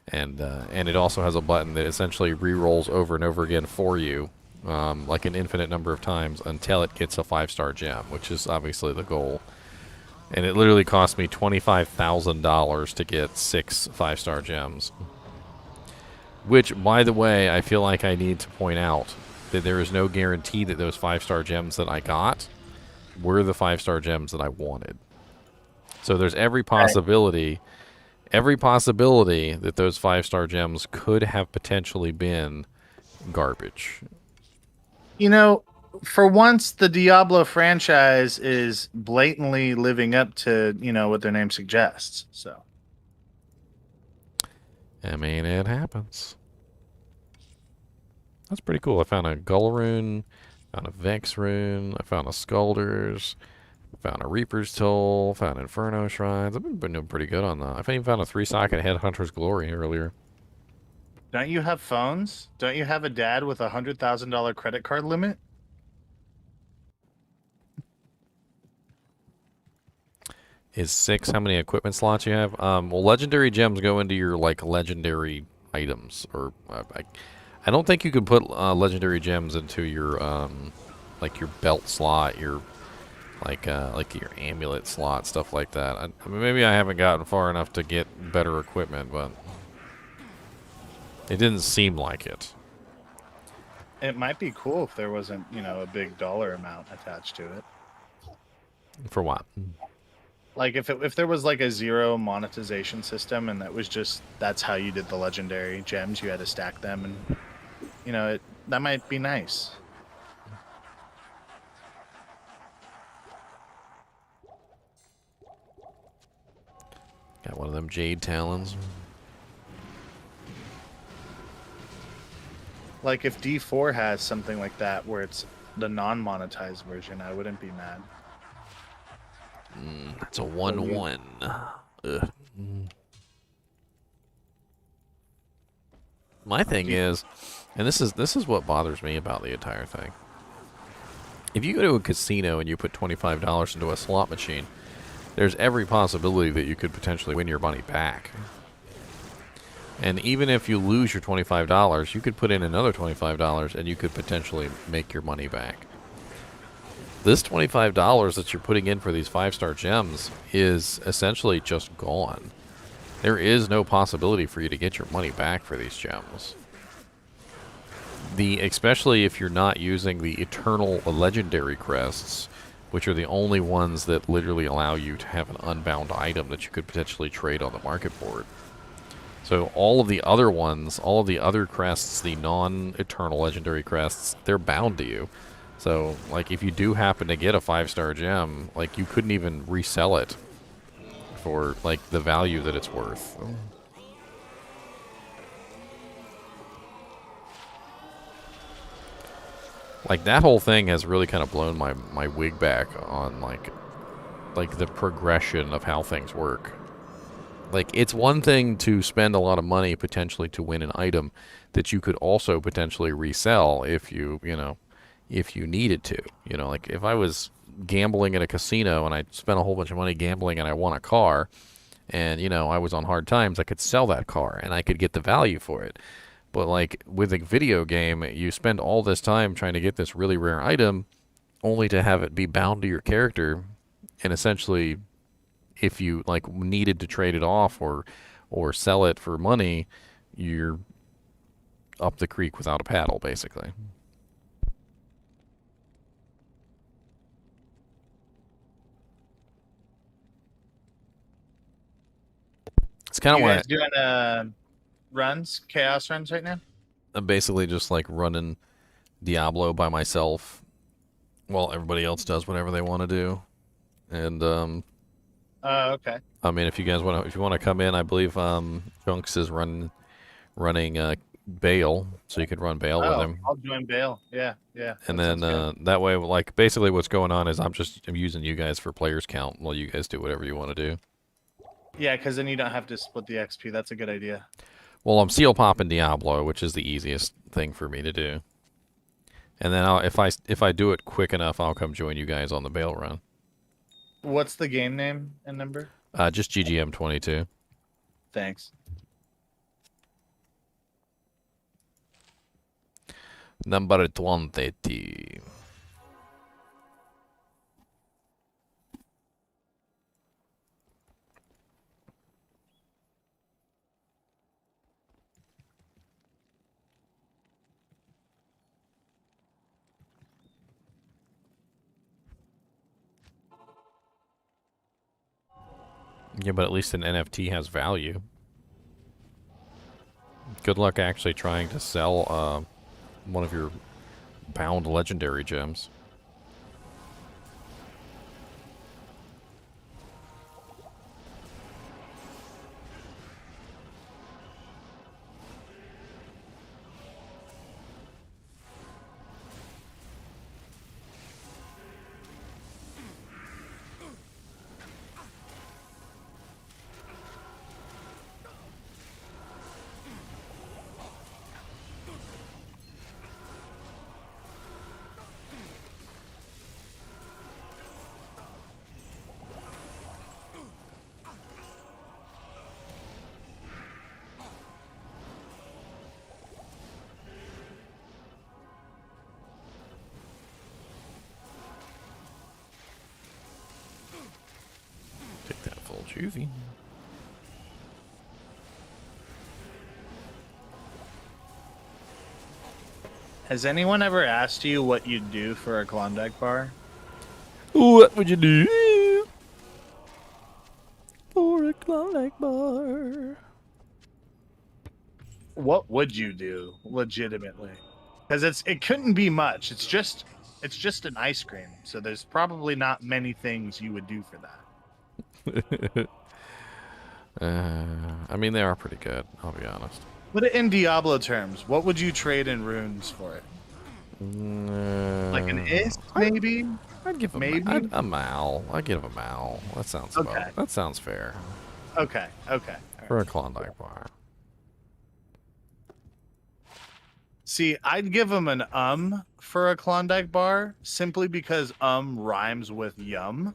A: And it also has a button that essentially re-rolls over and over again for you, like an infinite number of times until it gets a 5-star gem, which is obviously the goal. And it literally cost me $25,000 to get 6 5-star gems. Which, by the way, I feel like I need to point out that there is no guarantee that those 5-star gems that I got were the 5-star gems that I wanted. So there's every possibility that those 5-star gems could have potentially been garbage.
L: You know, for once, the Diablo franchise is blatantly living up to, you know, what their name suggests. So,
A: I mean, it happens. That's pretty cool. I found a Gull rune, found a Vex rune, I found a Scalders, found a Reaper's Toll, found Inferno Shrines. I've been doing pretty good on that. I even found a 3-socket Headhunter's Glory earlier.
L: don't you have phones? Don't you have a dad with a $100,000 credit card limit?
A: Is 6 how many equipment slots you have? Well, legendary gems go into your like legendary items, or I don't think you can put legendary gems into your like your belt slot, your like your amulet slot, stuff like that. I mean, maybe I haven't gotten far enough to get better equipment, but it didn't seem like it.
L: It might be cool if there wasn't, a big dollar amount attached to it.
A: For what?
L: Like if there was like a zero monetization system and that's how you did the legendary gems, you had to stack them, and that might be nice.
A: Got one of them jade talons.
L: Like if D4 has something like that where it's the non-monetized version, I wouldn't be mad.
A: That's a 1/1. Ugh. My thing is, and this is what bothers me about the entire thing. If you go to a casino and you put $25 into a slot machine, there's every possibility that you could potentially win your money back. And even if you lose your $25, you could put in another $25 and you could potentially make your money back. This $25 that you're putting in for these 5-star gems is essentially just gone. There is no possibility for you to get your money back for these gems. Especially if you're not using the eternal legendary crests, which are the only ones that literally allow you to have an unbound item that you could potentially trade on the market board. So all of the other ones, all of the other crests, the non-eternal legendary crests, they're bound to you. So, like, if you do happen to get a 5-star gem, like, you couldn't even resell it for, like, the value that it's worth. Like, that whole thing has really kind of blown my wig back on, like the progression of how things work. Like, it's one thing to spend a lot of money potentially to win an item that you could also potentially resell if you needed to. Like if I was gambling at a casino and I spent a whole bunch of money gambling and I won a car and, I was on hard times, I could sell that car and I could get the value for it. But like with a video game, you spend all this time trying to get this really rare item only to have it be bound to your character, and essentially if you like needed to trade it off or sell it for money, you're up the creek without a paddle, basically. It's kind of
L: You
A: what
L: guys doing chaos runs right now?
A: I'm basically just like running Diablo by myself while everybody else does whatever they want to do. And
L: okay.
A: I mean, if you want to come in, I believe Junks is running Bale, so you could run Bale with him.
L: I'll join Bale. Yeah.
A: And then that way, like basically what's going on is I'm using you guys for players count while you guys do whatever you want to do.
L: Yeah, because then you don't have to split the XP. That's a good idea.
A: Well, I'm seal popping Diablo, which is the easiest thing for me to do. And then if I do it quick enough, I'll come join you guys on the Bale run.
L: What's the game name and number?
A: Just GGM22.
L: Thanks.
A: Number 20. Yeah, but at least an NFT has value. Good luck actually trying to sell one of your bound legendary gems. Juvie.
L: Has anyone ever asked you what you'd do for a Klondike bar?
A: What would you do for a Klondike bar?
L: What would you do legitimately? Because it couldn't be much. It's just an ice cream. So there's probably not many things you would do for that.
A: I mean, they are pretty good. I'll be honest.
L: Put it in Diablo terms. What would you trade in runes for it? Like an is maybe?
A: I'd give him
L: maybe
A: a mal. I'd give him a mal. That sounds
L: okay.
A: That sounds fair.
L: Okay. Okay.
A: For a Klondike bar.
L: See, I'd give him an for a Klondike bar simply because rhymes with yum.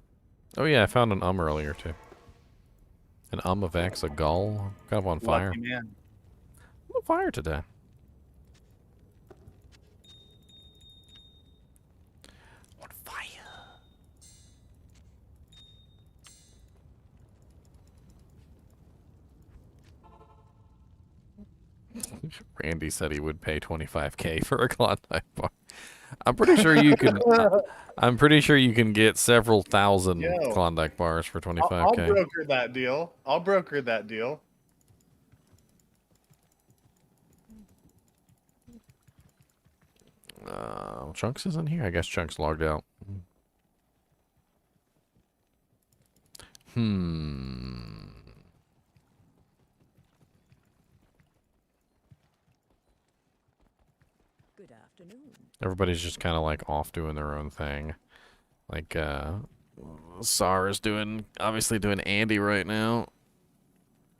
A: Oh yeah, I found an earlier too. An of X, a gull. Kind of on fire.
L: Lucky man.
A: I'm on fire today. On fire. Randy said he would pay $25K for a Klondike bar. I'm pretty sure you can. I'm pretty sure you can get several thousand Klondike bars for $25K.
L: I'll broker that deal. I'll broker that deal.
A: Chunks isn't here. I guess Chunks logged out.
J: Good afternoon.
A: Everybody's just kind of like off doing their own thing. Like, Sara's obviously doing Andy right now.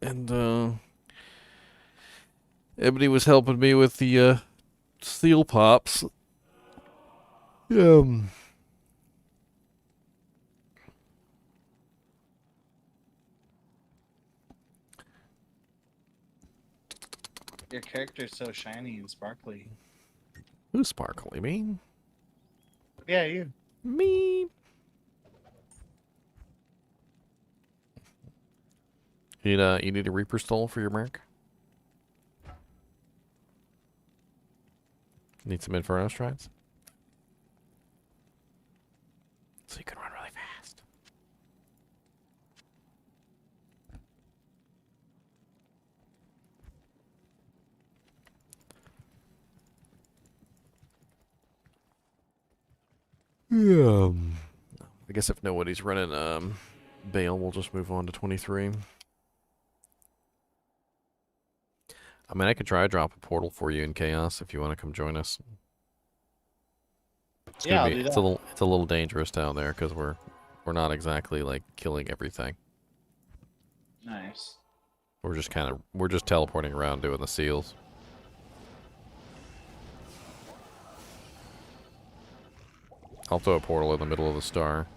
A: And, Ebony was helping me with the, steel pops.
L: Your character's so shiny and sparkly.
A: Who's sparkly? Me?
L: Yeah, you.
A: Me. You need a Reaper Stole for your merc? Need some Inferno Strides? So you can run really fast. I guess if nobody's running Bale, we'll just move on to 23. I mean, I could try to drop a portal for you in Chaos if you want to come join us. It's
L: Yeah,
A: it's a little dangerous down there because we're not exactly like killing everything.
L: Nice.
A: We're just teleporting around doing the seals. I'll throw a portal in the middle of the star.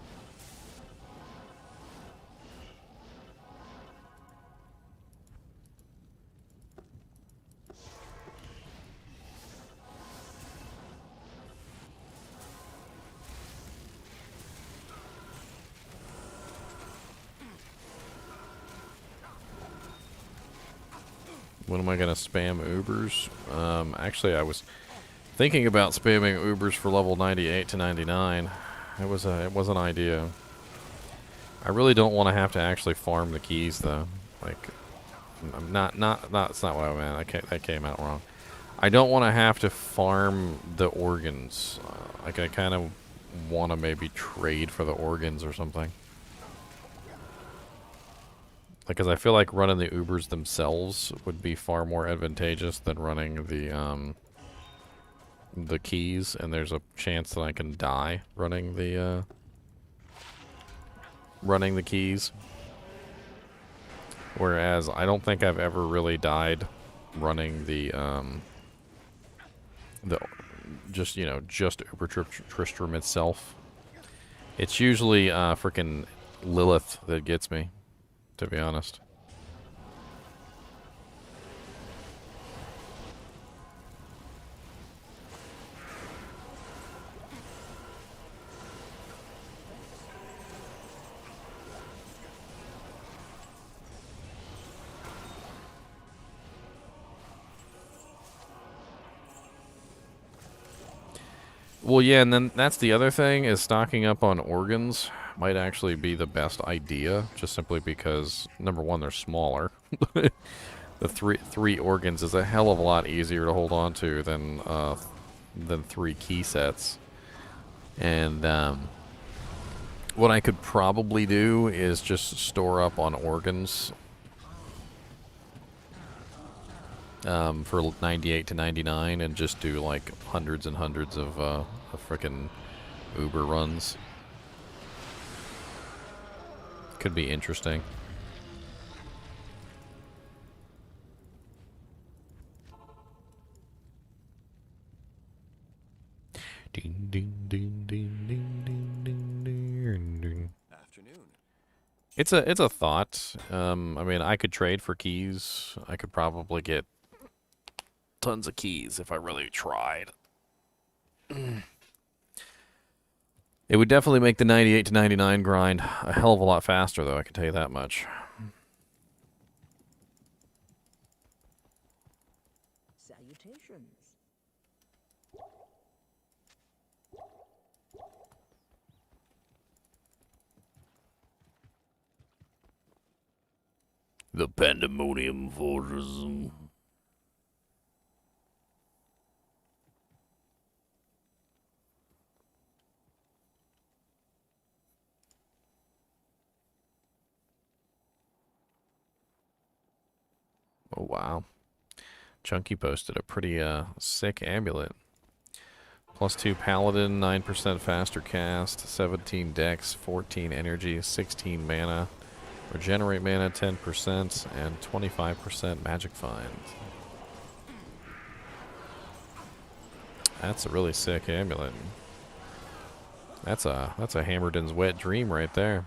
A: When am I gonna spam Ubers? Actually, I was thinking about spamming Ubers for level 98 to 99. It was an idea. I really don't want to have to actually farm the keys though. Like, that's not what I meant. That came out wrong. I don't want to have to farm the organs. Like, I kind of want to maybe trade for the organs or something. Because I feel like running the Ubers themselves would be far more advantageous than running the keys, and there's a chance that I can die running the keys. Whereas I don't think I've ever really died running the just Uber Tristram itself. It's usually freaking Lilith that gets me, to be honest. Well, yeah, and then that's the other thing is stocking up on organs might actually be the best idea, just simply because number one, they're smaller. The three organs is a hell of a lot easier to hold on to than 3 key sets. And what I could probably do is just store up on organs for 98 to 99 and just do like hundreds and hundreds of frickin' Uber runs. Could be interesting. Ding, ding, ding, ding, ding, ding, ding, ding, ding.
K: Afternoon.
A: It's a thought. I mean, I could trade for keys. I could probably get tons of keys if I really tried. It would definitely make the 98 to 99 grind a hell of a lot faster, though, I can tell you that much.
J: Salutations.
A: The Pandemonium Fortress. Oh, wow. Chunky posted a pretty sick amulet. +2 Paladin, 9% faster cast, 17 dex, 14 energy, 16 mana. Regenerate mana 10%, and 25% magic find. That's a really sick amulet. That's a Hammerden's wet dream right there.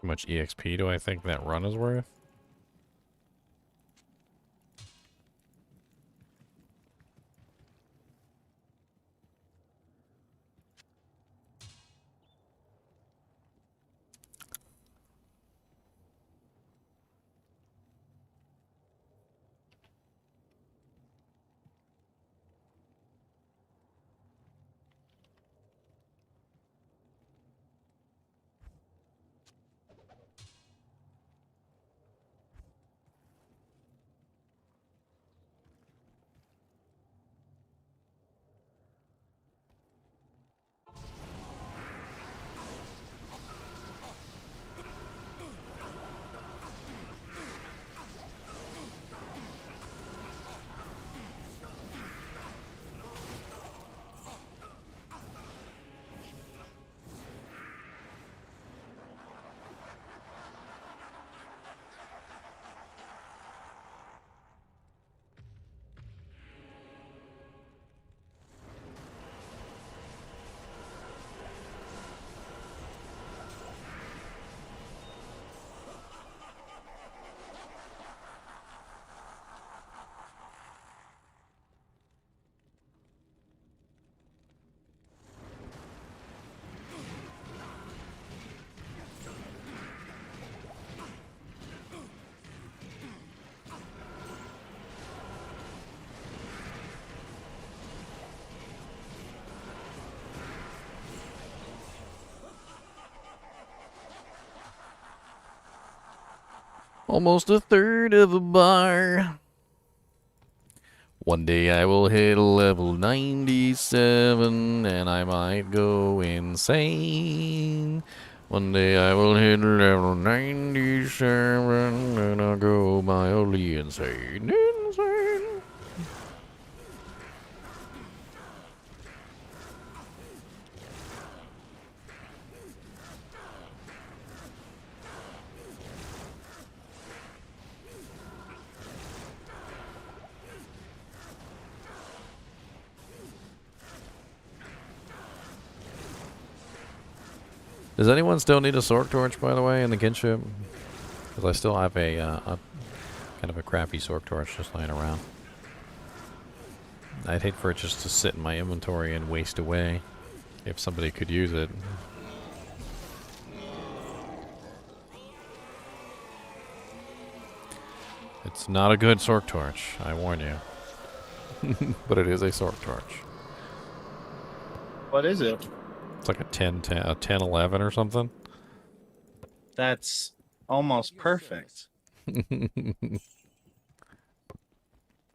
A: How much EXP do I think that run is worth? Almost a third of a bar. One day I will hit level 97 and I might go insane. One day I will hit level 97 and I'll go mildly insane. Insane. Does anyone still need a sword torch, by the way, in the kinship? Because I still have a kind of a crappy sword torch just laying around. I'd hate for it just to sit in my inventory and waste away if somebody could use it. It's not a good sword torch, I warn you. But it is a sword torch.
L: What is it?
A: It's like a 10-11 or something.
L: That's almost perfect.
A: Yeah,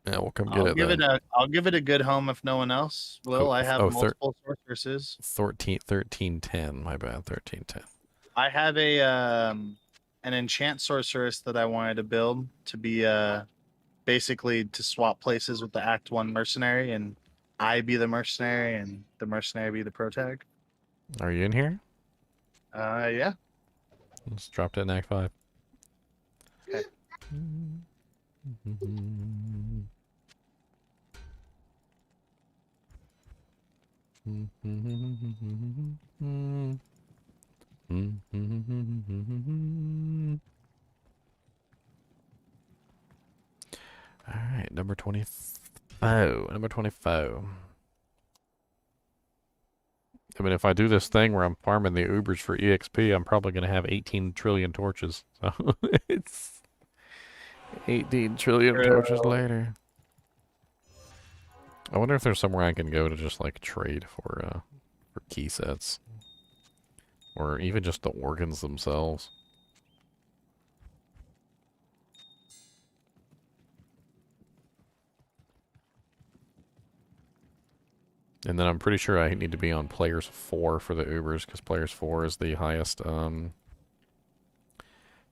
A: we'll come get it then.
L: I'll give it a good home if no one else will. I have multiple sorceresses.
A: 1310, my bad, 1310.
L: I have a an enchant sorceress that I wanted to build to be basically to swap places with the Act 1 mercenary, and I be the mercenary and the mercenary be the protag.
A: Are you in here?
L: Yeah.
A: Let's drop it in Act 5.
L: Okay.
A: Alright, number 24. Number 24. I mean, if I do this thing where I'm farming the Ubers for EXP, I'm probably going to have 18 trillion torches. So it's 18 trillion torches later. I wonder if there's somewhere I can go to just like trade for key sets, or even just the organs themselves. And then I'm pretty sure I need to be on players 4 for the Ubers, because players 4 is the highest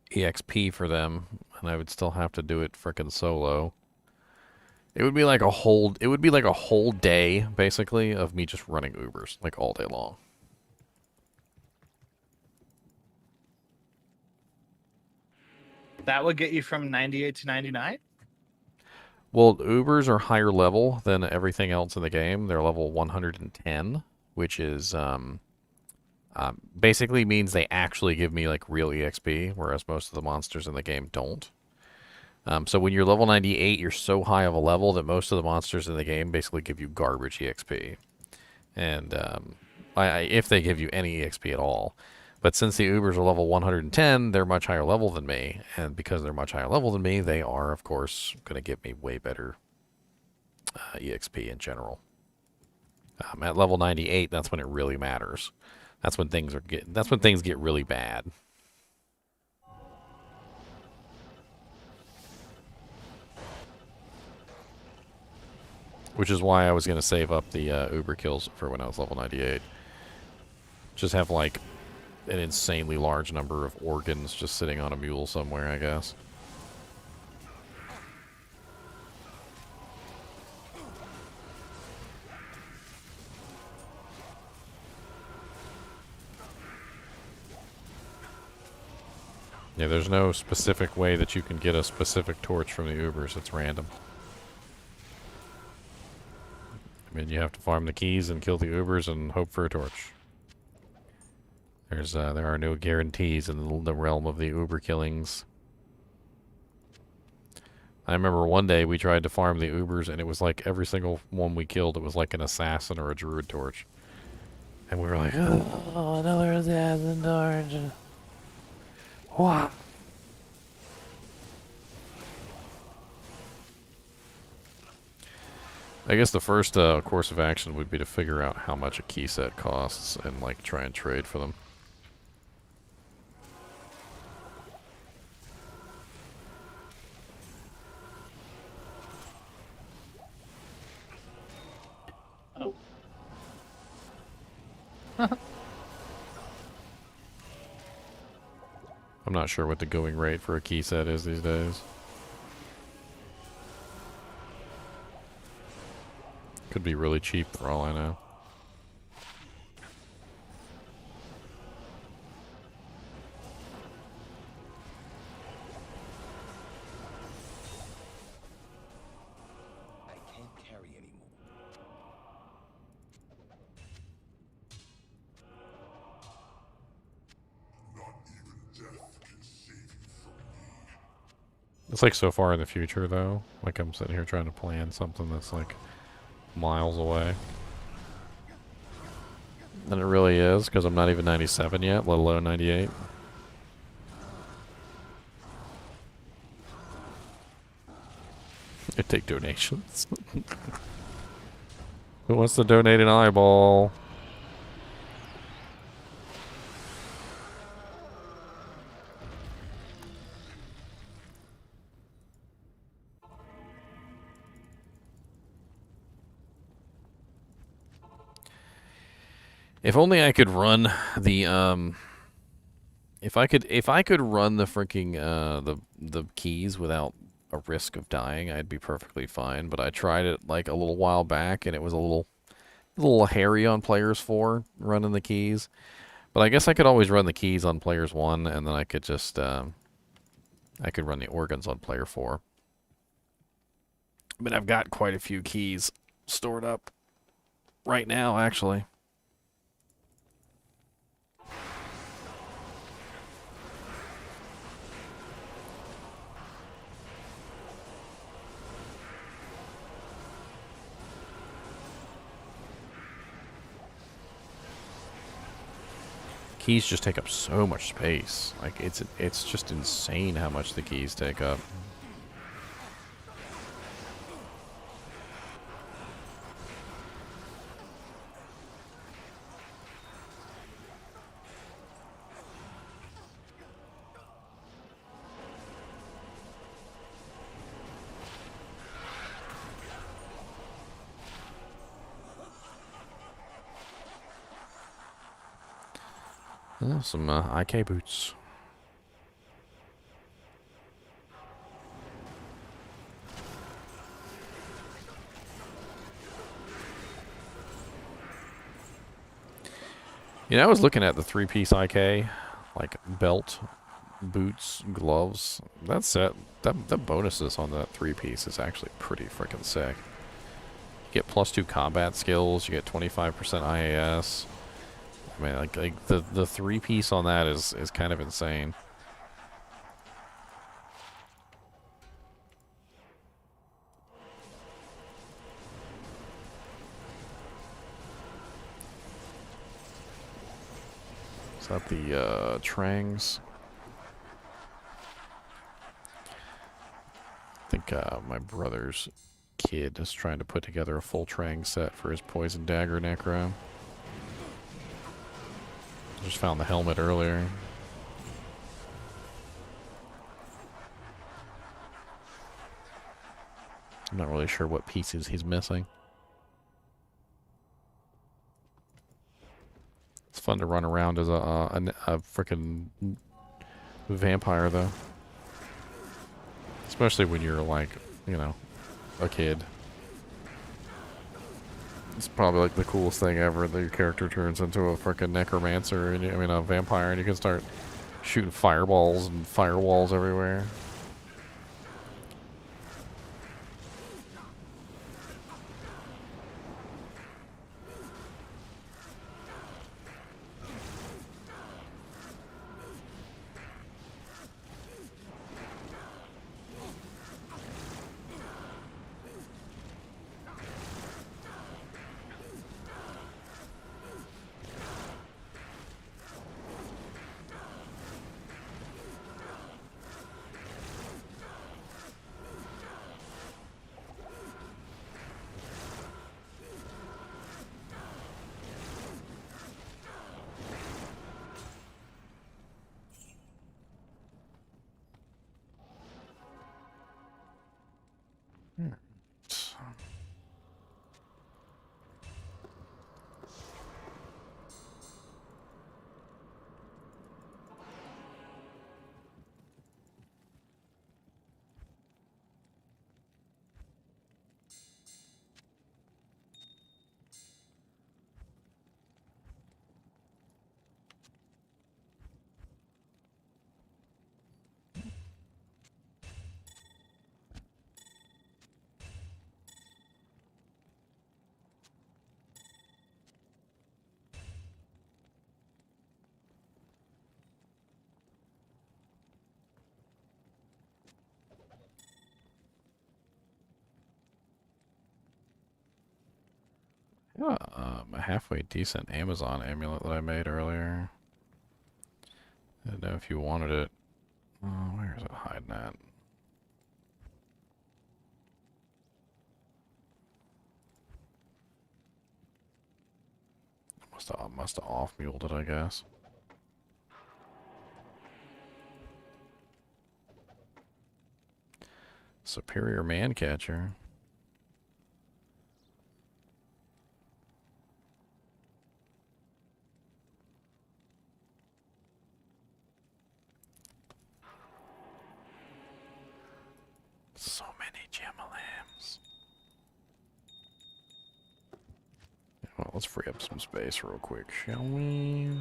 A: EXP for them, and I would still have to do it frickin' solo. It would be like a whole day, basically, of me just running Ubers, like all day long.
L: That would get you from 98 to 99?
A: Well, Ubers are higher level than everything else in the game. They're level 110, which is basically means they actually give me like real EXP, whereas most of the monsters in the game don't. So when you're level 98, you're so high of a level that most of the monsters in the game basically give you garbage EXP. And if they give you any EXP at all. But since the Ubers are level 110, they're much higher level than me. And because they're much higher level than me, they are, of course, going to give me way better EXP in general. At level 98, that's when it really matters. That's when things get really bad. Which is why I was going to save up the Uber kills for when I was level 98. Just have like an insanely large number of organs just sitting on a mule somewhere, I guess. Yeah, there's no specific way that you can get a specific torch from the Ubers. It's random. I mean, you have to farm the keys and kill the Ubers and hope for a torch. There are no guarantees in the realm of the Uber killings. I remember one day we tried to farm the Ubers, and it was like every single one we killed, it was like an assassin or a druid torch. And we were like, oh, another assassin torch. What? I guess the first course of action would be to figure out how much a key set costs and like try and trade for them. I'm not sure what the going rate for a key set is these days. Could be really cheap for all I know.
K: I can't carry anymore.
I: Not even death can save you from me.
A: It's like so far in the future though. Like I'm sitting here trying to plan something that's like miles away. And it really is, because I'm not even 97 yet, let alone 98. I take donations. Who wants to donate an eyeball? If only I could run the if I could run the freaking the keys without a risk of dying, I'd be perfectly fine. But I tried it like a little while back, and it was a little hairy on players 4 running the keys. But I guess I could always run the keys on players 1, and then I could just I could run the organs on player 4. But I've got quite a few keys stored up right now, actually. Keys just take up so much space. Like it's just insane how much the keys take up. Some IK boots. You know, I was looking at the 3-piece IK, like belt, boots, gloves. That set, the bonuses on that 3-piece is actually pretty freaking sick. You get +2 combat skills. You get 25% IAS. I mean, like the 3-piece on that is kind of insane. Is that the Trangs? I think my brother's kid is trying to put together a full Trang set for his Poison Dagger Necro. Just found the helmet earlier. I'm not really sure what pieces he's missing. It's fun to run around as a freaking vampire, though. Especially when you're like, you know, a kid. It's probably like the coolest thing ever that your character turns into a freaking necromancer, and a vampire, and you can start shooting fireballs and firewalls everywhere. a halfway decent Amazon amulet that I made earlier. I don't know if you wanted it. Oh, where is it hiding at? Must have off-muled it, I guess. Superior man catcher. So many Jamalams. Well, let's free up some space real quick, shall we?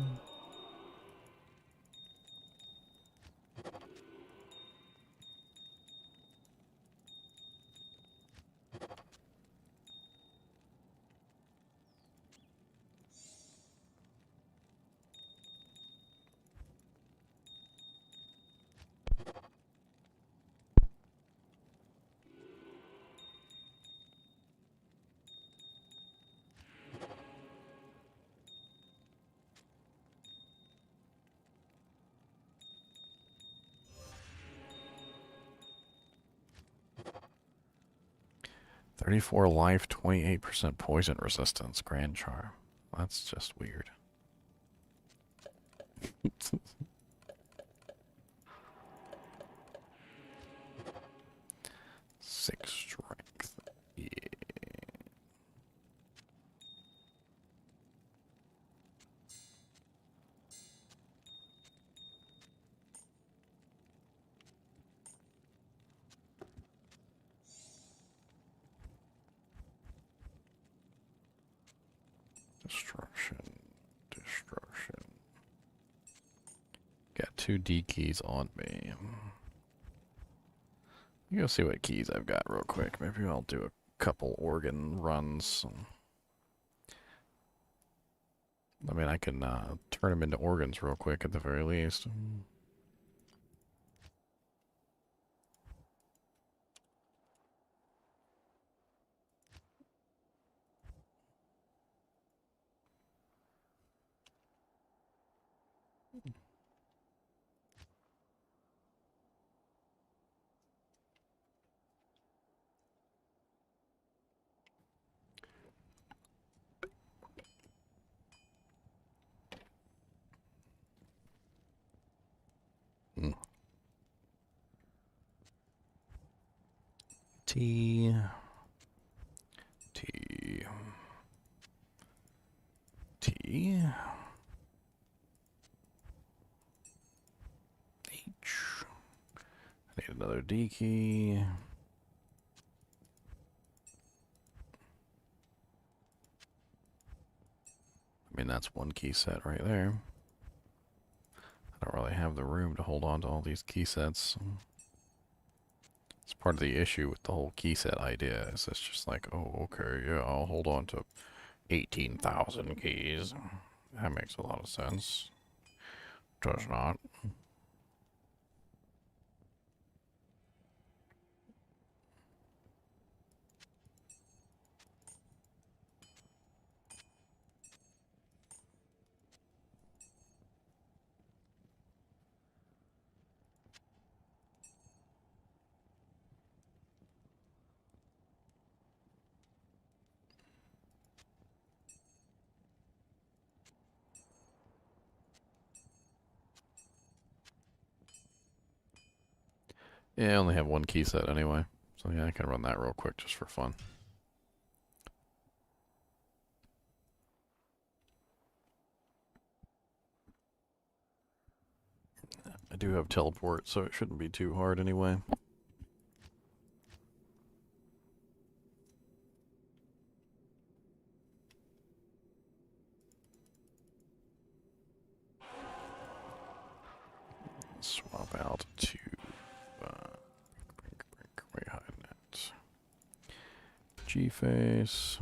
A: "34 life, 28% poison resistance, Grand Charm." That's just weird. 6 strength. Yeah. Destruction. Got 2 D keys on me. You go see what keys I've got real quick. Maybe I'll do a couple organ runs. I mean, I can turn them into organs real quick at the very least. T. H. I need another D key. I mean, that's one key set right there. I don't really have the room to hold on to all these key sets. It's part of the issue with the whole key set idea. Is it's just like, oh, okay, yeah, I'll hold on to 18,000 keys. That makes a lot of sense. Does not. Yeah, I only have one key set anyway. So yeah, I can run that real quick just for fun. I do have teleport, so it shouldn't be too hard anyway. Swap out to way hiding it. G-face.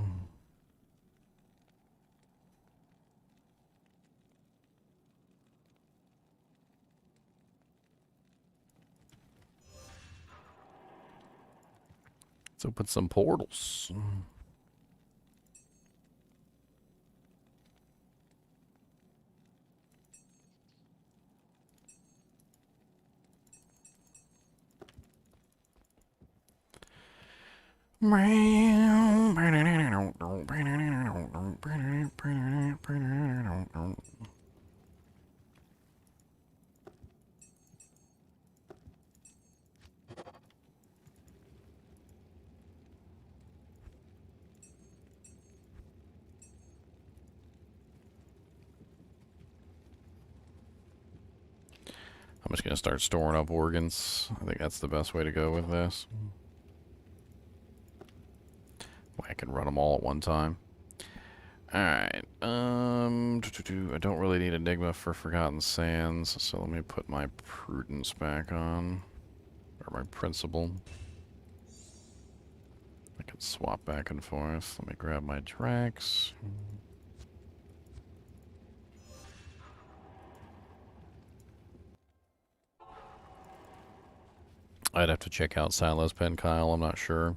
A: Let's open some portals. I'm just going to start storing up organs. I think that's the best way to go with this. I can run them all at one time. Alright. I don't really need Enigma for Forgotten Sands, so let me put my Prudence back on. Or my Principle. I can swap back and forth. Let me grab my Drax. I'd have to check out Silas Pen, Kyle. I'm not sure.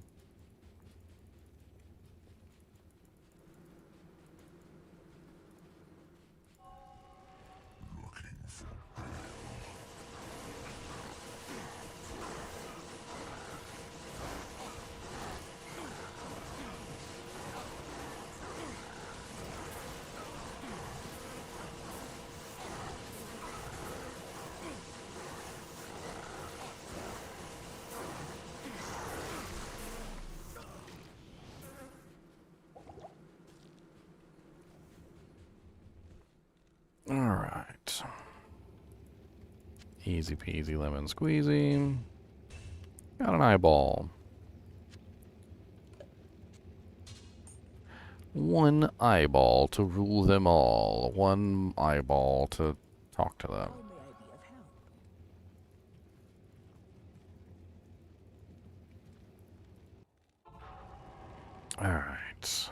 A: Alright. Easy peasy lemon squeezy. Got an eyeball. One eyeball to rule them all. One eyeball to talk to them. Alright.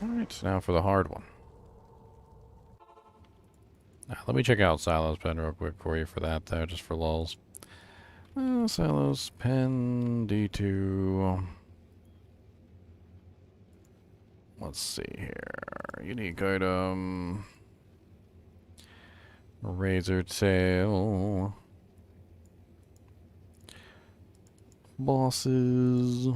A: Alright, now for the hard one. Now, let me check out Silo's Pen real quick for you for that, though, just for lulz. Silo's Pen, D2. Let's see here. Unique item. Razor tail. Bosses.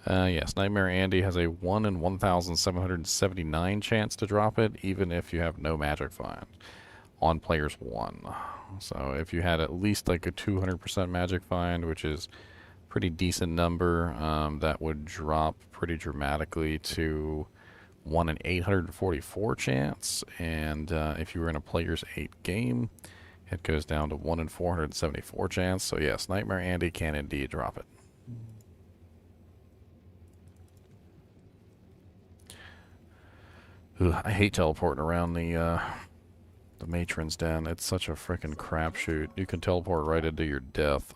A: Yes, Nightmare Andy has a 1 in 1,779 chance to drop it, even if you have no magic find on players 1. So if you had at least like a 200% magic find, which is a pretty decent number, that would drop pretty dramatically to 1 in 844 chance. And if you were in a players 8 game, it goes down to 1 in 474 chance. So yes, Nightmare Andy can indeed drop it. Ugh, I hate teleporting around the matron's den. It's such a freaking crapshoot. You can teleport right into your death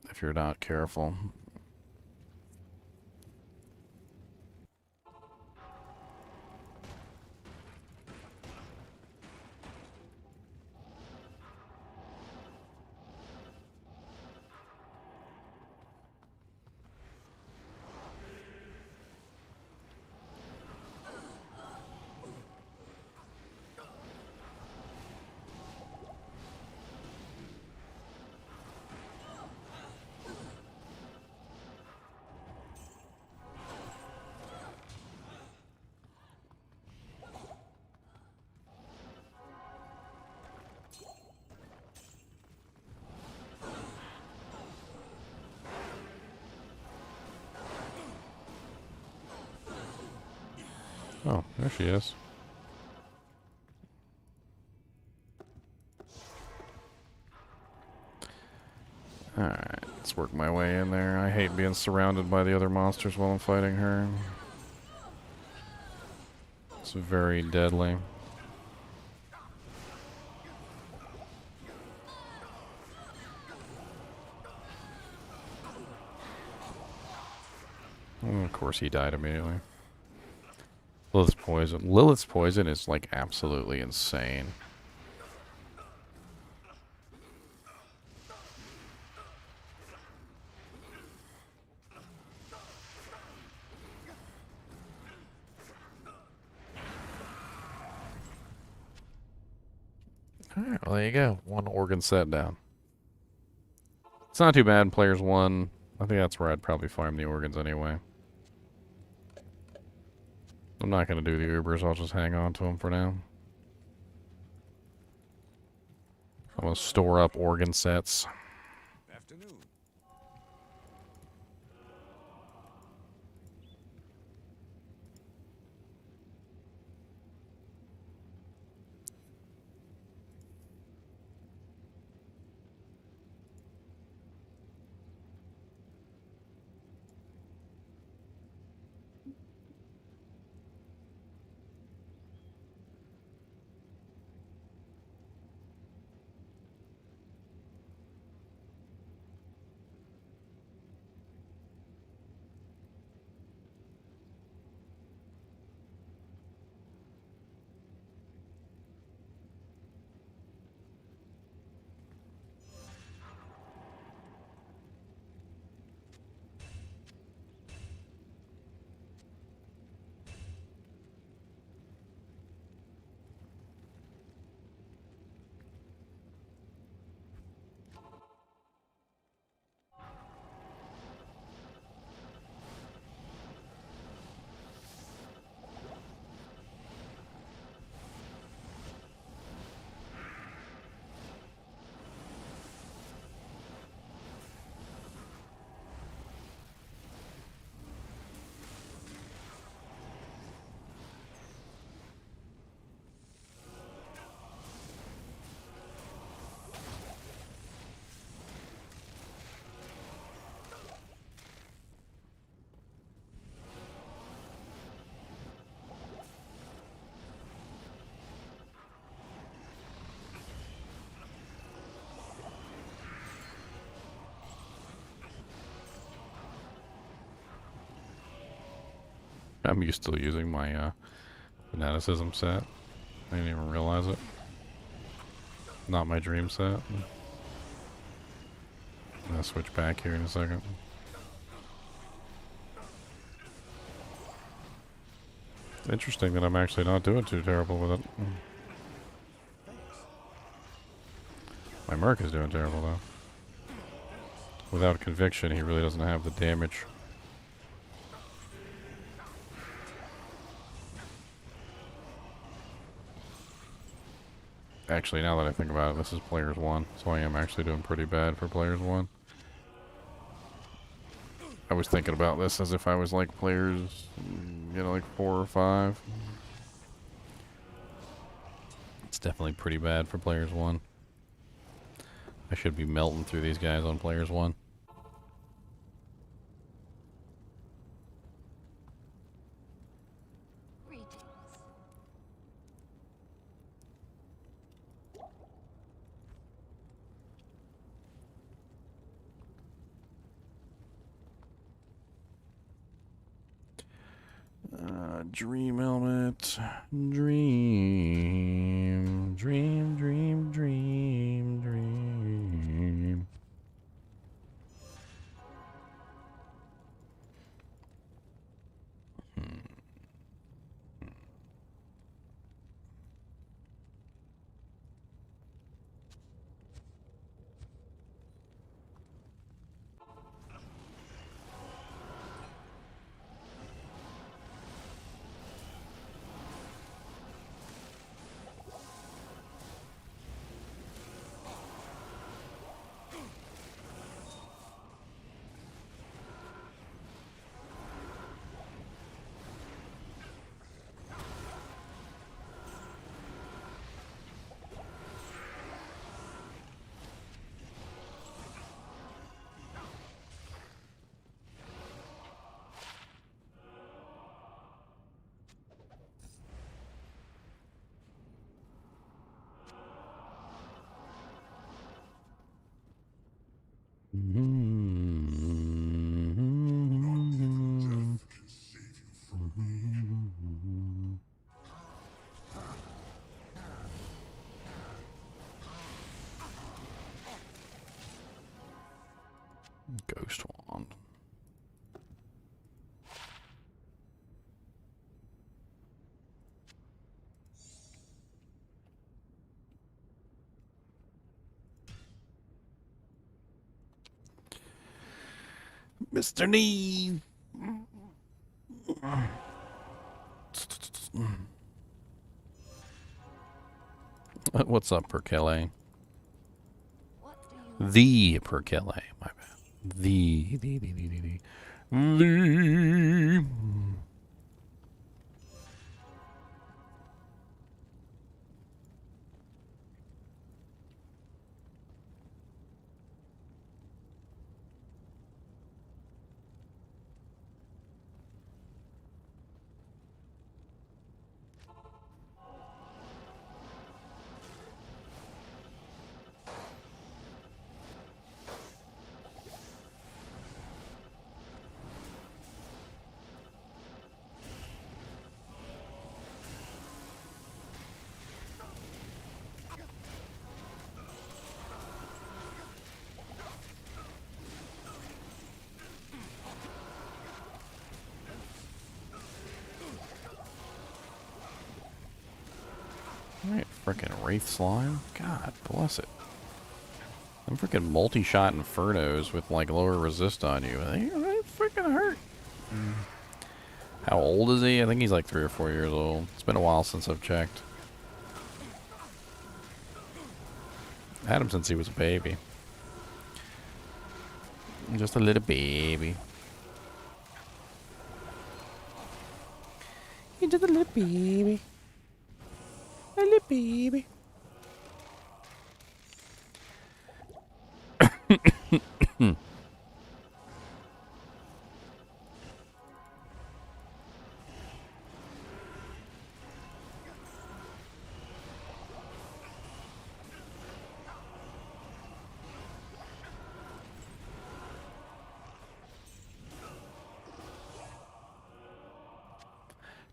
A: if you're not careful. Oh, there she is. Let's work my way in there. I hate being surrounded by the other monsters while I'm fighting her. It's very deadly. And of course, he died immediately. Lilith's poison. Lilith's poison is like absolutely insane. Alright, well, there you go. One organ set down. It's not too bad. Players 1. I think that's where I'd probably farm the organs anyway. I'm not going to do the Ubers. I'll just hang on to them for now. I'm going to store up organ sets.
I: Afternoon.
A: I'm used to using my fanaticism set. I didn't even realize it. Not my dream set. I'm gonna switch back here in a second. Interesting that I'm actually not doing too terrible with it. My Merc is doing terrible though. Without conviction, he really doesn't have the damage. Actually, now that I think about it, this is players 1, so I am actually doing pretty bad for players 1. I was thinking about this as if I was like players, you know, like 4 or 5. It's definitely pretty bad for players 1. I should be melting through these guys on players 1. Dream element. Dream. Dream, dream, dream, dream. Ghost wand. Mr. Nee. What's up, Perkele? The Perkele, my bad. The. Alright, frickin' Wraith Slime. God bless it. Them frickin' multi-shot Infernos with like lower resist on you. They frickin' hurt. How old is he? I think he's like 3 or 4 years old. It's been a while since I've checked. I had him since he was a baby. Just a little baby. He's just a little baby. A little baby.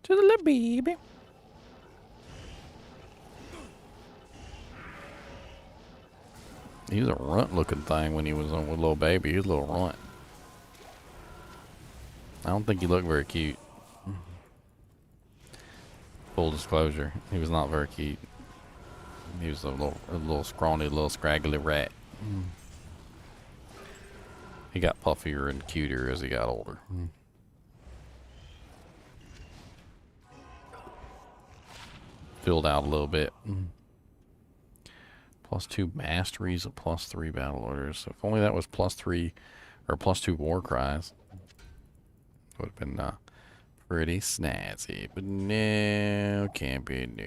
A: Just a little baby. He was a runt-looking thing when he was a little baby. He was a little runt. I don't think he looked very cute. Full disclosure, he was not very cute. He was a little scrawny, little scraggly rat. He got puffier and cuter as he got older. Filled out a little bit. +2 masteries, a +3 battle orders. So if only that was +3 or +2 war cries, would have been pretty snazzy. But no, can't be no.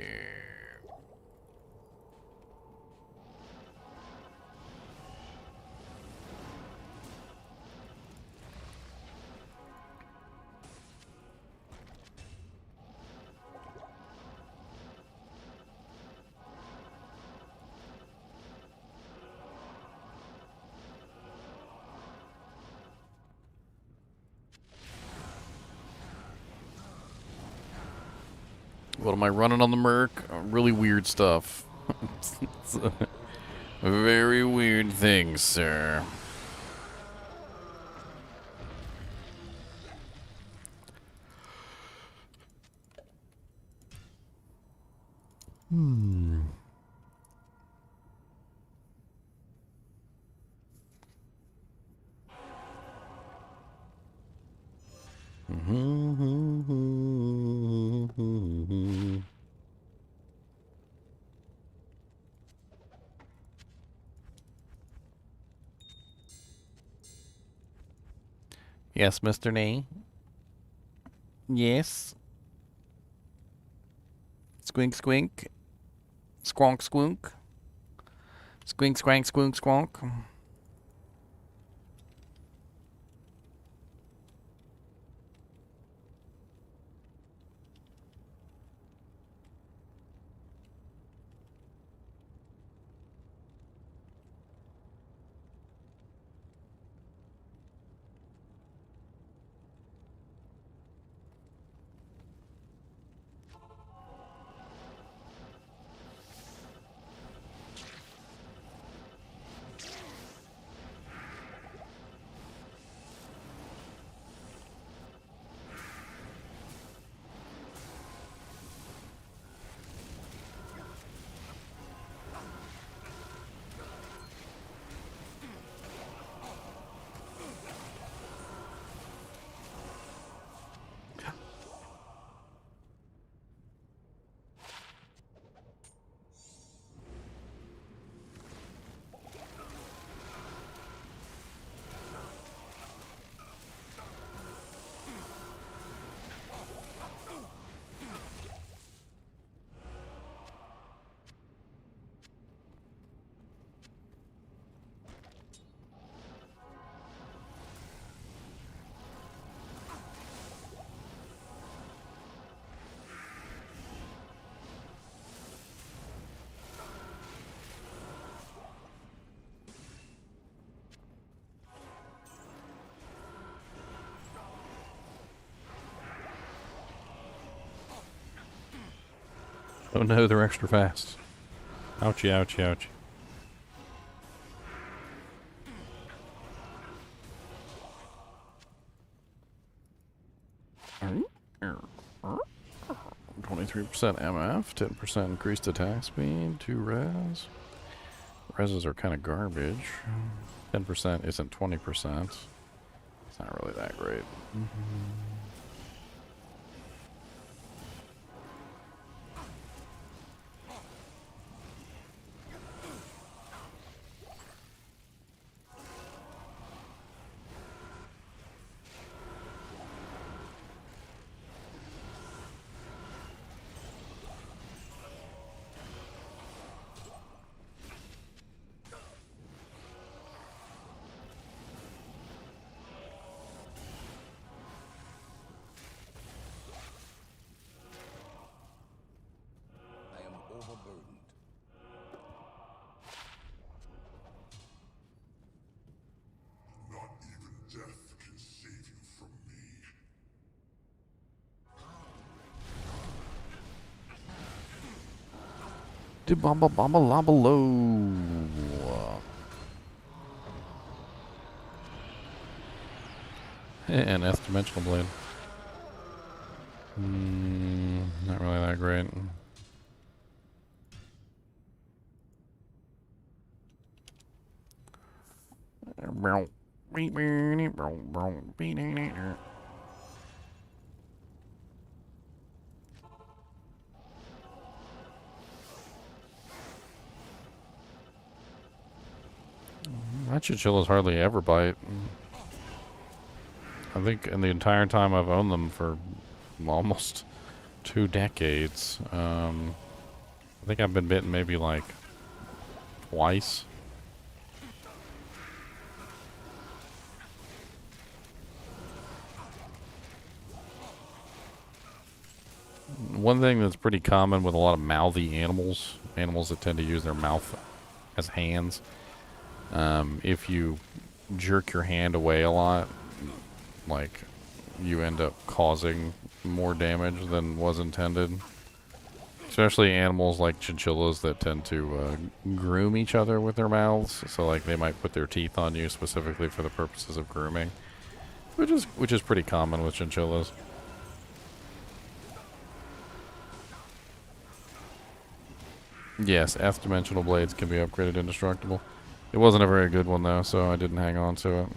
A: What am I running on the Merc? Really weird stuff. It's a very weird thing, sir. Yes, Mr. Nee. Yes. Squink, squink. Squonk, squonk. Squink, squank, squonk, squonk. Oh no, they're extra fast. Ouchie, ouchie, ouchie. Alright. 23% MF, 10% increased attack speed, 2 res. Reses are kind of garbage. 10% isn't 20%. It's not really that great.
K: I am overburdened.
I: Not even death can save you from me.
A: Bamba bamba lamba low. And Nth dimensional blade. Not really that great. My chinchillas hardly ever bite. I think in the entire time I've owned them for almost 2 decades, I think I've been bitten maybe like twice. One thing that's pretty common with a lot of mouthy animals, animals that tend to use their mouth as hands, if you jerk your hand away a lot, like, you end up causing more damage than was intended. Especially animals like chinchillas that tend to groom each other with their mouths. So, like, they might put their teeth on you specifically for the purposes of grooming, which is pretty common with chinchillas. Yes, F dimensional blades can be upgraded indestructible. It wasn't a very good one though, so I didn't hang on to it.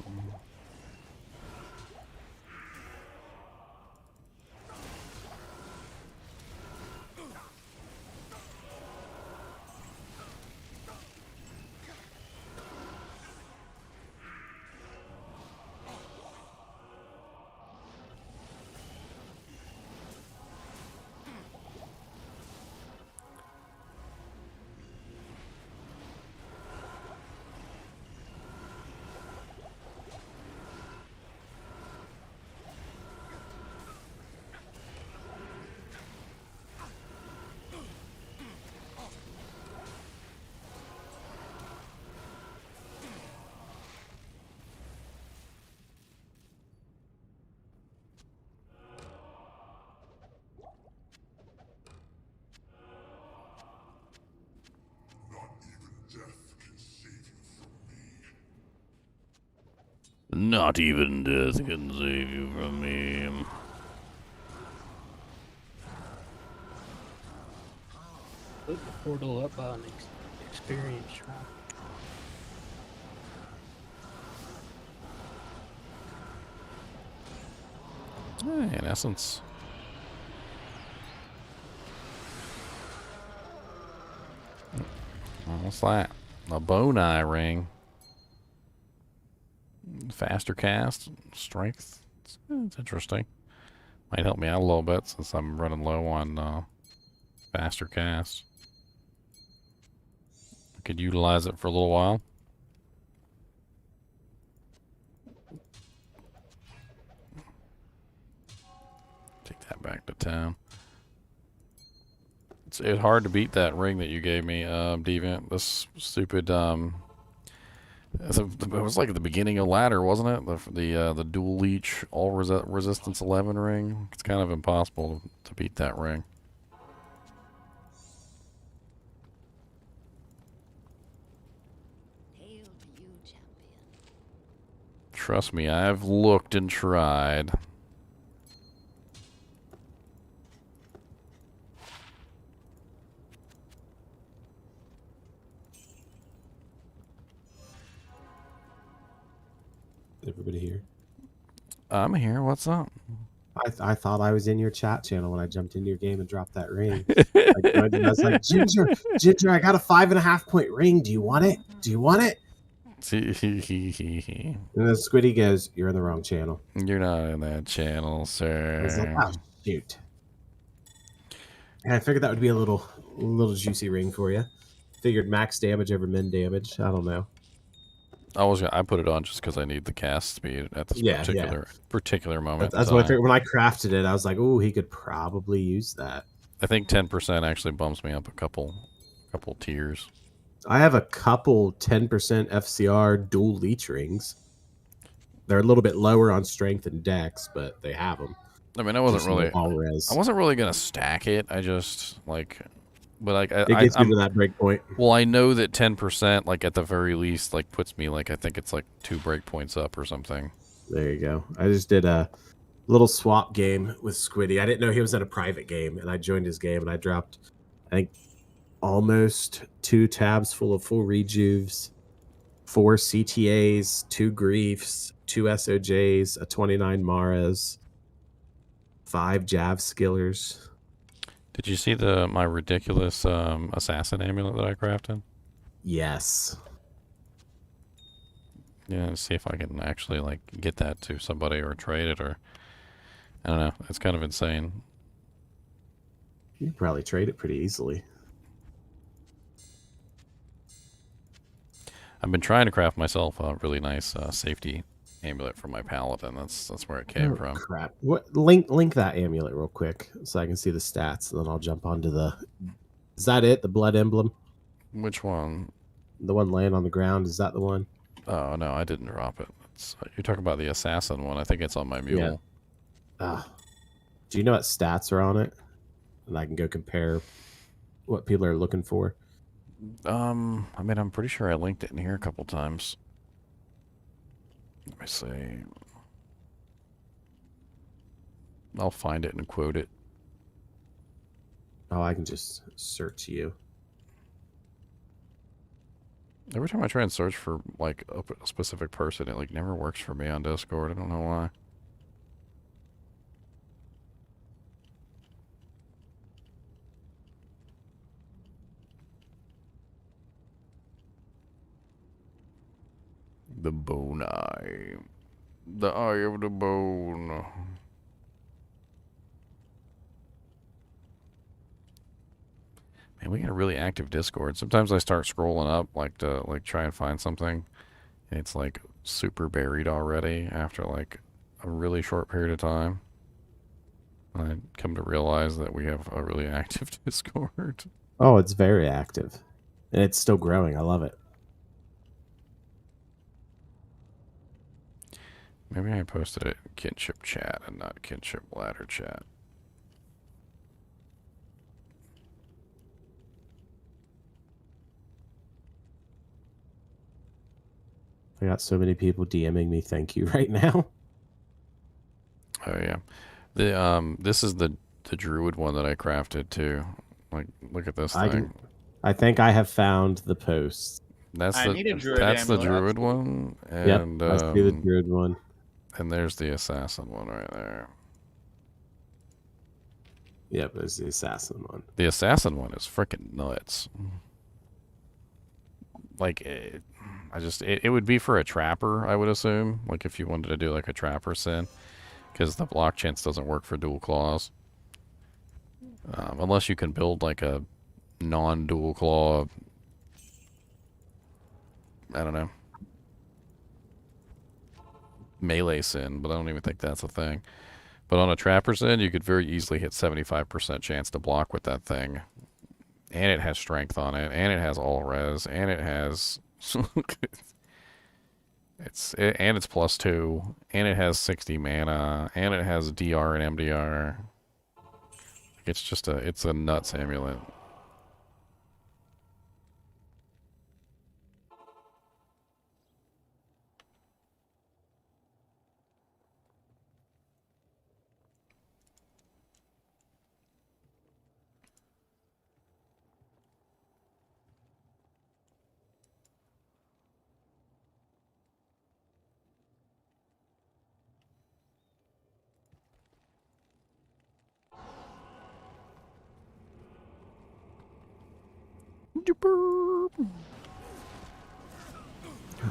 A: Not even death can save you from me.
M: Put the portal up on experience drop.
A: Hey, in essence. What's that? A bone eye ring. Faster cast, strength. It's interesting. Might help me out a little bit since I'm running low on faster cast. I could utilize it for a little while. Take that back to town. It's hard to beat that ring that you gave me, Deviant. This stupid it was like at the beginning of ladder, wasn't it? The dual leech all resistance 11 ring. It's kind of impossible to beat that ring. Trust me, I've looked and tried.
H: Everybody here?
A: I'm here. What's up?
H: I thought I was in your chat channel when I jumped into your game and dropped that ring. I was like, Ginger, I got a 5.5 point ring. Do you want it? Do you want it? And then Squiddy goes, "You're in the wrong channel."
A: You're not in that channel, sir.
H: I was like, "Oh shoot!" And I figured that would be a little juicy ring for you. Figured max damage over min damage. I don't know.
A: I put it on just because I need the cast speed at this particular moment.
H: That's what I figured. When I crafted it, I was like, "Ooh, he could probably use that."
A: I think 10% actually bumps me up a couple tiers.
H: I have a couple 10% FCR dual leech rings. They're a little bit lower on strength and dex, but they have them.
A: I mean, I wasn't really gonna stack it. I just like, but like
H: it gets you to that break point.
A: Well, I know that 10%, like at the very least, like puts me like I think it's like 2 break points up or something.
H: There you go. I just did a little swap game with Squiddy. I didn't know he was in a private game, and I joined his game, and I dropped, I think, almost 2 tabs full of full rejuves, 4 CTAs, 2 griefs, 2 SOJs, a 29 Maras, 5 Jav skillers.
A: Did you see my ridiculous assassin amulet that I crafted?
H: Yes.
A: Yeah, see if I can actually like get that to somebody or trade it, or I don't know. It's kind of insane.
H: You could probably trade it pretty easily.
A: I've been trying to craft myself a really nice safety amulet for my paladin. That's where it came from.
H: Crap! What link that amulet real quick so I can see the stats, and then I'll jump onto the. Is that it? The blood emblem?
A: Which one?
H: The one laying on the ground. Is that the one?
A: Oh no, I didn't drop it. You're talking about the assassin one. I think it's on my mule.
H: Yeah. Do you know what stats are on it? And I can go compare what people are looking for.
A: I mean, I'm pretty sure I linked it in here a couple times. Let me see. I'll find it and quote it.
H: Oh, I can just search you.
A: Every time I try and search for like a specific person, it like never works for me on Discord. I don't know why. The bone eye. The eye of the bone. Man, we got a really active Discord. Sometimes I start scrolling up like to like try and find something, and it's like super buried already after like a really short period of time. I come to realize that we have a really active Discord.
H: Oh, it's very active. And it's still growing. I love it.
A: Maybe I posted it in Kinship chat and not Kinship ladder chat.
H: I got so many people DMing me thank you right now.
A: Oh yeah. The this is the druid one that I crafted too. Like look at this thing.
H: I think I have found the post.
A: That's the druid one. And
H: yep, I see the druid one.
A: And there's the assassin one right there.
H: Yep, there's the assassin one.
A: The assassin one is freaking nuts. Like, it would be for a trapper, I would assume. Like, if you wanted to do, like, a trapper sin. Because the block chance doesn't work for dual claws. Unless you can build, like, a non-dual claw... I don't know. Melee sin, but I don't even think that's a thing. But on a trapper sin, you could very easily hit 75% chance to block with that thing. And it has strength on it, and it has all res, and it has it's +2, and it has 60 mana, and it has DR and MDR. It's just it's a nuts amulet.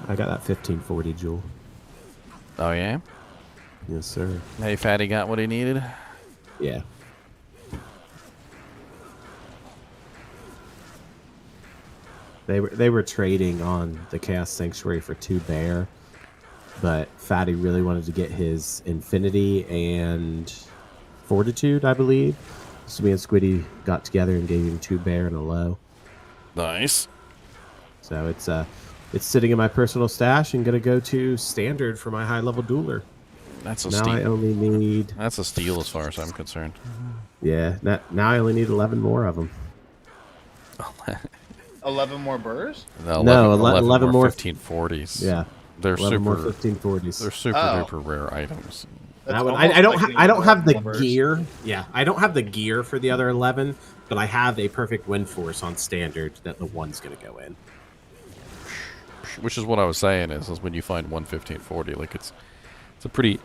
H: I got that 1540 jewel.
A: Oh yeah.
H: Yes, sir.
A: Hey, Fatty got what he needed.
H: Yeah. They were trading on the Chaos Sanctuary for 2 bear, but Fatty really wanted to get his Infinity and Fortitude, I believe. So me and Squiddy got together and gave him 2 bear and a low.
A: Nice.
H: So it's sitting in my personal stash and gonna go to standard for my high level dueler.
A: That's a
H: now
A: steal.
H: I only need.
A: That's a steal as far as I'm concerned.
H: Yeah. Now I only need 11 more of them.
L: 11 more burrs?
H: No, 11 more
A: 1540s.
H: Yeah.
A: They're
H: 11
A: super.
H: more 1540s.
A: They're super duper rare items.
H: That one, I don't have the gear. Yeah, I don't have the gear for the other 11, but I have a perfect wind force on standard that the one's going to go in.
A: Which is what I was saying is when you find 11540, like it's a pretty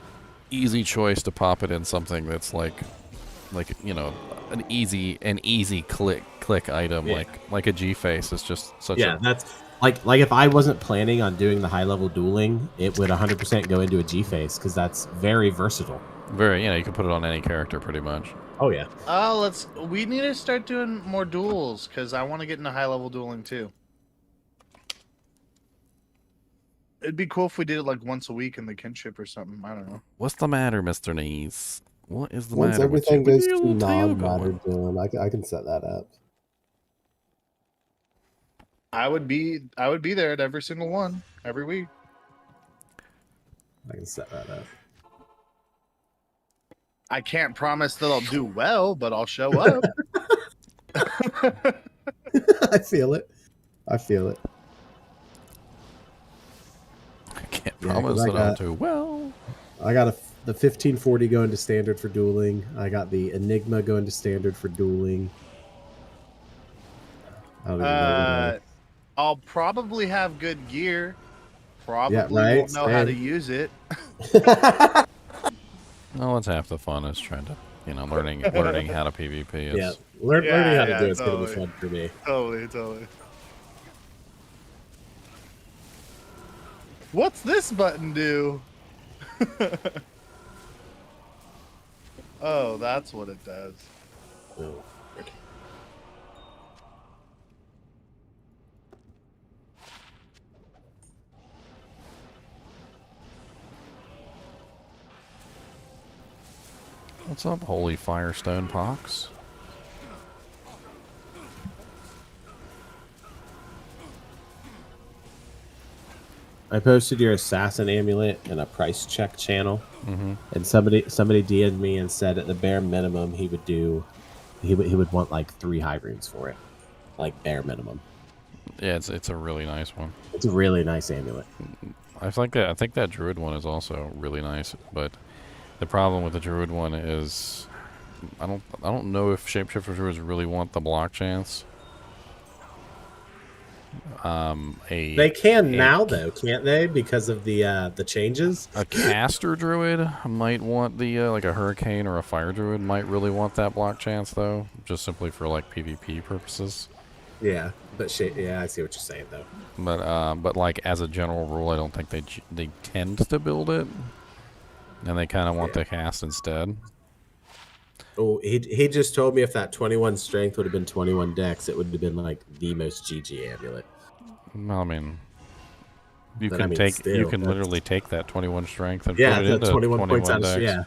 A: easy choice to pop it in something that's like you know an easy click item,
H: Yeah.
A: like a G face is just such a
H: that's like if I wasn't planning on doing the high level dueling, it would 100% go into a G face because that's very versatile.
A: very, you can put it on any character pretty much.
H: Oh yeah.
L: We need to start doing more duels because I want to get into high level dueling too. It'd be cool if we did it like once a week in the kinship or something. I don't know.
A: What's the matter, Mr. Knees? What is the
N: Once
A: matter
N: everything
A: with
N: goes
A: you?
N: to
A: What are you
N: non-matter
A: going?
N: doing, I can set that up.
L: I would be there at every single one every week.
H: I can set that up.
L: I can't promise that I'll do well, but I'll show up.
H: I feel it. I feel it.
A: I can't promise that I'll do well.
H: I got the 1540 going to standard for dueling. I got the Enigma going to standard for dueling. I don't even know.
L: I'll probably have good gear. Probably
H: right?
L: won't know how to use it.
A: Well, that's half the fun is trying to, learning how to PvP. It's,
H: learning how to do it's going to be fun for me.
L: Totally. What's this button do? Oh, that's what it does.
H: Oh.
A: What's up, Holy Firestone Pox?
H: I posted your assassin amulet in a price check channel, and somebody DM'd me and said at the bare minimum he would want like 3 high runes for it, like bare minimum.
A: Yeah, it's a really nice one.
H: It's a really nice amulet.
A: I think that druid one is also really nice, but the problem with the druid one is I don't know if shapeshifter druids really want the block chance.
H: They can now though, can't they? Because of the changes.
A: A caster druid might want the like a hurricane or a fire druid might really want that block chance though, just simply for like PvP purposes.
H: Yeah, but I see what you're saying though.
A: But like as a general rule, I don't think they tend to build it, and they kind of want the cast instead.
H: Oh, he just told me if that 21 strength would have been 21 dex, it would have been like the most GG amulet.
A: Well, I mean, you
H: But
A: can
H: I mean,
A: take
H: still,
A: you can
H: that's-
A: literally take that 21 strength and
H: Yeah,
A: put it
H: the
A: into
H: 21 points out of
A: dex.
H: yeah.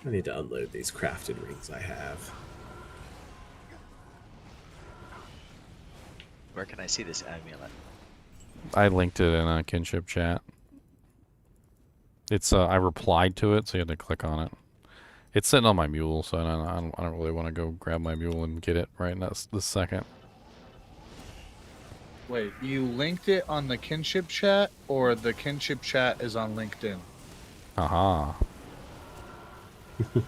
H: I need to unload these crafted rings I have.
O: Where can I see this amulet?
A: I linked it in a kinship chat. It's I replied to it, so you had to click on it. It's sitting on my mule, so I don't really want to go grab my mule and get it right this second.
L: Wait, you linked it on the kinship chat, or the kinship chat is on LinkedIn?
A: Aha.
L: I'm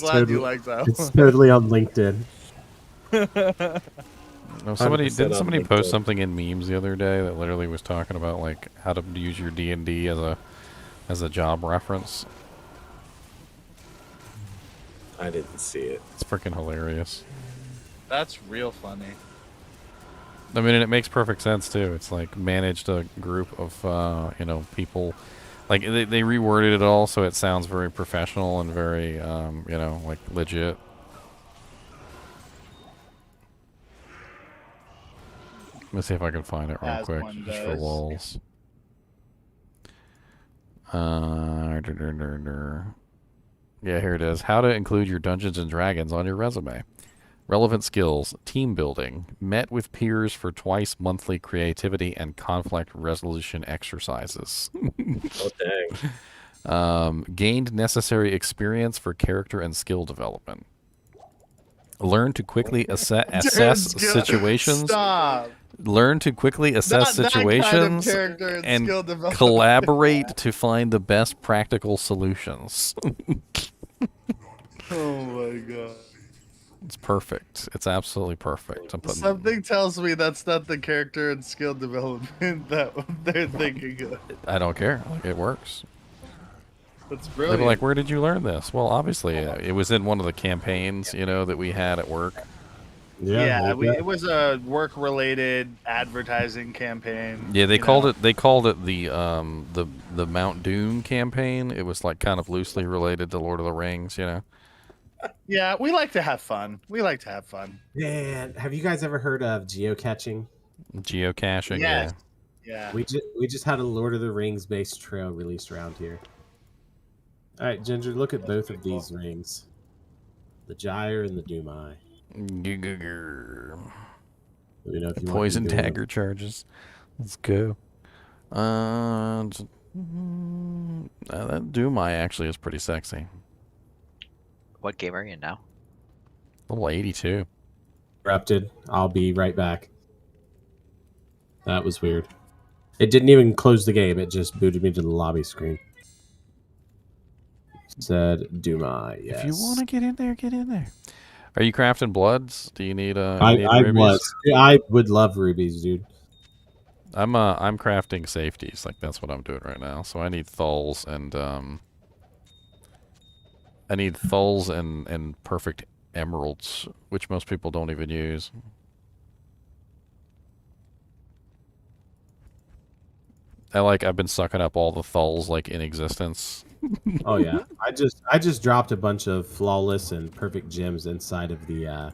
L: glad you like that.
H: It's totally on LinkedIn.
A: No, didn't somebody post something in memes the other day that literally was talking about like how to use your D&D as a as a job reference.
H: I didn't see it.
A: It's freaking hilarious.
L: That's real funny.
A: I mean, and it makes perfect sense too. It's like managed a group of people. Like they reworded it all so it sounds very professional and very like legit. Let me see if I can find it real
L: As
A: quick,
L: one
A: just for
L: does.
A: lulz. Yeah, here it is. How to include your Dungeons and Dragons on your resume. Relevant skills, team building, met with peers for twice monthly creativity and conflict resolution exercises.
H: Oh, dang.
A: Gained necessary experience for character and skill development. Learn to quickly assess situations.
L: Stop.
A: Learn to quickly assess
L: Not that kind of
A: situations
L: character and
A: and
L: skill development.
A: collaborate to find the best practical solutions.
L: Oh my god.
A: It's perfect. It's absolutely perfect. I'm putting,
L: Something tells me that's not the character and skill development that they're thinking of.
A: I don't care. Like, it works.
L: That's
A: They
L: brilliant.
A: were like, "Where did you learn this?" Well, obviously, it was in one of the campaigns, that we had at work.
L: Yeah, it was a work-related advertising campaign.
A: Yeah, they
L: you
A: called
L: know.
A: it. They called it the Mount Doom campaign. It was like kind of loosely related to Lord of the Rings.
L: Yeah, we like to have fun. We like to have fun.
H: Man, have you guys ever heard of geocaching?
A: Geocaching.
L: Yes. Yeah.
H: We just had a Lord of the Rings based trail released around here. All right, Ginger, look at both of these rings, the Gyre and the Doom Eye. Let me know if you
A: Poison
H: want to do
A: dagger charges. Let's go. That Doom Eye actually is pretty sexy.
N: What game are you in now?
A: Level 82.
H: Interrupted. I'll be right back. That was weird. It didn't even close the game. It just booted me to the lobby screen. Said Doom Eye. Yes.
A: If you want to get in there, get in there. Are you crafting bloods? Do you need
H: I
A: rubies?
H: was. I would love rubies, dude.
A: I'm crafting safeties. Like, that's what I'm doing right now. So I need thulls and perfect emeralds, which most people don't even use. I've been sucking up all the thulls like in existence.
H: Oh yeah, I just dropped a bunch of flawless and perfect gems inside of the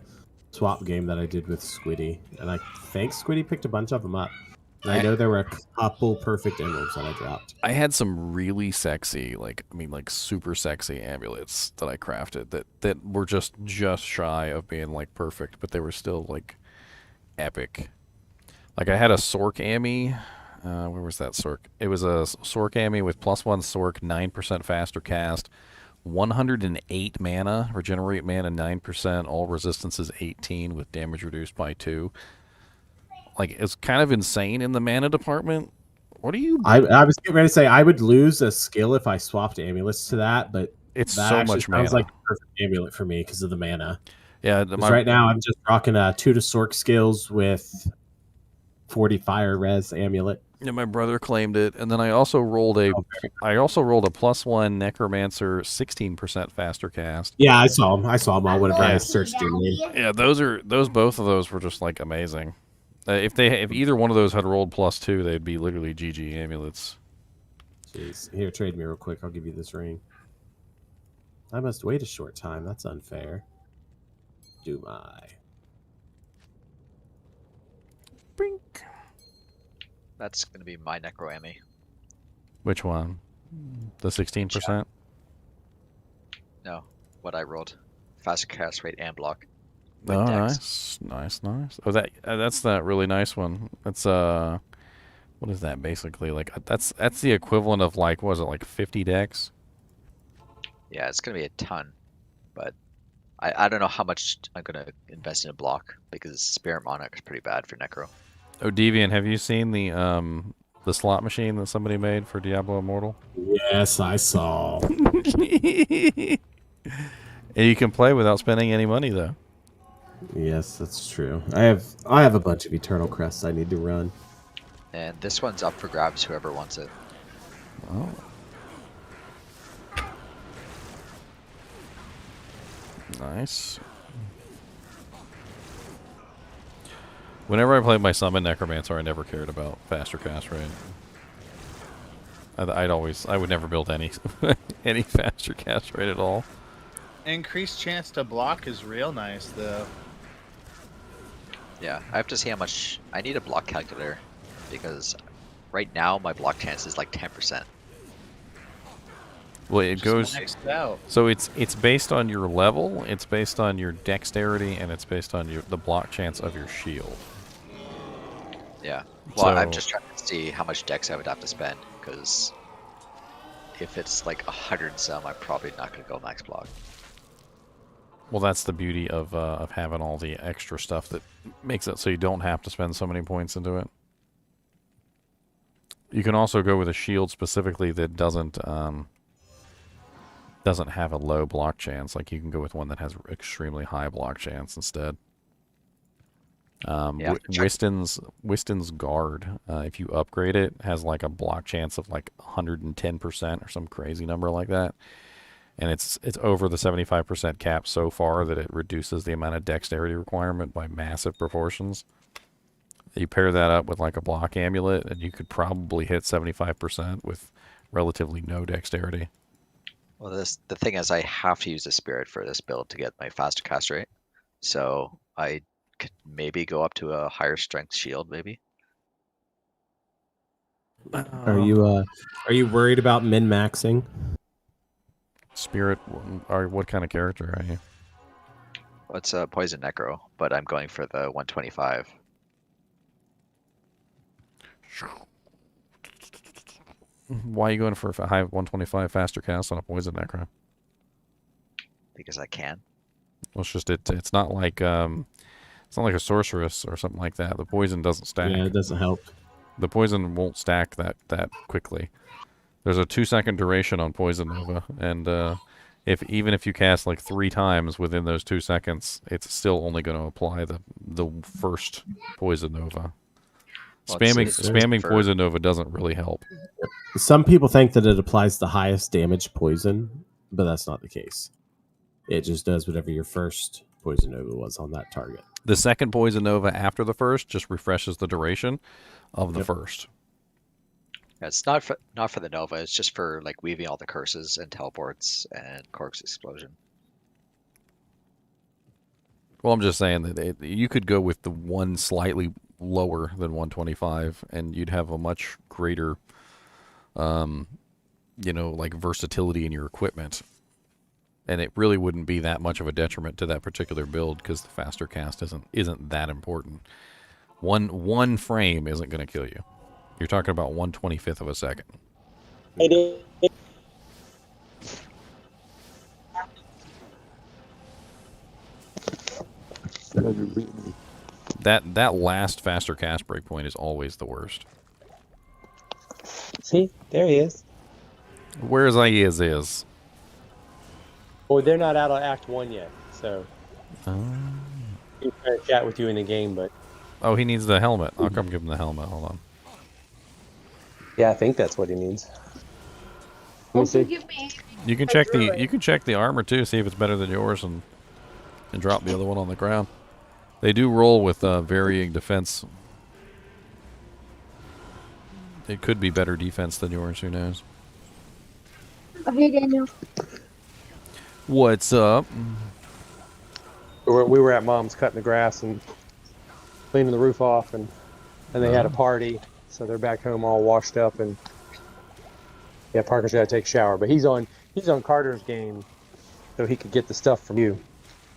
H: swap game that I did with Squiddy, and I think Squiddy picked a bunch of them up. And I know there were a couple perfect emeralds that I dropped.
A: I had some really sexy, super sexy amulets that I crafted that were just shy of being like perfect, but they were still like epic. Like I had a Sork Ammy. Where was that Sork? It was a Sork Ammy with +1 Sork, 9% faster cast, 108 mana, regenerate mana 9%, all resistances 18 with damage reduced by 2. Like, it's kind of insane in the mana department. What are you...
H: I was getting ready to say I would lose a skill if I swapped amulets to that, but
A: it's
H: that
A: so much mana.
H: Sounds like a perfect amulet for me because of the mana.
A: Yeah,
H: right now I'm just rocking 2 to Sork skills with 40 fire res amulet.
A: Yeah, my brother claimed it, and then I also rolled a +1 Necromancer, 16% faster cast.
H: Yeah, I saw him. I saw him all whenever I searched your name.
A: Yeah, both of those were just like amazing. If either one of those had rolled +2, they'd be literally GG amulets.
H: Jeez, here, trade me real quick. I'll give you this ring. I must wait a short time. That's unfair. Doom Eye.
A: Brink.
N: That's gonna be my necro ammy.
A: Which one? The 16%?
N: No, what I rolled. Faster cast rate and block.
A: Oh, nice. Oh, that's that really nice one. That's what is that basically? Like that's the equivalent of like, what was it, like 50 decks?
N: Yeah, it's gonna be a ton, but I don't know how much I'm gonna invest in a block because Spirit Monarch is pretty bad for necro.
A: Oh, Deviant, have you seen the slot machine that somebody made for Diablo Immortal?
H: Yes, I saw.
A: And you can play without spending any money, though.
H: Yes, that's true. I have a bunch of Eternal Crests I need to run.
N: And this one's up for grabs, whoever wants it.
A: Oh. Nice. Whenever I played my summon necromancer, I never cared about faster cast rate. I would never build any any faster cast rate at all.
L: Increased chance to block is real nice, though.
N: Yeah, I have to see how much. I need a block calculator because right now my block chance is like 10%.
A: Well, it goes.
L: Maxed out.
A: So it's based on your level, it's based on your dexterity, and it's based on the block chance of your shield.
N: Yeah. Well, I'm
A: So-
N: just trying to see how much dex I would have to spend because if it's like 100 and some, I'm probably not going to go max block.
A: Well, that's the beauty of having all the extra stuff that makes it so you don't have to spend so many points into it. You can also go with a shield specifically that doesn't have a low block chance. Like you can go with one that has extremely high block chance instead.
N: Yeah,
A: Wiston's guard, if you upgrade it, has like a block chance of like 110% or some crazy number like that. And it's over the 75% cap so far that it reduces the amount of dexterity requirement by massive proportions. You pair that up with like a block amulet, and you could probably hit 75% with relatively no dexterity.
N: Well, the thing is, I have to use the spirit for this build to get my faster cast rate. So I could maybe go up to a higher strength shield, maybe.
H: Are you worried about min maxing?
A: Spirit, what kind of character are you?
N: Well, it's a poison necro, but I'm going for the 125.
A: Why are you going for a high 125 faster cast on a poison necro?
N: Because I can.
A: Well, it's just it's not like a sorceress or something like that. The poison doesn't stack.
H: Yeah, it doesn't help.
A: The poison won't stack that quickly. There's a 2-second duration on Poison Nova, and even if you cast like 3 times within those 2 seconds, it's still only going to apply the first Poison Nova.
N: Well,
A: Spamming
N: for-
A: Poison Nova doesn't really help.
H: Some people think that it applies the highest damage poison, but that's not the case. It just does whatever your first Poison Nova was on that target.
A: The second Poison Nova after the first just refreshes the duration of the first.
N: Yeah, it's not for the Nova. It's just for like weaving all the curses and teleports and Cork's explosion.
A: Well, I'm just saying that you could go with the one slightly lower than 125, and you'd have a much greater, like versatility in your equipment. And it really wouldn't be that much of a detriment to that particular build because the faster cast isn't that important. One frame isn't going to kill you. You're talking about 1/25 of a second. That last faster cast breakpoint is always the worst.
O: See, there he is.
A: Where's Ayez is?
O: Well, they're not out on Act 1 yet, so he's trying to chat with you in the game, but
A: Oh, he needs the helmet. I'll come give him the helmet. Hold on.
O: yeah, I think that's what he needs. Let me see.
A: You can check the armor too, see if it's better than yours, and drop the other one on the ground. They do roll with varying defense. It could be better defense than yours. Who knows?
P: Oh, hey, Daniel.
A: What's up?
O: We were at Mom's cutting the grass and cleaning the roof off, and they had a party, so they're back home all washed up, and yeah, Parker's got to take a shower, but he's on Carter's game, so he could get the stuff from you.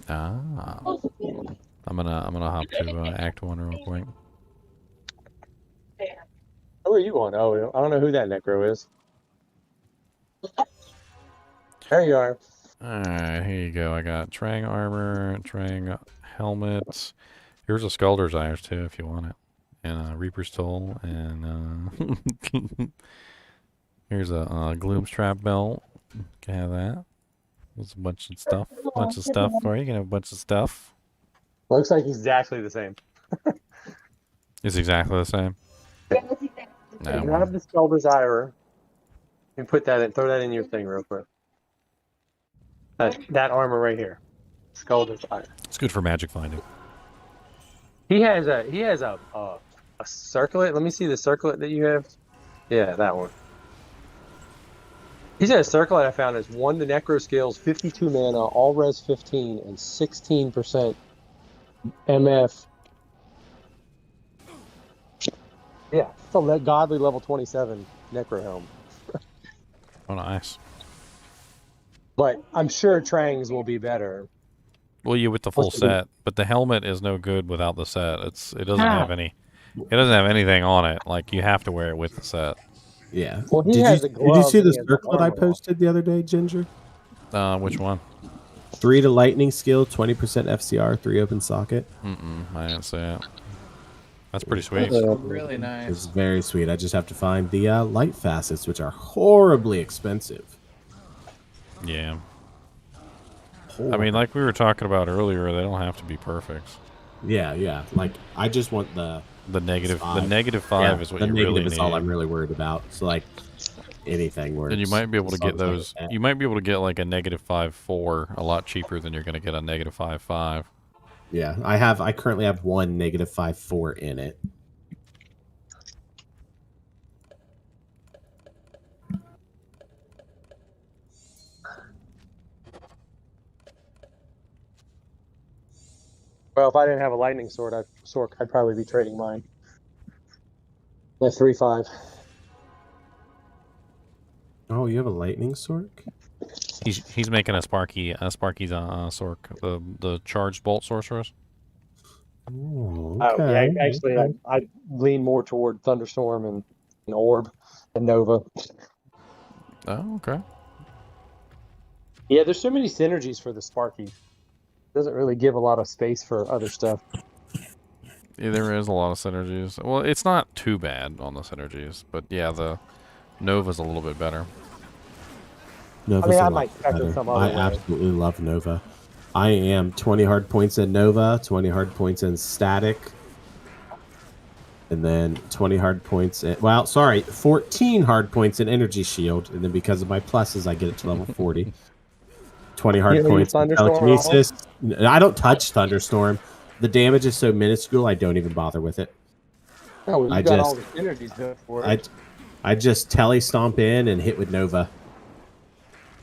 A: Ah. I'm gonna hop to Act 1 real quick.
O: Who are you on? Oh, I don't know who that necro is. There you are.
A: Alright, here you go. I got Trang armor, Trang helmet. Here's a Scalder's Eyes too, if you want it. And a Reaper's Toll, and here's a Gloom's Trap belt. You can have that. There's a bunch of stuff. For you. You can have a bunch of stuff.
O: Looks like exactly the same.
A: It's exactly the same. No.
O: Grab the Skull Desirer and throw that in your thing real quick. That armor right here. Scalded Fire.
A: It's good for magic finding.
O: He has a circlet. Let me see the circlet that you have. Yeah, that one. He's got a circlet I found is 1 to Necro Skills, 52 mana, all res 15, and 16% MF. Yeah, it's a godly level 27 Necro Helm.
A: Oh, nice.
O: But I'm sure Trangs will be better.
A: Well, you with the full set, but the helmet is no good without the set. It doesn't have any. It doesn't have anything on it. Like you have to wear it with the set.
H: Yeah.
O: Well,
H: did you see the circlet I posted the other day, Ginger?
A: Which one?
H: 3 to lightning skill, 20% FCR, 3 open socket.
A: I didn't see it. That's pretty sweet.
Q: Really nice.
H: It's very sweet. I just have to find the light facets, which are horribly expensive.
A: Yeah. I mean, like we were talking about earlier, they don't have to be perfect.
H: Yeah. Like I just want the
A: negative.
H: five.
A: The -5 is what you really need.
H: The negative is all I'm really worried about. So like anything where
A: then you might be able to get those. You might be able to get like a -5/4 a lot cheaper than you're going to get a -5/5.
H: Yeah, I currently have one -5/4 in it.
O: Well, if I didn't have a lightning sword, I'd probably be trading mine. That's 3/5.
H: Oh, you have a lightning sword?
A: He's making a Sparky's Sork, the charged bolt sorceress.
H: Oh,
O: okay. Yeah, actually, I lean more toward Thunderstorm and Orb and Nova.
A: Oh, okay.
O: Yeah, there's so many synergies for the Sparky. Doesn't really give a lot of space for other stuff.
A: Yeah, there is a lot of synergies. Well, it's not too bad on the synergies, but yeah, the Nova's a little bit better.
H: Nova's
O: I might check it some other way.
H: Absolutely love Nova. I am 20 hard points in Nova, 20 hard points in Static, and then 20 hard points in... Well, sorry, 14 hard points in Energy Shield, and then because of my pluses, I get it to level 40. 20 hard points in Telekinesis. I don't touch Thunderstorm. The damage is so minuscule, I don't even bother with it.
O: Oh, well, you got all the synergies built for it.
H: I just tele stomp in and hit with Nova.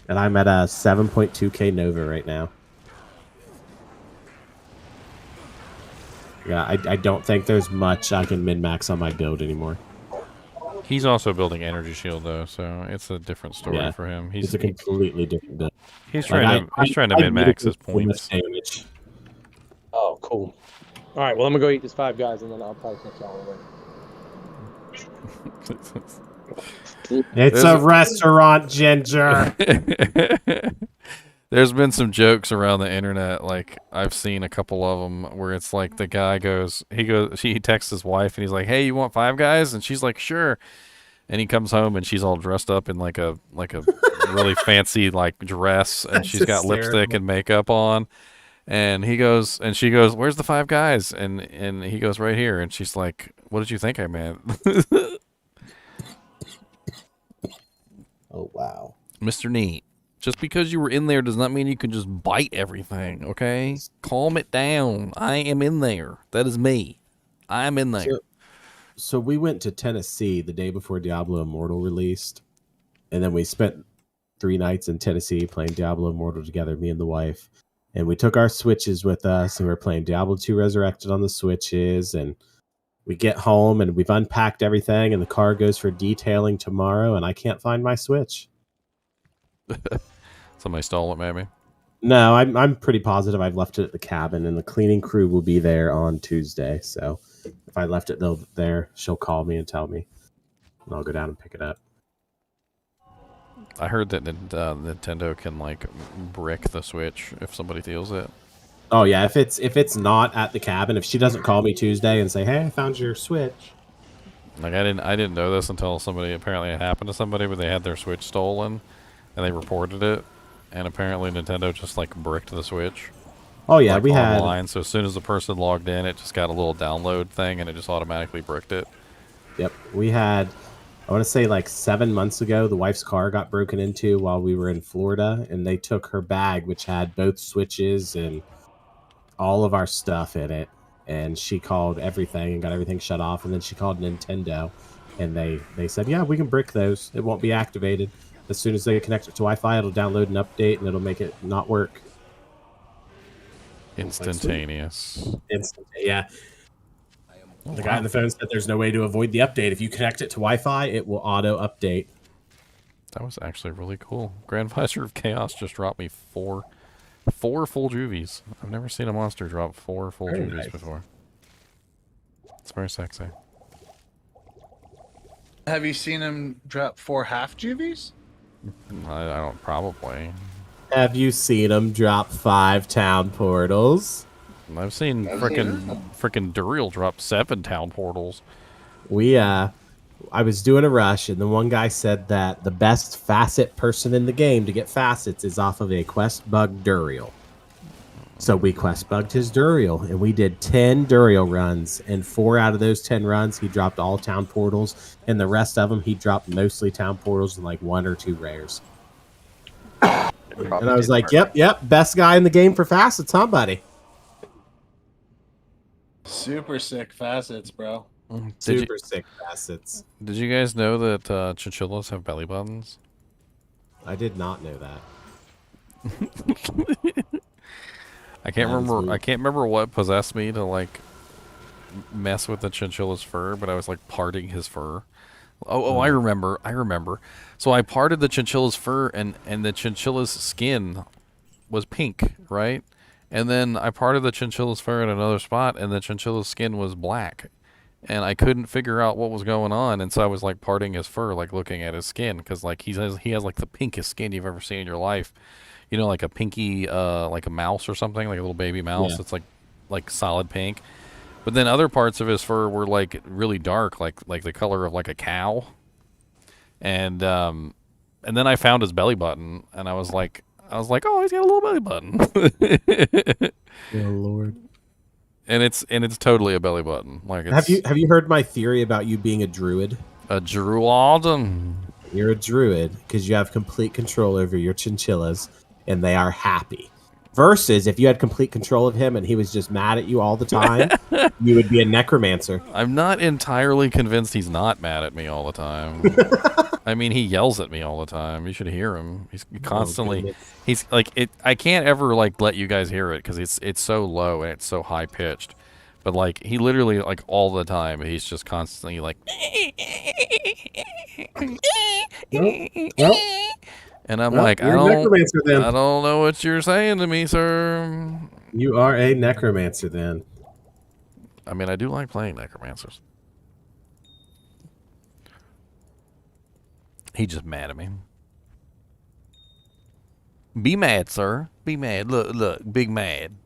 H: And I'm at a 7.2k Nova right now. Yeah, I don't think there's much I can min-max on my build anymore.
A: He's also building Energy Shield though, so it's a different story for him.
H: It's a completely different build.
A: He's trying to min-max his points.
H: Damage.
O: Oh, cool. All right, well, I'm gonna go eat this 5 guys, and then I'll probably catch y'all later.
H: It's a restaurant, Ginger.
A: There's been some jokes around the internet, like I've seen a couple of them where it's like the guy he texts his wife and he's like, "Hey, you want 5 guys?" And she's like, "Sure." And he comes home and she's all dressed up in like a really fancy like dress, and she's got lipstick and makeup on. And she goes, "Where's the 5 guys?" And he goes, "Right here." And she's like, "What did you think I meant?"
H: Oh wow,
A: Mr. Neat. Just because you were in there does not mean you can just bite everything, okay? Calm it down. I am in there. That is me. I am in there.
H: So we went to Tennessee the day before Diablo Immortal released. And then we spent 3 nights in Tennessee playing Diablo Immortal together, me and the wife. And we took our Switches with us, and we were playing Diablo 2 Resurrected on the Switches. And we get home, and we've unpacked everything, and the car goes for detailing tomorrow, and I can't find my Switch.
A: Somebody stole it, maybe?
H: No, I'm pretty positive I've left it at the cabin, and the cleaning crew will be there on Tuesday. So if I left it there, she'll call me and tell me, and I'll go down and pick it up.
A: I heard that Nintendo can like brick the Switch if somebody steals it.
H: Oh yeah, if it's not at the cabin, if she doesn't call me Tuesday and say, "Hey, I found your Switch."
A: Like I didn't know this until apparently it happened to somebody where they had their Switch stolen, and they reported it. And apparently Nintendo just like bricked the Switch.
H: Oh yeah,
A: like,
H: we
A: online.
H: had.
A: So as soon as the person logged in, it just got a little download thing, and it just automatically bricked it.
H: Yep, we had I want to say like 7 months ago, the wife's car got broken into while we were in Florida, and they took her bag, which had both Switches and all of our stuff in it. And she called everything and got everything shut off. And then she called Nintendo, and they said, yeah, we can brick those. It won't be activated. As soon as they connect it to Wi-Fi, it'll download an update, and it'll make it not work.
A: Instantaneous.
H: Instant, yeah. The guy on the phone said there's no way to avoid the update. If you connect it to Wi-Fi, it will auto-update.
A: That was actually really cool. Grand Visor of Chaos just dropped me four full juvies. I've never seen a monster drop 4 full
H: Very
A: juvies
H: nice.
A: before. It's very sexy.
L: Have you seen him drop 4 half juvies?
A: I don't, probably.
H: Have you seen him drop 5 town portals?
A: I've seen frickin' Duriel drop 7 town portals.
H: I was doing a rush, and the one guy said that the best facet person in the game to get facets is off of a quest bug Duriel. So we quest bugged his Duriel, and we did 10 Duriel runs, and 4 out of those 10 runs, he dropped all town portals, and the rest of them, he dropped mostly town portals and like 1 or 2 rares. And I was like, yep, best guy in the game for facets, huh, buddy?
L: Super sick facets, bro.
H: Super sick facets.
A: Did you guys know that chinchillas have belly buttons?
H: I did not know that.
A: I can't remember what possessed me to like mess with the chinchilla's fur, but I was like parting his fur. I remember. So I parted the chinchilla's fur, and the chinchilla's skin was pink, right? And then I parted the chinchilla's fur in another spot, and the chinchilla's skin was black. And I couldn't figure out what was going on, and so I was like parting his fur, like looking at his skin, because like he has like the pinkest skin you've ever seen in your life. You know, like a pinky, like a mouse or something, like a little baby mouse.
H: Yeah.
A: It's like solid pink. But then other parts of his fur were like really dark, like the color of like a cow. And then I found his belly button, and I was like, oh, he's got a little belly button.
H: Oh Lord.
A: And it's totally a belly button. Like,
H: have you heard my theory about you being a druid?
A: A druid?
H: You're a druid because you have complete control over your chinchillas, and they are happy. Versus if you had complete control of him and he was just mad at you all the time, you would be a necromancer.
A: I'm not entirely convinced he's not mad at me all the time. I mean, he yells at me all the time. You should hear him. He's constantly. He's like it. I can't ever like let you guys hear it because it's so low and it's so high pitched. But like he literally like all the time he's just constantly like. And I'm like, I don't know what you're saying to me, sir.
H: You are a necromancer then.
A: I mean, I do like playing necromancers. He's just mad at me. Be mad, sir. Be mad. Look, big mad.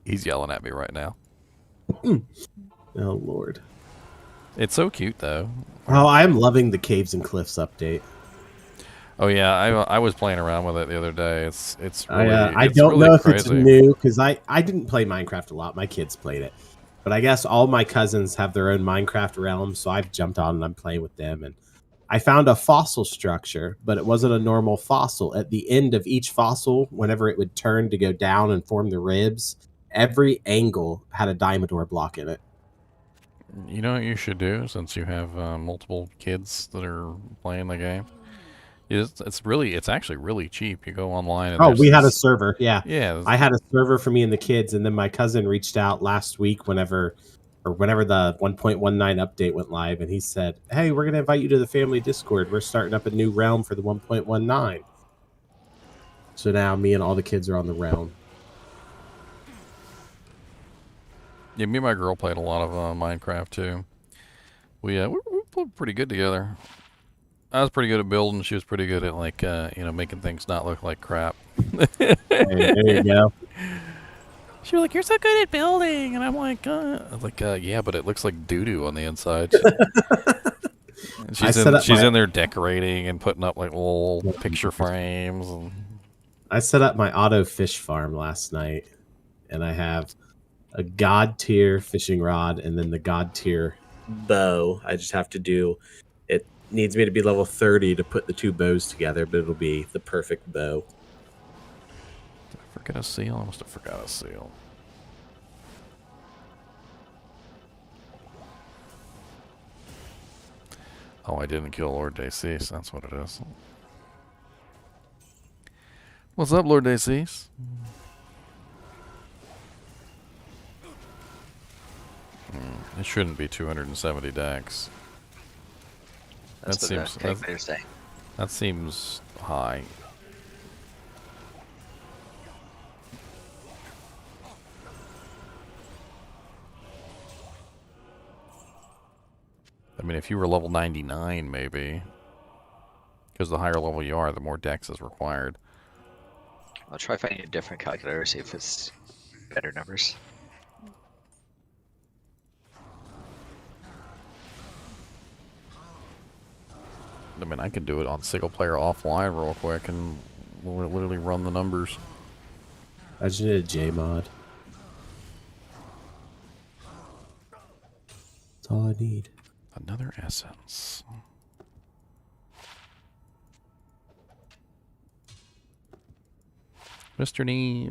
A: He's yelling at me right now.
H: Oh, Lord.
A: It's so cute, though.
H: Oh, I'm loving the Caves and Cliffs update.
A: Oh yeah, I was playing around with it the other day. It's really,
H: I don't
A: really
H: know if
A: crazy.
H: it's new because I didn't play Minecraft a lot. My kids played it, but I guess all my cousins have their own Minecraft realm, so I've jumped on and I'm playing with them. And I found a fossil structure, but it wasn't a normal fossil. At the end of each fossil, whenever it would turn to go down and form the ribs, every angle had a diamond ore block in it.
A: You know what you should do since you have multiple kids that are playing the game? It's actually really cheap. You go online. And
H: we had a server. Yeah.
A: Yeah.
H: I had a server for me and the kids, and then my cousin reached out last week whenever the 1.19 update went live, and he said, "Hey, we're gonna invite you to the family Discord. We're starting up a new realm for the 1.19." So now me and all the kids are on the realm.
A: Yeah, me and my girl played a lot of Minecraft too. We played pretty good together. I was pretty good at building. She was pretty good at like making things not look like crap.
H: Hey, there you go.
A: She was like, "You're so good at building," and I'm like, I was like, "Yeah, but it looks like doo doo on the inside." And she's in there decorating and putting up like little picture frames. And...
H: I set up my auto fish farm last night, and I have a god tier fishing rod and then the god tier bow. I just have to do it. Needs me to be level 30 to put the two bows together, but it'll be the perfect bow.
A: Did I forget a seal? I must have forgot a seal. Oh, I didn't kill Lord Decease. That's what it is. What's up, Lord Decease? It shouldn't be 270 dex.
N: That's what the calculator's saying.
A: That seems high. I mean, if you were level 99, maybe. Because the higher level you are, the more dex is required.
N: I'll try finding a different calculator, see if it's better numbers.
A: I mean, I can do it on single player offline real quick and we'll literally run the numbers.
H: I just need a J mod. That's all I need.
A: Another essence. Mr. Nee,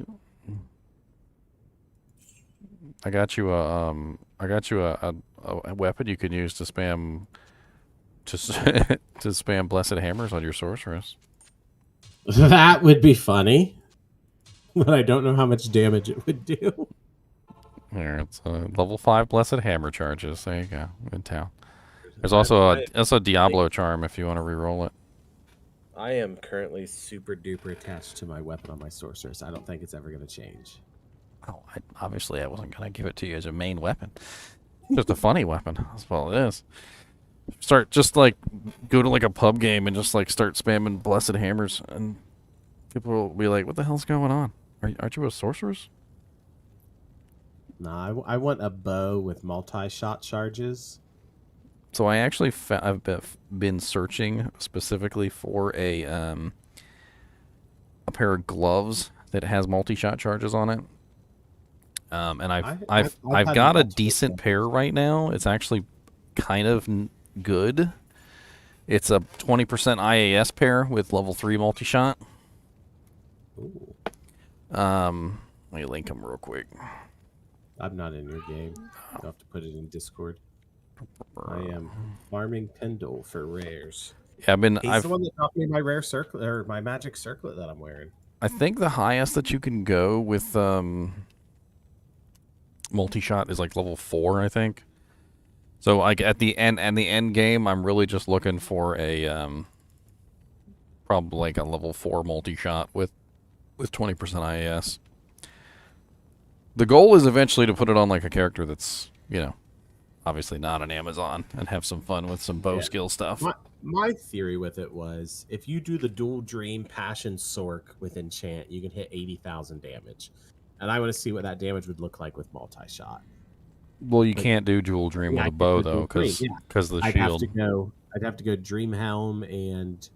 A: I got you a weapon you can use to spam to spam blessed hammers on your sorceress.
H: That would be funny, but I don't know how much damage it would do.
A: Here, it's level 5 blessed hammer charges. There you go. In town. There's also a Diablo charm if you want to re-roll it.
H: I am currently super duper attached to my weapon on my sorceress. I don't think it's ever going to change.
A: Oh, obviously I wasn't going to give it to you as a main weapon. Just a funny weapon. That's all it is. Start just like go to like a pub game and just like start spamming blessed hammers, and people will be like, "What the hell's going on? Aren't you a sorceress?"
H: No, I want a bow with multi-shot charges.
A: So I actually I've been searching specifically for a pair of gloves that has multi-shot charges on it. And I've got a decent pair right now. It's actually kind of good. It's a 20% IAS pair with level 3 multi-shot. Let me link them real quick.
H: I'm not in your game. You'll have to put it in Discord. I am farming Pendle for rares.
A: Yeah,
H: He's the one that taught me my rare circlet or my magic circlet that I'm wearing.
A: I think the highest that you can go with multi-shot is like level 4, I think. So like at the end game, I'm really just looking for a probably like a level 4 multi-shot with 20% IAS. The goal is eventually to put it on like a character that's, you know, obviously not an Amazon and have some fun with some bow skill stuff.
H: My theory with it was if you do the dual dream passion sork with enchant, you can hit 80,000 damage. And I want to see what that damage would look like with multi-shot.
A: Well, you can't do dual dream with a bow though, because the shield.
H: I'd have to go dream helm and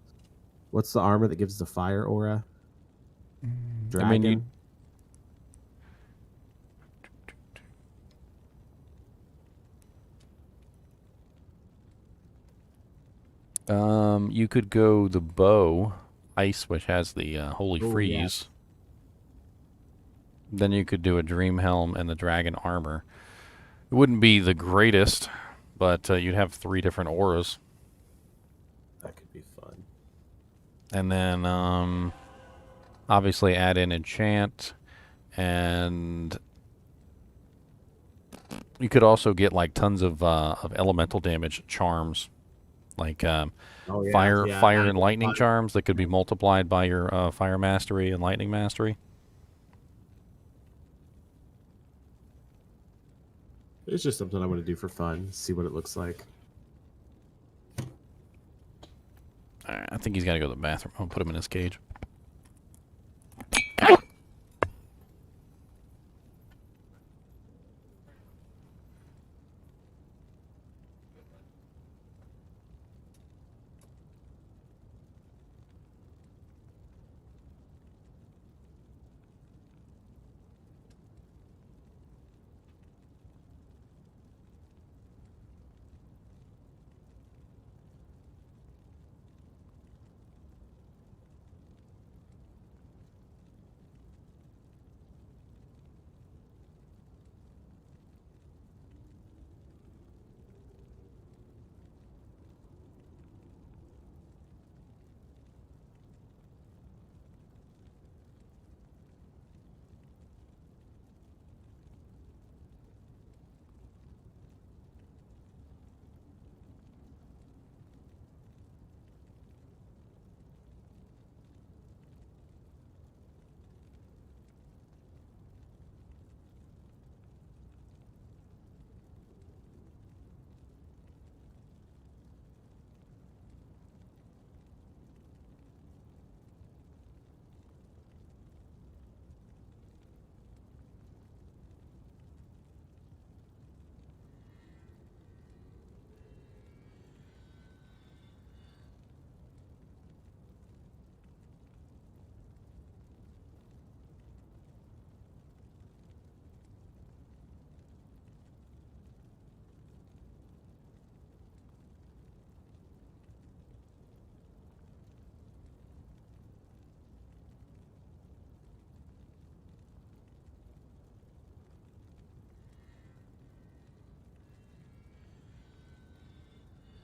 H: what's the armor that gives the fire aura? Dragon.
A: You could go the bow, ice, which has the holy freeze. Yeah. Then you could do a dream helm and the dragon armor. It wouldn't be the greatest, but you'd have 3 different auras.
H: That could be fun.
A: And then obviously add in enchant, and you could also get like tons of elemental damage charms, like fire and lightning charms that could be multiplied by your fire mastery and lightning mastery.
H: It's just something I want to do for fun, see what it looks like.
A: Alright, I think he's got to go to the bathroom. I'll put him in his cage.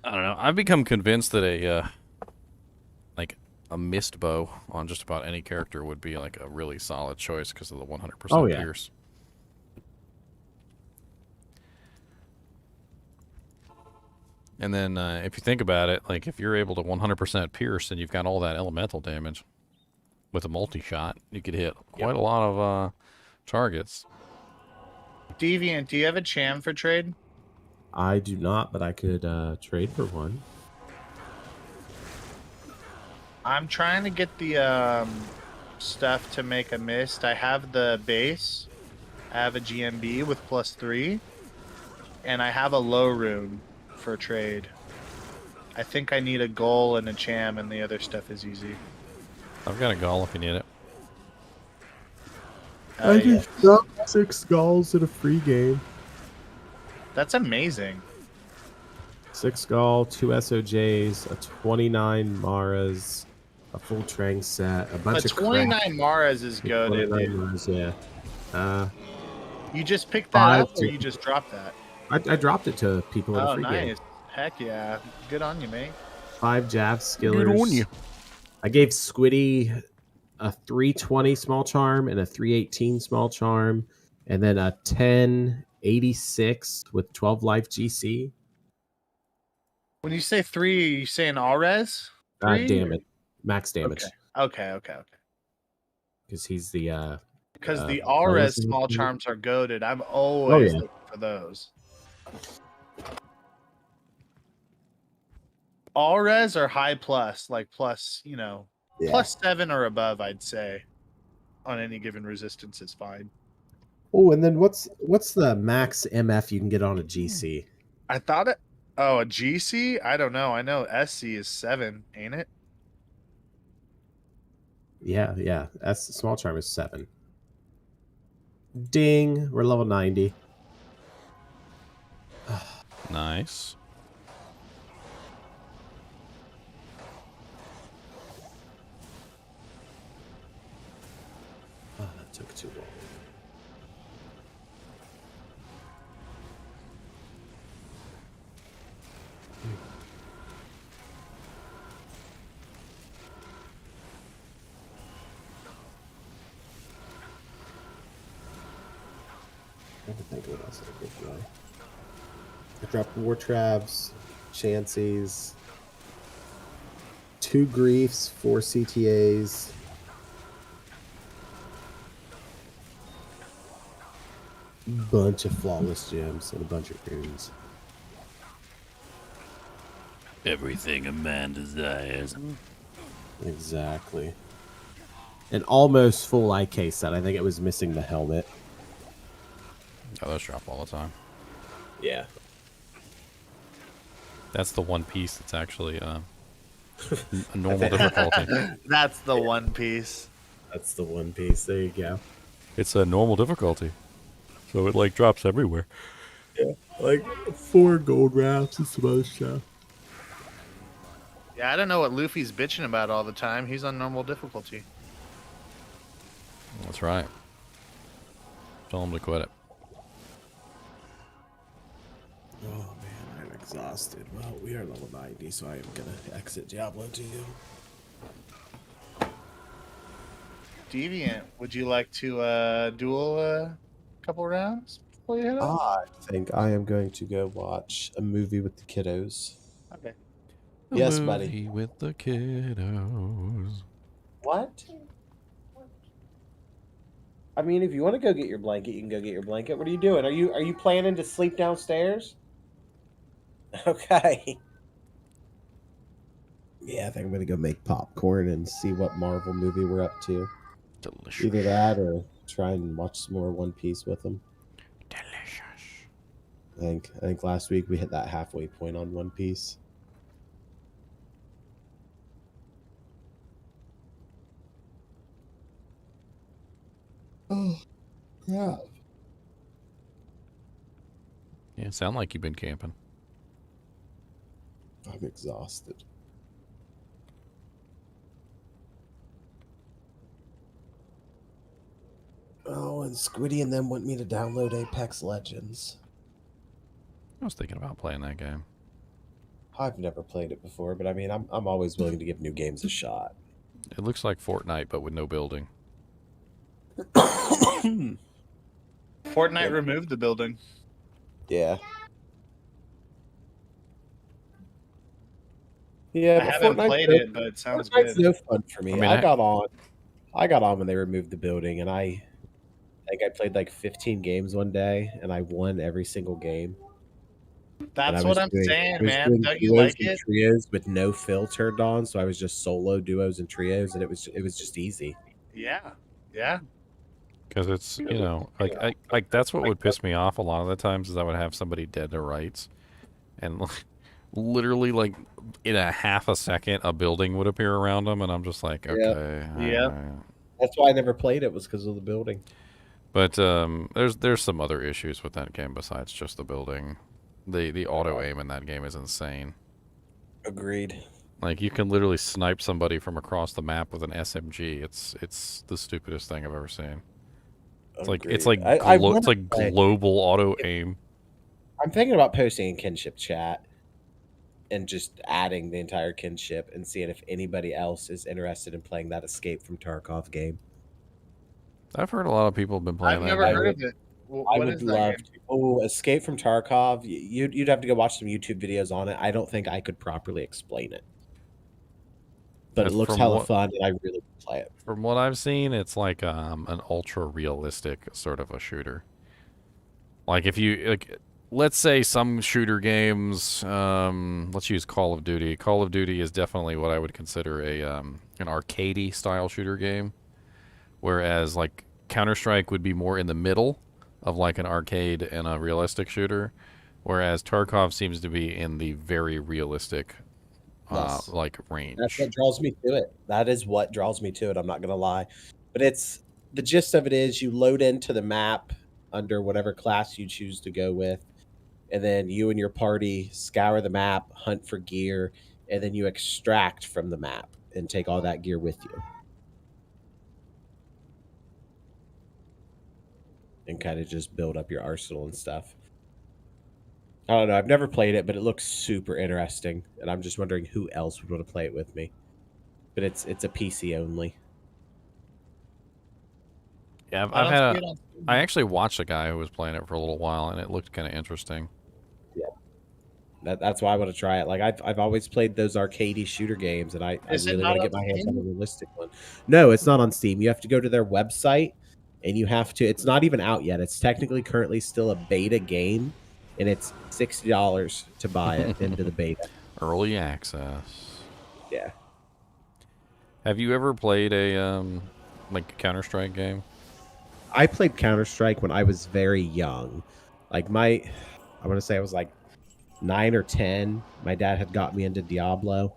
A: I don't know. I've become convinced that like a mist bow on just about any character would be like a really solid choice because of the 100%
H: Oh, yeah.
A: pierce. And then if you think about it, like if you're able to 100% pierce and you've got all that elemental damage with a multi-shot, you could hit quite a lot of targets.
L: Deviant, do you have a cham for trade?
H: I do not, but I could trade for one.
L: I'm trying to get the stuff to make a mist. I have the base. I have a GMB with +3. And I have a low rune for trade. I think I need a goal and a cham, and the other stuff is easy.
A: I've got a gall if you need it.
H: I just dropped 6 skulls in a free game.
L: That's amazing.
H: 6 skull, 2 SOJs, a 29 Maras, a full Trang set, a bunch
L: But
H: of
L: 29 Maras is good.
H: 29 Maras, yeah.
L: You just picked that up, or
H: to-
L: you just dropped that?
H: I dropped it to people in a
L: Oh,
H: free
L: nice.
H: game.
L: Heck yeah. Good on you, mate.
H: 5 Jav skillers.
A: Good on you.
H: I gave Squiddy a 320 small charm and a 318 small charm, and then a 1086 with 12 life GC.
L: When you say 3, are you saying all res?
H: Damage. Max damage.
L: Okay.
H: Because he's the
L: Because the all res small charms are goaded. I'm always looking for those. All res are high plus, like plus, +7 or above, I'd say. On any given resistance is fine.
H: Oh, and then what's the max MF you can get on a GC?
L: I thought it. Oh, a GC? I don't know. I know SC is 7, ain't it?
H: Yeah. That's the small charm is 7. Ding, we're level 90.
A: Nice.
H: Oh, that took too long. I have to think what else I could try. I dropped War Traps, Chancies, 2 Griefs, 4 CTAs. Bunch of flawless gems and a bunch of runes.
A: Everything a man desires.
H: Exactly. An almost full IK set. I think it was missing the helmet.
A: Oh, those drop all the time.
H: Yeah.
A: That's the one piece that's actually a normal difficulty.
L: That's the one piece.
H: That's the one piece. There you go.
A: It's a normal difficulty. So it like drops everywhere.
H: Yeah. Like 4 gold wraps and some other stuff.
L: Yeah, I don't know what Luffy's bitching about all the time. He's on normal difficulty.
A: That's right. Tell him to quit it.
H: Oh man, I'm exhausted. Well, we are level 90, so I am gonna exit Diablo 2.
L: Deviant, would you like to duel a couple rounds before you head out?
H: I think I am going to go watch a movie with the kiddos.
L: Okay.
H: Yes,
A: Movie
H: buddy.
A: with the kiddos.
H: What? I mean, if you want to go get your blanket, you can go get your blanket. What are you doing? Are you planning to sleep downstairs? Okay. Yeah, I think I'm gonna go make popcorn and see what Marvel movie we're up to.
A: Delicious.
H: Either that or try and watch some more One Piece with them.
A: Delicious.
H: I think last week we hit that halfway point on One Piece. Oh, crap.
A: Yeah, sound like you've been camping.
H: I'm exhausted. Oh, and Squiddy and them want me to download Apex Legends.
A: I was thinking about playing that game.
H: I've never played it before, but I mean, I'm always willing to give new games a shot.
A: It looks like Fortnite, but with no building.
L: Fortnite removed the building.
H: Yeah. Yeah,
L: I haven't played it, but it sounds
H: Fortnite's
L: good.
H: no fun for me.
A: I mean,
H: I got on when they removed the building, and I think I played like 15 games one day, and I won every single game.
L: That's what I'm saying, man. Don't you
H: duos
L: like
H: and
L: it?
H: trios with no fill turned on, so I was just solo duos and trios, and it was just easy.
L: Yeah. Yeah.
A: Because it's, like that's what would piss me off a lot of the times is I would have somebody dead to rights, and literally like in a half a second a building would appear around them, and I'm just like, okay,
H: That's why I never played it, was because of the building.
A: But there's some other issues with that game besides just the building. The auto aim in that game is insane.
H: Agreed.
A: Like you can literally snipe somebody from across the map with an SMG. It's the stupidest thing I've ever seen. It's like it's like it's like global auto aim.
H: I'm thinking about posting in kinship chat and just adding the entire kinship and seeing if anybody else is interested in playing that Escape from Tarkov game.
A: I've heard a lot of people have been playing that.
L: I've never heard of it.
H: I would love to. Oh, Escape from Tarkov. You'd have to go watch some YouTube videos on it. I don't think I could properly explain it. But it looks hella fun, and I really would play it.
A: From what I've seen, it's like an ultra realistic sort of a shooter. Like if you let's say some shooter games, let's use Call of Duty. Call of Duty is definitely what I would consider an arcadey style shooter game, whereas like Counter-Strike would be more in the middle of like an arcade and a realistic shooter, whereas Tarkov seems to be in the very realistic like range.
H: That's what draws me to it. That is what draws me to it. I'm not gonna lie, but it's the gist of it is you load into the map under whatever class you choose to go with, and then you and your party scour the map, hunt for gear, and then you extract from the map and take all that gear with you. And kind of just build up your arsenal and stuff. I don't know. I've never played it, but it looks super interesting, and I'm just wondering who else would want to play it with me. But it's a PC only.
A: Yeah, I actually watched a guy who was playing it for a little while, and it looked kind of interesting.
H: Yeah, that's why I want to try it. Like I've always played those arcadey shooter games, and I really want to get my hands on a realistic one. No, it's not on Steam. You have to go to their website, and you have to. It's not even out yet. It's technically currently still a beta game, and it's $60 to buy it into the beta.
A: Early access.
H: Yeah.
A: Have you ever played a like a Counter-Strike game?
H: I played Counter-Strike when I was very young. Like I want to say I was like 9 or 10. My dad had got me into Diablo,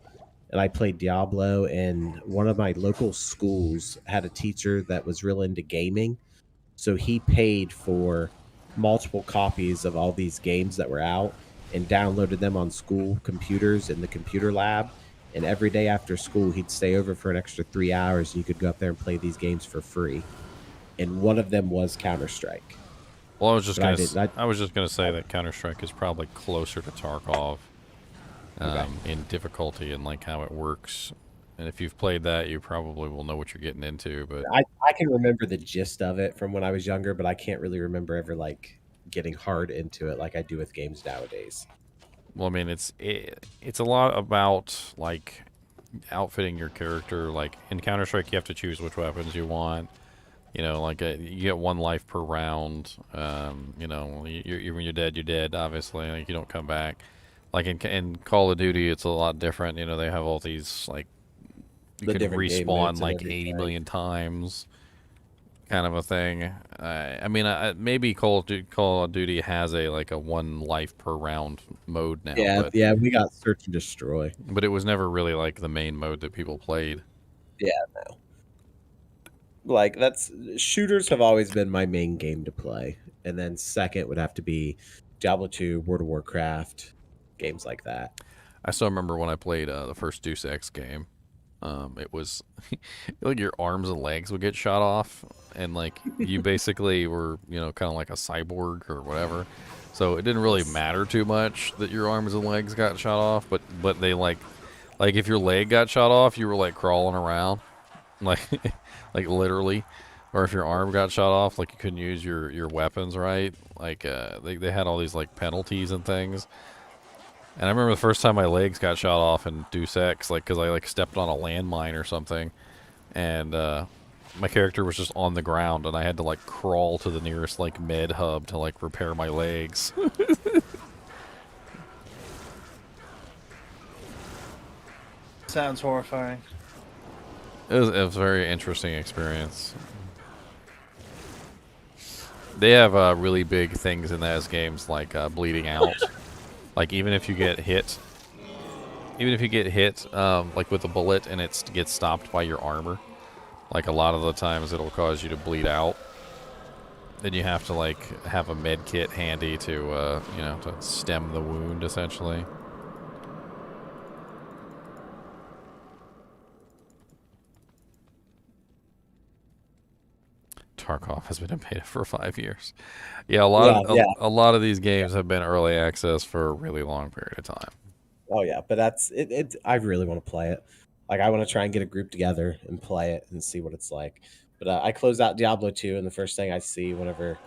H: and I played Diablo, and one of my local schools had a teacher that was real into gaming, so he paid for multiple copies of all these games that were out and downloaded them on school computers in the computer lab, and every day after school he'd stay over for an extra 3 hours, and you could go up there and play these games for free, and one of them was Counter-Strike.
A: Well, I was just gonna say that Counter-Strike is probably closer to Tarkov in difficulty and like how it works. And if you've played that, you probably will know what you're getting into. But
H: I can remember the gist of it from when I was younger, but I can't really remember ever like getting hard into it like I do with games nowadays.
A: Well, I mean, it's a lot about like outfitting your character. Like in Counter-Strike, you have to choose which weapons you want. You know, like you get 1 life per round. You know, when you're dead, you're dead. Obviously, like you don't come back. Like in Call of Duty, it's a lot different. You know, they have all these like you can respawn like 80 million times, kind of a thing. I mean, maybe Call of Duty has a 1 life per round mode now.
H: Yeah, yeah, we got search and destroy,
A: but it was never really like the main mode that people played.
H: Yeah, no. Like shooters have always been my main game to play, and then second would have to be Diablo 2, World of Warcraft, games like that.
A: I still remember when I played the first Deus Ex game. It was like your arms and legs would get shot off, and like you basically were, you know, kind of like a cyborg or whatever. So it didn't really matter too much that your arms and legs got shot off, but they like if your leg got shot off, you were like crawling around, like like literally. Or if your arm got shot off, like you couldn't use your weapons right. Like they had all these like penalties and things. And I remember the first time my legs got shot off in Deus Ex, like, because I, like, stepped on a landmine or something. And, my character was just on the ground, and I had to, like, crawl to the nearest, like, med hub to, like, repair my legs.
L: Sounds horrifying.
A: It was a very interesting experience. They have, really big things in those games, like, bleeding out. Like, even if you get hit, like with a bullet and it gets stopped by your armor, like a lot of the times it'll cause you to bleed out. Then you have to like have a med kit handy to, you know, to stem the wound essentially. Tarkov has been in beta for 5 years. Yeah, a lot of these games have been early access for a really long period of time.
H: Oh yeah, but that's it. I really want to play it. Like I want to try and get a group together and play it and see what it's like. But I closed out Diablo 2, and the first thing I see whenever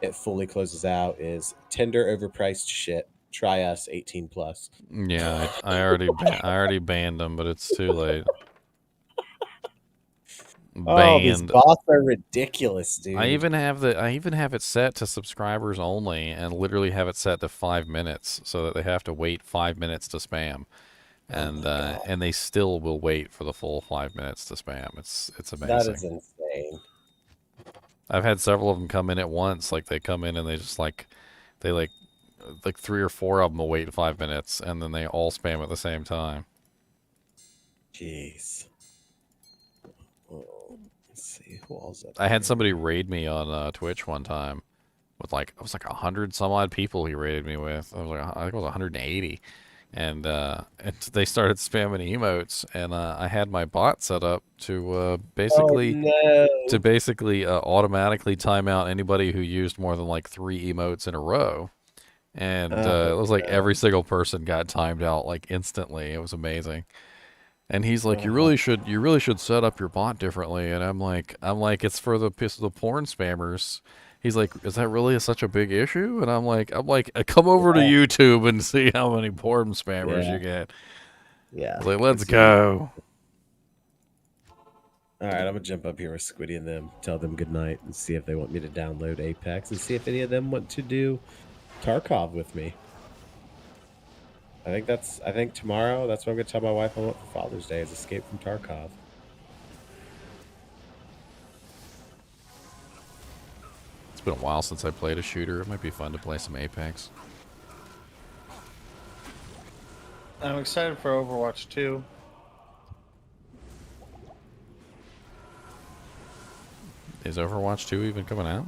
H: it fully closes out is tender overpriced shit. Try us 18 plus.
A: Yeah, I already banned them, but it's too late.
H: Oh, these bots are ridiculous, dude.
A: I even have it set to subscribers only, and literally have it set to 5 minutes, so that they have to wait 5 minutes to spam, and they still will wait for the full 5 minutes to spam. It's amazing.
H: That is insane.
A: I've had several of them come in at once. Like they come in and they just like 3 or 4 of them will wait 5 minutes, and then they all spam at the same time.
H: Jeez. Let's see who else.
A: I had somebody raid me on Twitch one time with like, it was like 100 some odd people he raided me with. I was like, I think it was 180, and they started spamming emotes, and I had my bot set up to basically automatically time out anybody who used more than like 3 emotes in a row, and it was like every single person got timed out like instantly. It was amazing. And he's like, you really should set up your bot differently. And I'm like, it's for the porn spammers. He's like, is that really such a big issue? And I'm like, come over to YouTube and see how many porn spammers you get.
H: Yeah.
A: Like, let's go.
H: All right, I'm gonna jump up here with Squiddy and them, tell them good night, and see if they want me to download Apex, and see if any of them want to do Tarkov with me. I think tomorrow, that's what I'm going to tell my wife I want for Father's Day, is Escape from Tarkov.
A: It's been a while since I played a shooter. It might be fun to play some Apex.
L: I'm excited for Overwatch 2.
A: Is Overwatch 2 even coming out?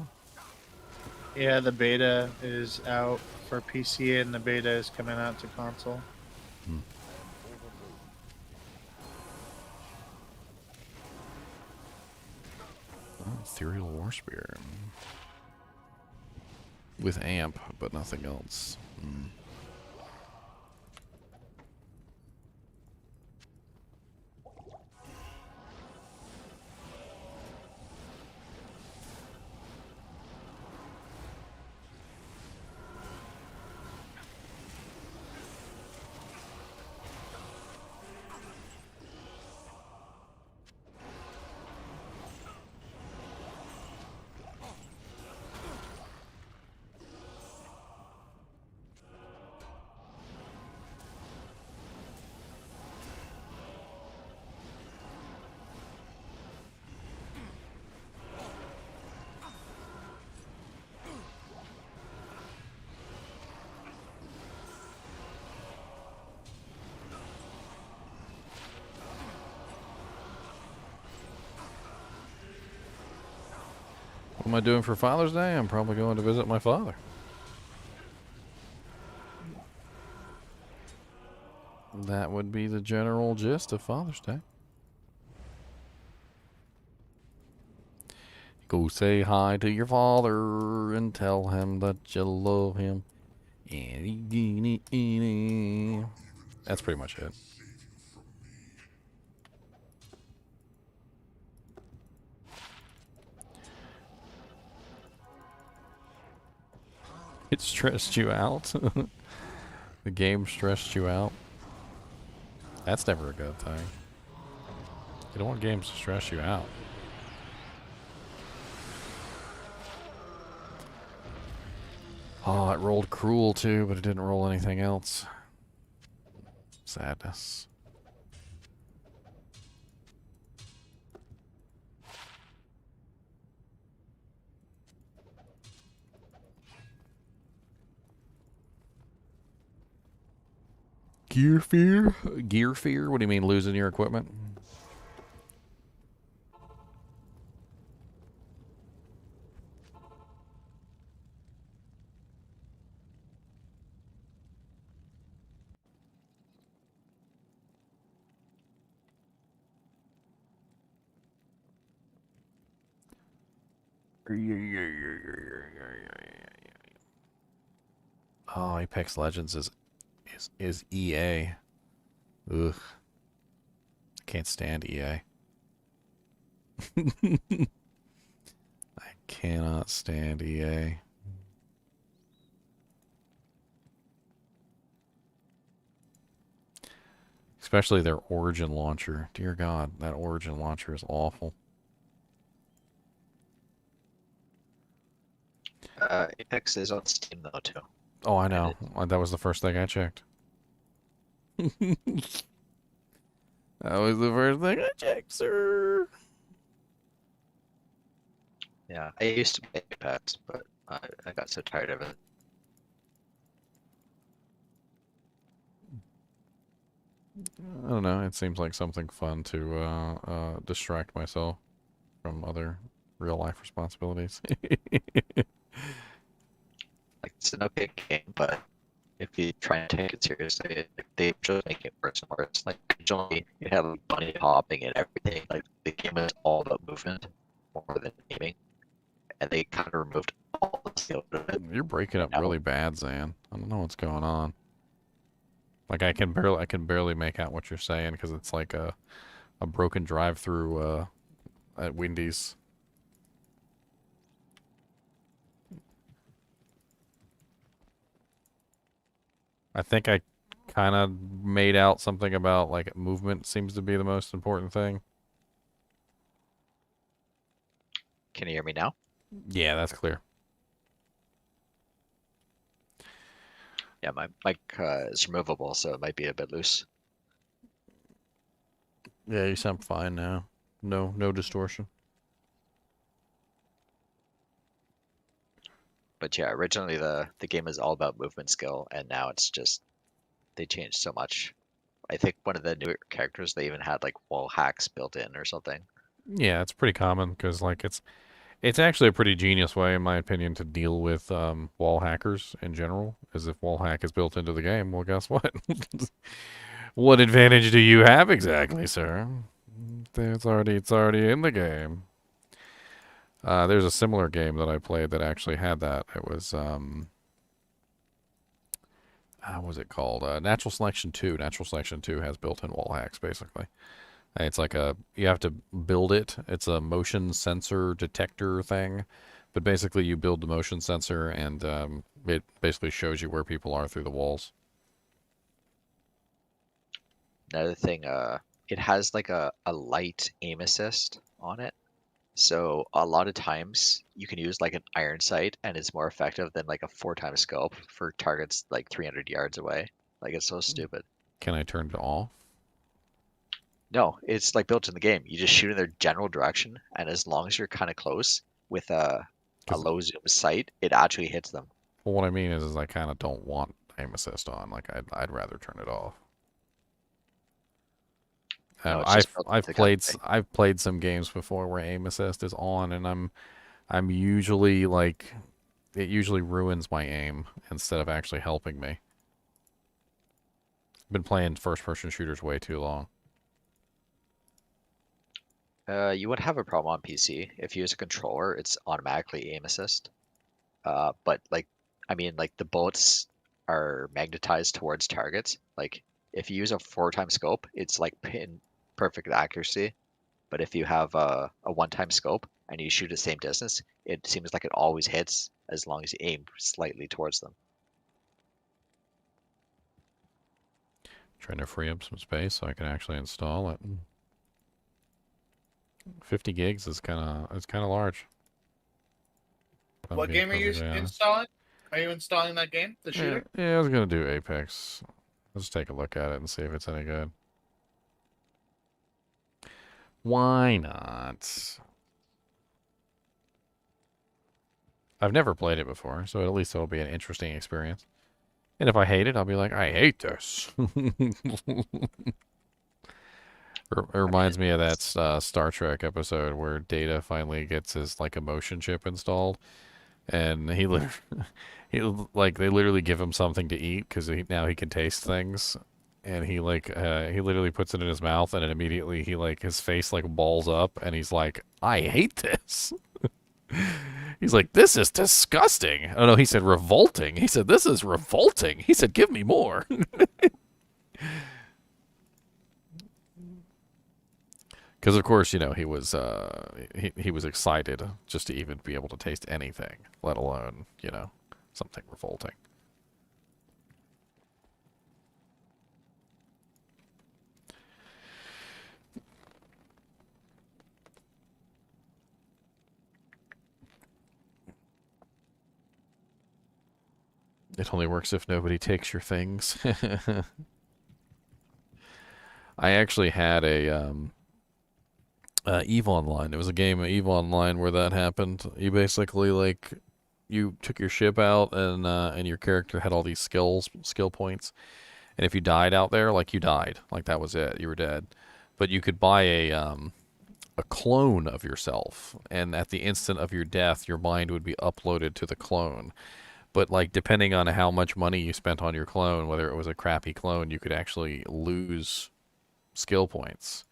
L: Yeah, the beta is out for PC and the beta is coming out to console.
A: Oh, Ethereal War Spear. With amp, but nothing else. What am I doing for Father's Day? I'm probably going to visit my father. That would be the general gist of Father's Day. Go say hi to your father and tell him that you love him. That's pretty much it. It stressed you out? The game stressed you out? That's never a good thing. You don't want games to stress you out. Oh, it rolled cruel too, but it didn't roll anything else. Sadness. Gear fear? Gear fear? What do you mean losing your equipment? Oh, Apex Legends is EA. Ugh. I can't stand EA. I cannot stand EA. Especially their Origin launcher. Dear God, that Origin launcher is awful.
N: Apex is on Steam though too.
A: Oh, I know. That was the first thing I checked. That was the first thing I checked, sir.
N: Yeah, I used to play Apex, but I got so tired of it.
A: I don't know. It seems like something fun to distract myself from other real life responsibilities.
N: Like, it's an okay game, but if you try and take it seriously, they just make it worse and worse. Like, originally, you have like, bunny hopping and everything. Like, the game is all about movement more than aiming, and they kind of removed all the skill out of it.
A: You're breaking up really bad, Zan. I don't know what's going on. Like I can barely make out what you're saying because it's like a broken drive-through at Wendy's. I think I kind of made out something about like movement seems to be the most important thing.
N: Can you hear me now?
A: Yeah, that's clear.
N: Yeah, my mic is removable, so it might be a bit loose.
A: Yeah, you sound fine now. No distortion.
N: But yeah, originally the game is all about movement skill, and now it's just they changed so much. I think one of the newer characters they even had like wall hacks built in or something.
A: Yeah, it's pretty common because like it's actually a pretty genius way, in my opinion, to deal with wall hackers in general. Is if wall hack is built into the game, well, guess what? What advantage do you have exactly, sir? It's already in the game. There's a similar game that I played that actually had that. It was what was it called? Natural Selection 2. Natural Selection 2 has built-in wall hacks, basically. It's like you have to build it. It's a motion sensor detector thing. But basically you build the motion sensor and it basically shows you where people are through the walls.
N: Another thing, it has like a light aim assist on it. So a lot of times you can use like an iron sight and it's more effective than like a 4x scope for targets like 300 yards away. Like it's so stupid.
A: Can I turn it off?
N: No, it's like built in the game. You just shoot in their general direction, and as long as you're kind of close with a low zoom sight, it actually hits them.
A: Well, what I mean is I kind of don't want aim assist on. Like I'd rather turn it off.
N: No,
A: I've played some games before where aim assist is on, and I'm usually like it usually ruins my aim instead of actually helping me. Been playing first person shooters way too long.
N: You would have a problem on PC. If you use a controller, it's automatically aim assist. But like, I mean, like the bullets are magnetized towards targets. Like if you use a 4x scope, it's like pin perfect accuracy. But if you have a 1x scope and you shoot the same distance, it seems like it always hits as long as you aim slightly towards them.
A: Trying to free up some space so I can actually install it. 50 gigs is kind of large.
L: What game are you installing? Are you installing that game, the shooter?
A: Yeah, I was gonna do Apex. Let's take a look at it and see if it's any good. Why not? I've never played it before, so at least it'll be an interesting experience. And if I hate it, I'll be like, I hate this. It reminds me of that Star Trek episode where Data finally gets his like emotion chip installed, and he they literally give him something to eat because now he can taste things, and he literally puts it in his mouth, and immediately his face like balls up, and he's like, I hate this. He's like, this is disgusting. Oh no, he said revolting. He said, this is revolting. He said, give me more. Because of course, he was he was excited just to even be able to taste anything, let alone, something revolting. It only works if nobody takes your things. I actually had a EVE Online. It was a game of EVE Online where that happened. You basically you took your ship out and your character had all these skill points. And if you died out there, you died. That was it. You were dead. But you could buy a clone of yourself, and at the instant of your death, your mind would be uploaded to the clone. But depending on how much money you spent on your clone, whether it was a crappy clone, you could actually lose skill points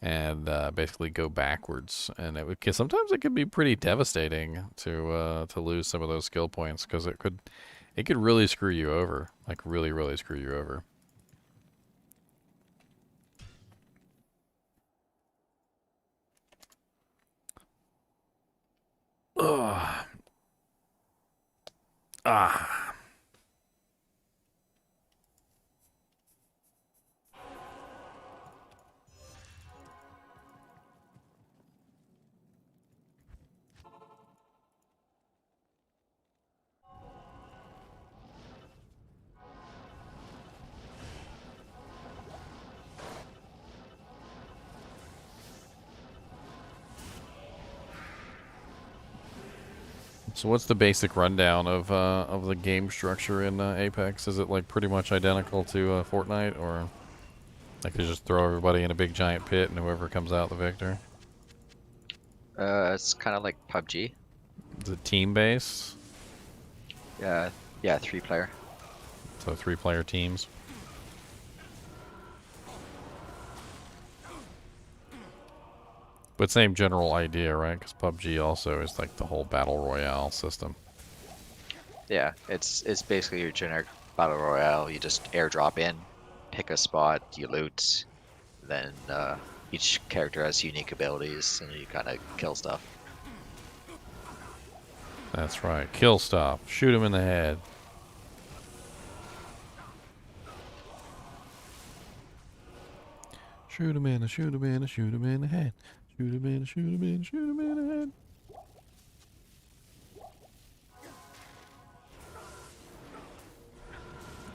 A: and basically go backwards. And sometimes it could be pretty devastating to lose some of those skill points, because it could really screw you over, really, really screw you over. Ugh. Ah. So what's the basic rundown of the game structure in Apex? Is it pretty much identical to Fortnite, or they just throw everybody in a big giant pit and whoever comes out the victor?
N: It's kind of like PUBG.
A: Is it team based?
N: Yeah, 3-player.
A: So 3-player teams. But same general idea, right? Because PUBG also is the whole battle royale system.
N: Yeah, it's basically your generic battle royale. You just airdrop in, pick a spot, you loot, then each character has unique abilities, and you kind of kill stuff.
A: That's right. Kill stuff. Shoot him in the head. Shoot him in, shoot him in, shoot him in the head. Shoot him in, shoot him in, shoot him in the head.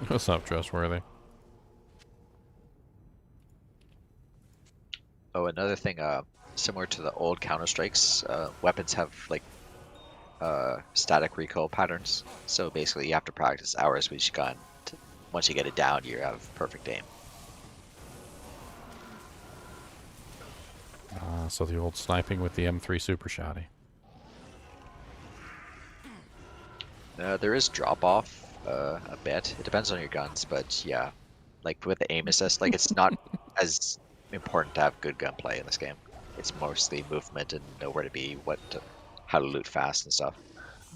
A: That's not trustworthy.
N: Oh, another thing, similar to the old Counter-Strikes, weapons have static recoil patterns. So basically, you have to practice hours with each gun. Once you get it down, you have perfect aim.
A: So the old sniping with the M3 Super Shotty.
N: There is drop-off a bit. It depends on your guns, but yeah. With the aim assist, it's not as important to have good gunplay in this game. it's mostly movement and know where to be, how to loot fast and stuff.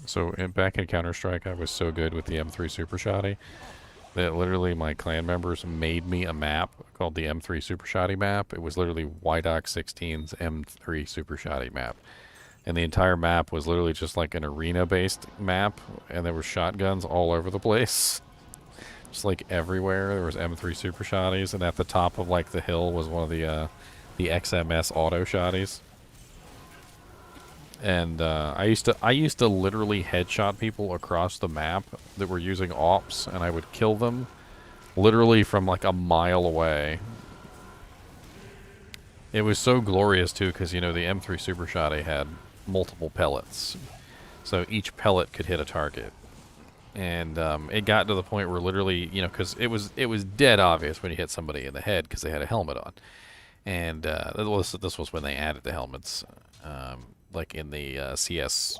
A: So back in Counter-Strike, I was so good with the M3 Super Shotty that literally my clan members made me a map called the M3 Super Shotty map. It was literally YDoc16's M3 Super Shotty map. And the entire map was literally just like an arena-based map, and there were shotguns all over the place. Just like everywhere, there was M3 Super Shotties, and at the top of like the hill was one of the XMS auto shotties. And I used to literally headshot people across the map that were using ops, and I would kill them literally from like a mile away. It was so glorious too, because you know the M3 Super Shotty had multiple pellets, so each pellet could hit a target. And it got to the point where literally, you know, because it was dead obvious when you hit somebody in the head because they had a helmet on. And this was when they added the helmets, like in the CS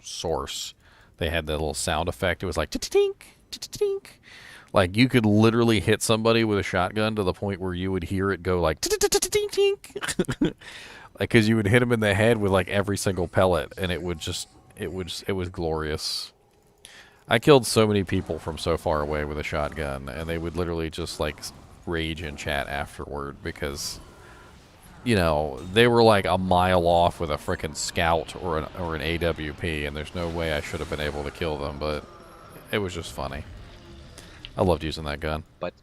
A: source, they had the little sound effect. It was like tink, tink. Like you could literally hit somebody with a shotgun to the point where you would hear it go like tink, like because you would hit them in the head with like every single pellet, and it was glorious. I killed so many people from so far away with a shotgun, and they would literally just like rage in chat afterward because, you know, they were like a mile off with a frickin' scout or an AWP, and there's no way I should have been able to kill them, but it was just funny. I loved using that gun.
N: But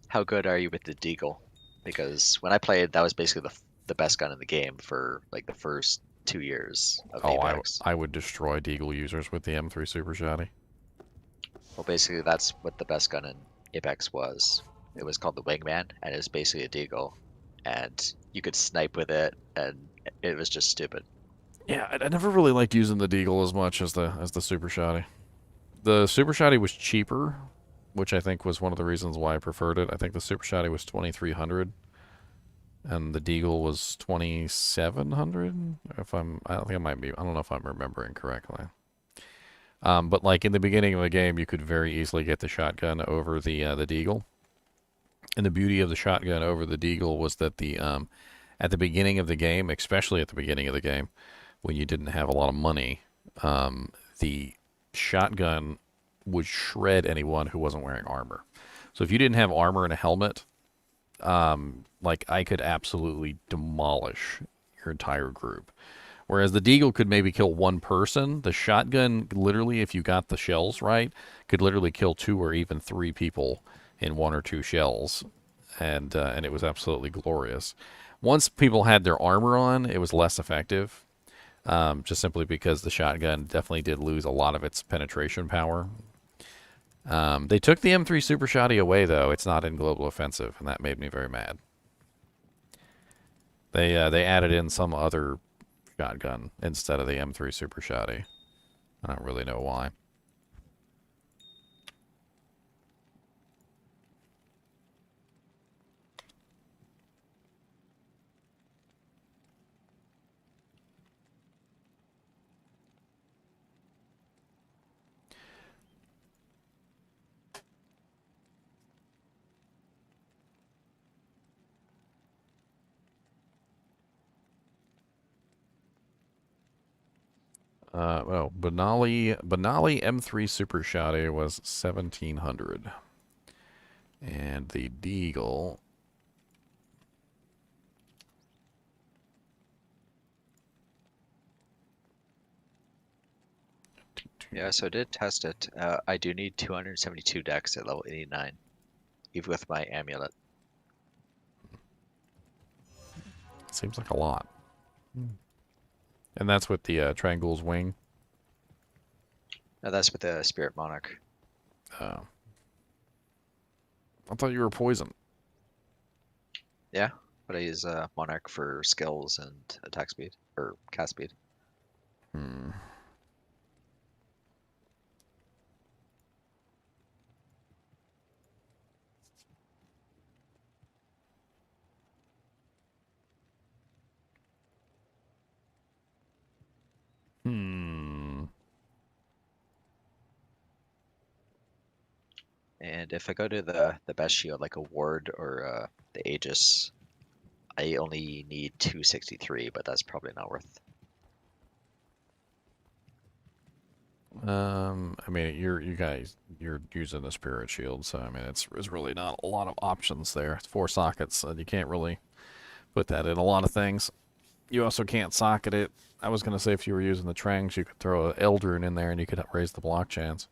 N: how good are you with the Deagle? Because when I played, that was basically the best gun in the game for like the first 2 years of Apex.
A: I would destroy Deagle users with the M3 Super Shotty.
N: Well, basically, that's what the best gun in Apex was. It was called the Wingman, and it was basically a Deagle, and you could snipe with it, and it was just stupid.
A: Yeah, I never really liked using the Deagle as much as the Super Shotty. The Super Shotty was cheaper, which I think was one of the reasons why I preferred it. I think the Super Shotty was 2,300, and the Deagle was 2,700. I don't know if I'm remembering correctly. But like in the beginning of the game, you could very easily get the shotgun over the Deagle. And the beauty of the shotgun over the Deagle was that at the beginning of the game, especially at the beginning of the game, when you didn't have a lot of money, the shotgun would shred anyone who wasn't wearing armor. So if you didn't have armor and a helmet, like I could absolutely demolish your entire group. Whereas the Deagle could maybe kill one person, the shotgun, literally, if you got the shells right, could literally kill 2 or even 3 people in 1 or 2 shells, and it was absolutely glorious. Once people had their armor on, it was less effective, just simply because the shotgun definitely did lose a lot of its penetration power. They took the M3 Super Shotty away, though. It's not in Global Offensive, and that made me very mad. They added in some other shotgun instead of the M3 Super Shotty. I don't really know why. Benali M3 Super Shotty was 1,700, and the Deagle.
N: Yeah, so I did test it. I do need 272 dex at level 89, even with my amulet.
A: Seems like a lot. And that's with the Triangle's Wing?
N: No, that's with the Spirit Monarch.
A: Oh. I thought you were poison.
N: Yeah, but I use Monarch for skills and attack speed, or cast speed. And if I go to the best shield, like a ward or the Aegis, I only need 263, but that's probably not worth.
A: I mean, you're using the spirit shield, so I mean, it's really not a lot of options there. It's 4 sockets, and you can't really put that in a lot of things. You also can't socket it. I was gonna say if you were using the Trangs, you could throw an Eldrune in there, and you could raise the block chance.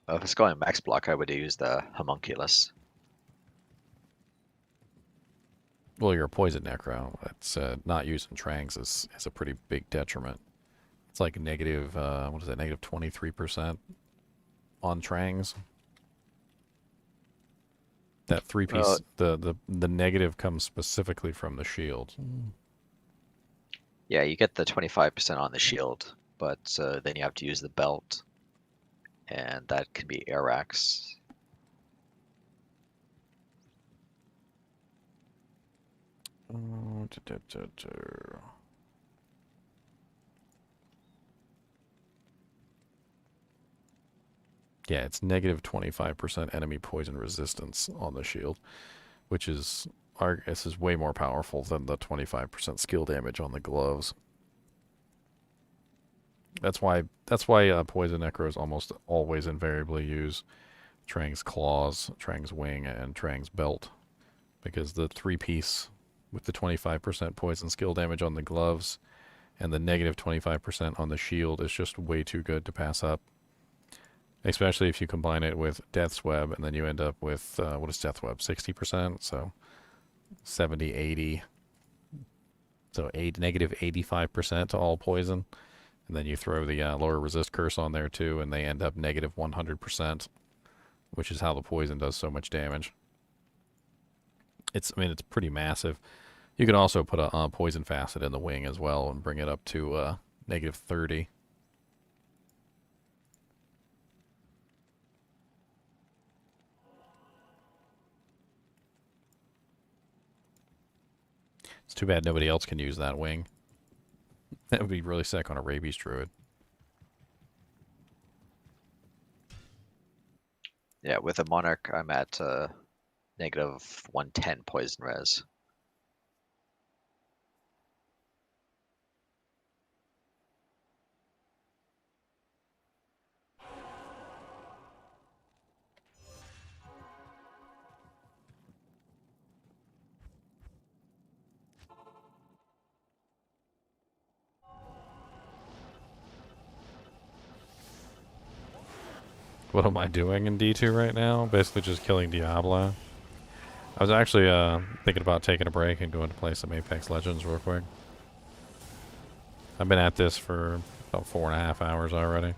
N: If it's going max block, I would use the homunculus.
A: Well, you're a poison necro. That's not using Trangs is a pretty big detriment. It's like negative, what is that, negative 23% on Trangs. That 3-piece, the negative comes specifically from the shield.
N: Yeah, you get the 25% on the shield, but then you have to use the belt, and that can be Arax.
A: Yeah, it's negative 25% enemy poison resistance on the shield, which is, this is way more powerful than the 25% skill damage on the gloves. That's why poison necros almost always invariably use Trang's claws, Trang's wing, and Trang's belt, because the 3-piece with the 25% poison skill damage on the gloves and the negative 25% on the shield is just way too good to pass up. Especially if you combine it with Death's Web, and then you end up with, what is Death's Web, 60%? So 70, 80. So negative 85% to all poison. And then you throw the lower resist curse on there too, and they end up negative 100%, which is how the poison does so much damage. I mean, it's pretty massive. You can also put a poison facet in the wing as well and bring it up to negative 30. It's too bad nobody else can use that wing. That would be really sick on a rabies druid.
N: Yeah, with a monarch, I'm at negative 110 poison res.
A: What am I doing in D2 right now? Basically just killing Diablo. I was actually thinking about taking a break and going to play some Apex Legends real quick. I've been at this for about 4.5 hours already.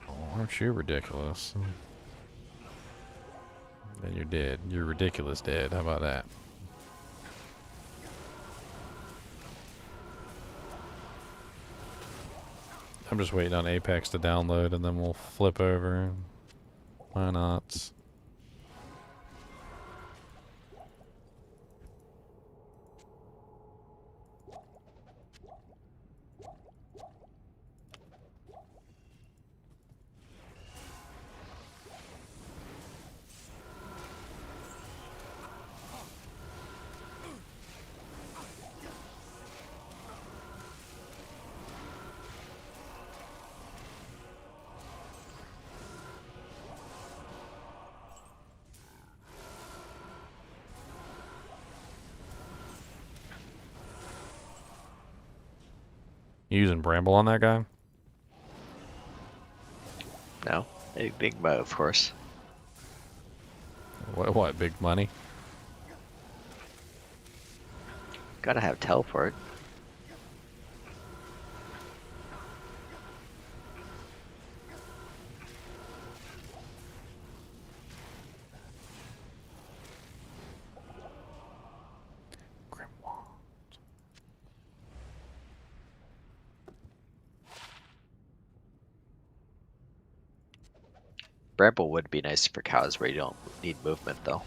A: Oh, aren't you ridiculous? Then you're dead. You're ridiculous dead. How about that? I'm just waiting on Apex to download and then we'll flip over. Why not? You using Bramble on that guy?
N: No, a big move, of course.
A: What, big money?
N: Gotta have teleport. Bramble would be nice for cows where you don't need movement, though.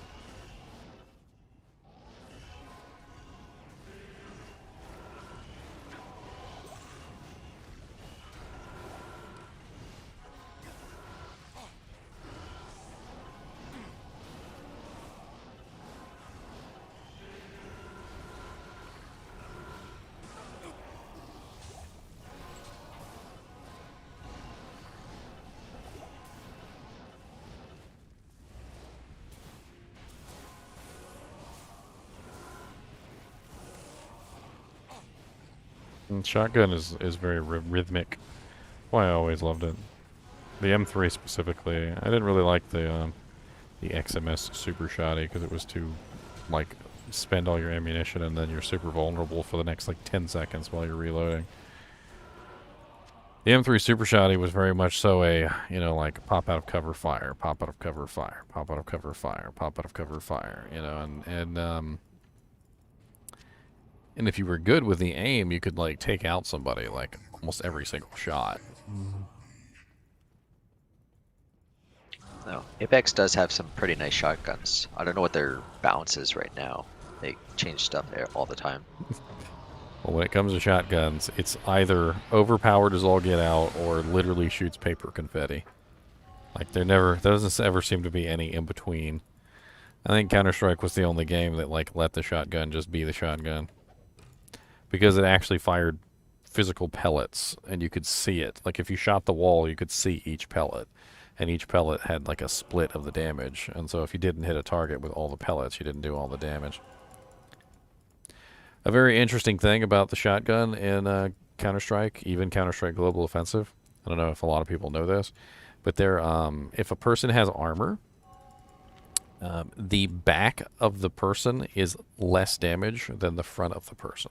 A: And shotgun is very rhythmic. Why I always loved it. The M3 specifically. I didn't really like the XMS super shotty because it was too, like, spend all your ammunition and then you're super vulnerable for the next like 10 seconds while you're reloading. The M3 super shotty was very much so a, you know, like pop out of cover fire, pop out of cover fire, pop out of cover fire, pop out of cover fire, you know, and if you were good with the aim, you could like take out somebody like almost every single shot.
N: No, Apex does have some pretty nice shotguns. I don't know what their balance is right now. They change stuff there all the time.
A: Well, when it comes to shotguns, it's either overpowered as all get out or literally shoots paper confetti. Like, there doesn't ever seem to be any in between. I think Counter-Strike was the only game that, like, let the shotgun just be the shotgun. Because it actually fired physical pellets, and you could see it. Like, if you shot the wall, you could see each pellet. And each pellet had, like, a split of the damage. And so if you didn't hit a target with all the pellets, you didn't do all the damage. A very interesting thing about the shotgun in Counter-Strike, even Counter-Strike Global Offensive, I don't know if a lot of people know this, but if a person has armor, the back of the person is less damage than the front of the person.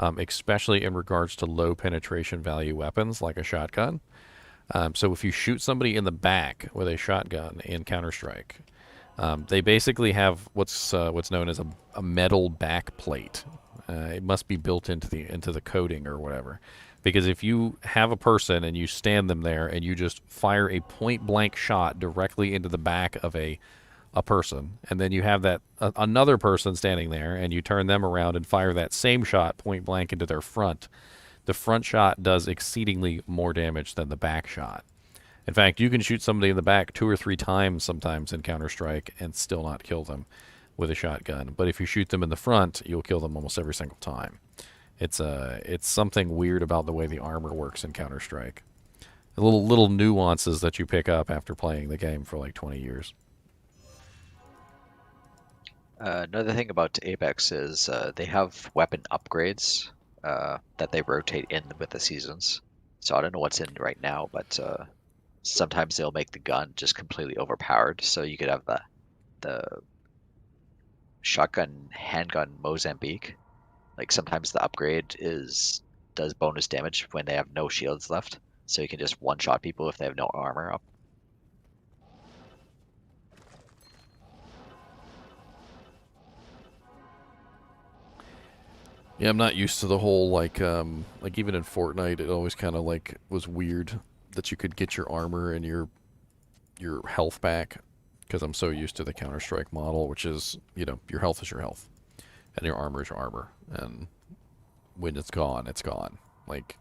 A: Especially in regards to low penetration value weapons like a shotgun. So if you shoot somebody in the back with a shotgun in Counter-Strike, they basically have what's known as a metal back plate. It must be built into the coating or whatever, because if you have a person and you stand them there and you just fire a point blank shot directly into the back of a person, and then you have that another person standing there and you turn them around and fire that same shot point blank into their front, the front shot does exceedingly more damage than the back shot. In fact, you can shoot somebody in the back 2 or 3 times sometimes in Counter-Strike and still not kill them with a shotgun. But if you shoot them in the front, you'll kill them almost every single time. It's something weird about the way the armor works in Counter-Strike. Little nuances that you pick up after playing the game for like 20 years.
N: Another thing about Apex is they have weapon upgrades that they rotate in with the seasons. So I don't know what's in right now, but sometimes they'll make the gun just completely overpowered, so you could have the shotgun handgun Mozambique. Like sometimes the upgrade does bonus damage when they have no shields left, so you can just one-shot people if they have no armor up.
A: Yeah, I'm not used to the whole like even in Fortnite, it always kind of like was weird that you could get your armor and your health back, because I'm so used to the Counter-Strike model, which is, you know, your health is your health and your armor is your armor, and when it's gone, it's gone. Like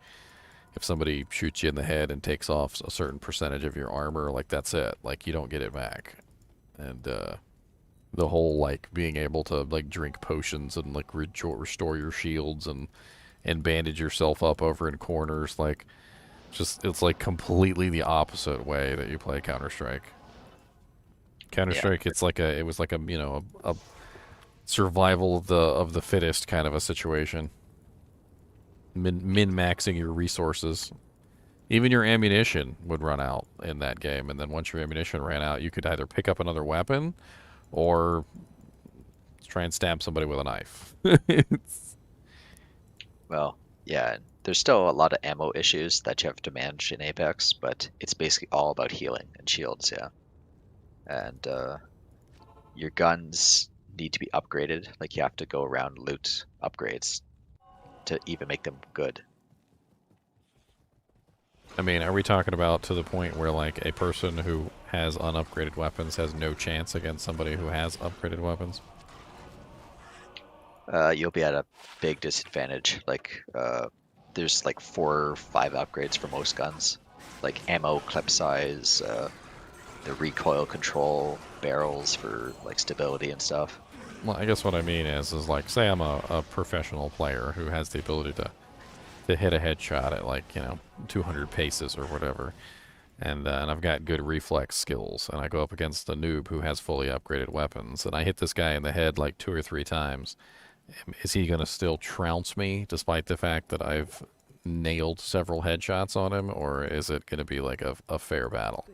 A: if somebody shoots you in the head and takes off a certain percentage of your armor, like that's it. Like you don't get it back. And the whole like being able to like drink potions and like restore your shields and bandage yourself up over in corners, like it's like completely the opposite way that you play Counter-Strike. Counter-Strike, yeah. It was like a you know a survival of the fittest kind of a situation. Min-maxing your resources. Even your ammunition would run out in that game, and then once your ammunition ran out, you could either pick up another weapon or try and stab somebody with a knife.
N: Well, yeah, there's still a lot of ammo issues that you have to manage in Apex, but it's basically all about healing and shields, yeah. And your guns need to be upgraded. Like you have to go around loot upgrades to even make them good.
A: I mean, are we talking about to the point where like a person who has unupgraded weapons has no chance against somebody who has upgraded weapons?
N: You'll be at a big disadvantage. Like there's like 4 or 5 upgrades for most guns, like ammo clip size, the recoil control, barrels for like stability and stuff.
A: Well, I guess what I mean is like, say I'm a professional player who has the ability to hit a headshot at like, you know, 200 paces or whatever, and I've got good reflex skills, and I go up against a noob who has fully upgraded weapons, and I hit this guy in the head like 2 or 3 times, is he going to still trounce me despite the fact that I've nailed several headshots on him, or is it going to be like a fair battle?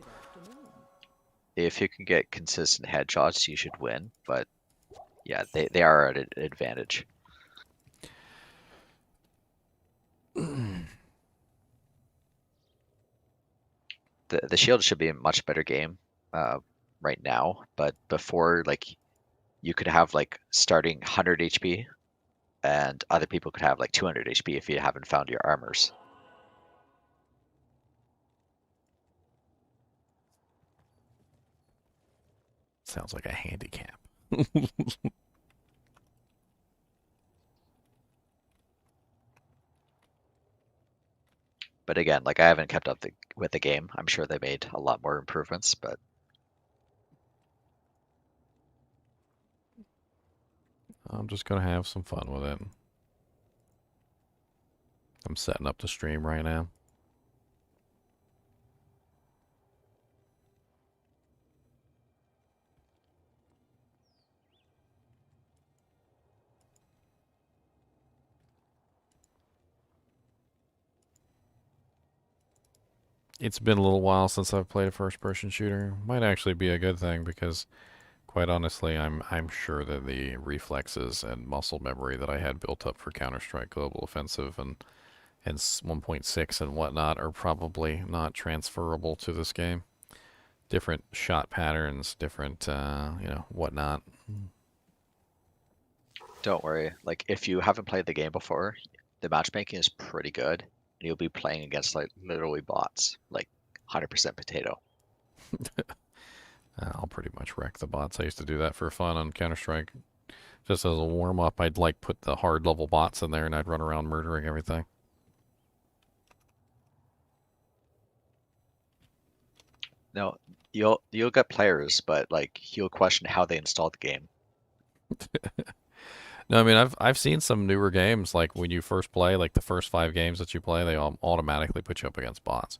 N: If you can get consistent headshots, you should win. But yeah, they are at an advantage. The shield should be a much better game right now, but before, like, you could have like starting 100 HP, and other people could have like 200 HP if you haven't found your armors.
A: Sounds like a handicap.
N: But again, like, I haven't kept up with the game. I'm sure they made a lot more improvements, but
A: I'm just going to have some fun with it. I'm setting up the stream right now. It's been a little while since I've played a first-person shooter. Might actually be a good thing because, quite honestly, I'm sure that the reflexes and muscle memory that I had built up for Counter-Strike Global Offensive and 1.6 and whatnot are probably not transferable to this game. Different shot patterns, different, whatnot.
N: don't worry. Like, if you haven't played the game before, the matchmaking is pretty good. And you'll be playing against like literally bots, like 100% potato.
A: I'll pretty much wreck the bots. I used to do that for fun on Counter-Strike. Just as a warm-up, I'd like put the hard-level bots in there and I'd run around murdering everything.
N: No, you'll get players, but like you'll question how they installed the game.
A: No, I mean I've seen some newer games, like when you first play, like the first 5 games that you play, they all automatically put you up against bots.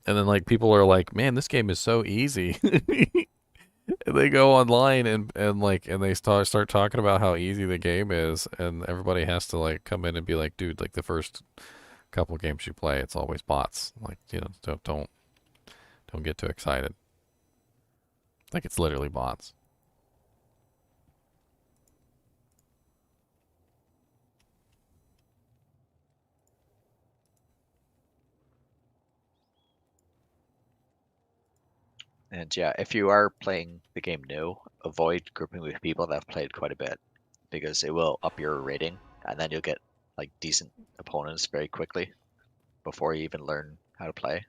A: And then like people are like, "Man, this game is so easy." And they go online and they start talking about how easy the game is, and everybody has to like come in and be like, "Dude, like the first couple games you play, it's always bots. Like, don't get too excited. Like, it's literally bots."
N: And yeah, if you are playing the game new, avoid grouping with people that have played quite a bit, because it will up your rating, and then you'll get like decent opponents very quickly before you even learn how to play.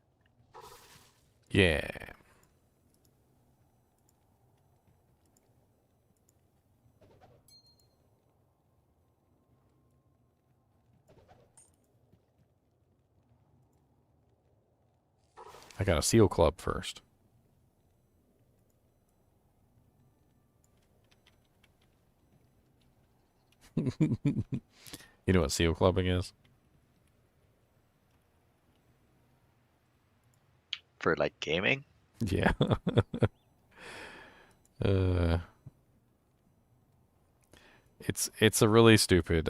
A: Yeah. I got a seal club first. You know what seal clubbing is?
N: For like gaming?
A: Yeah. It's a really stupid,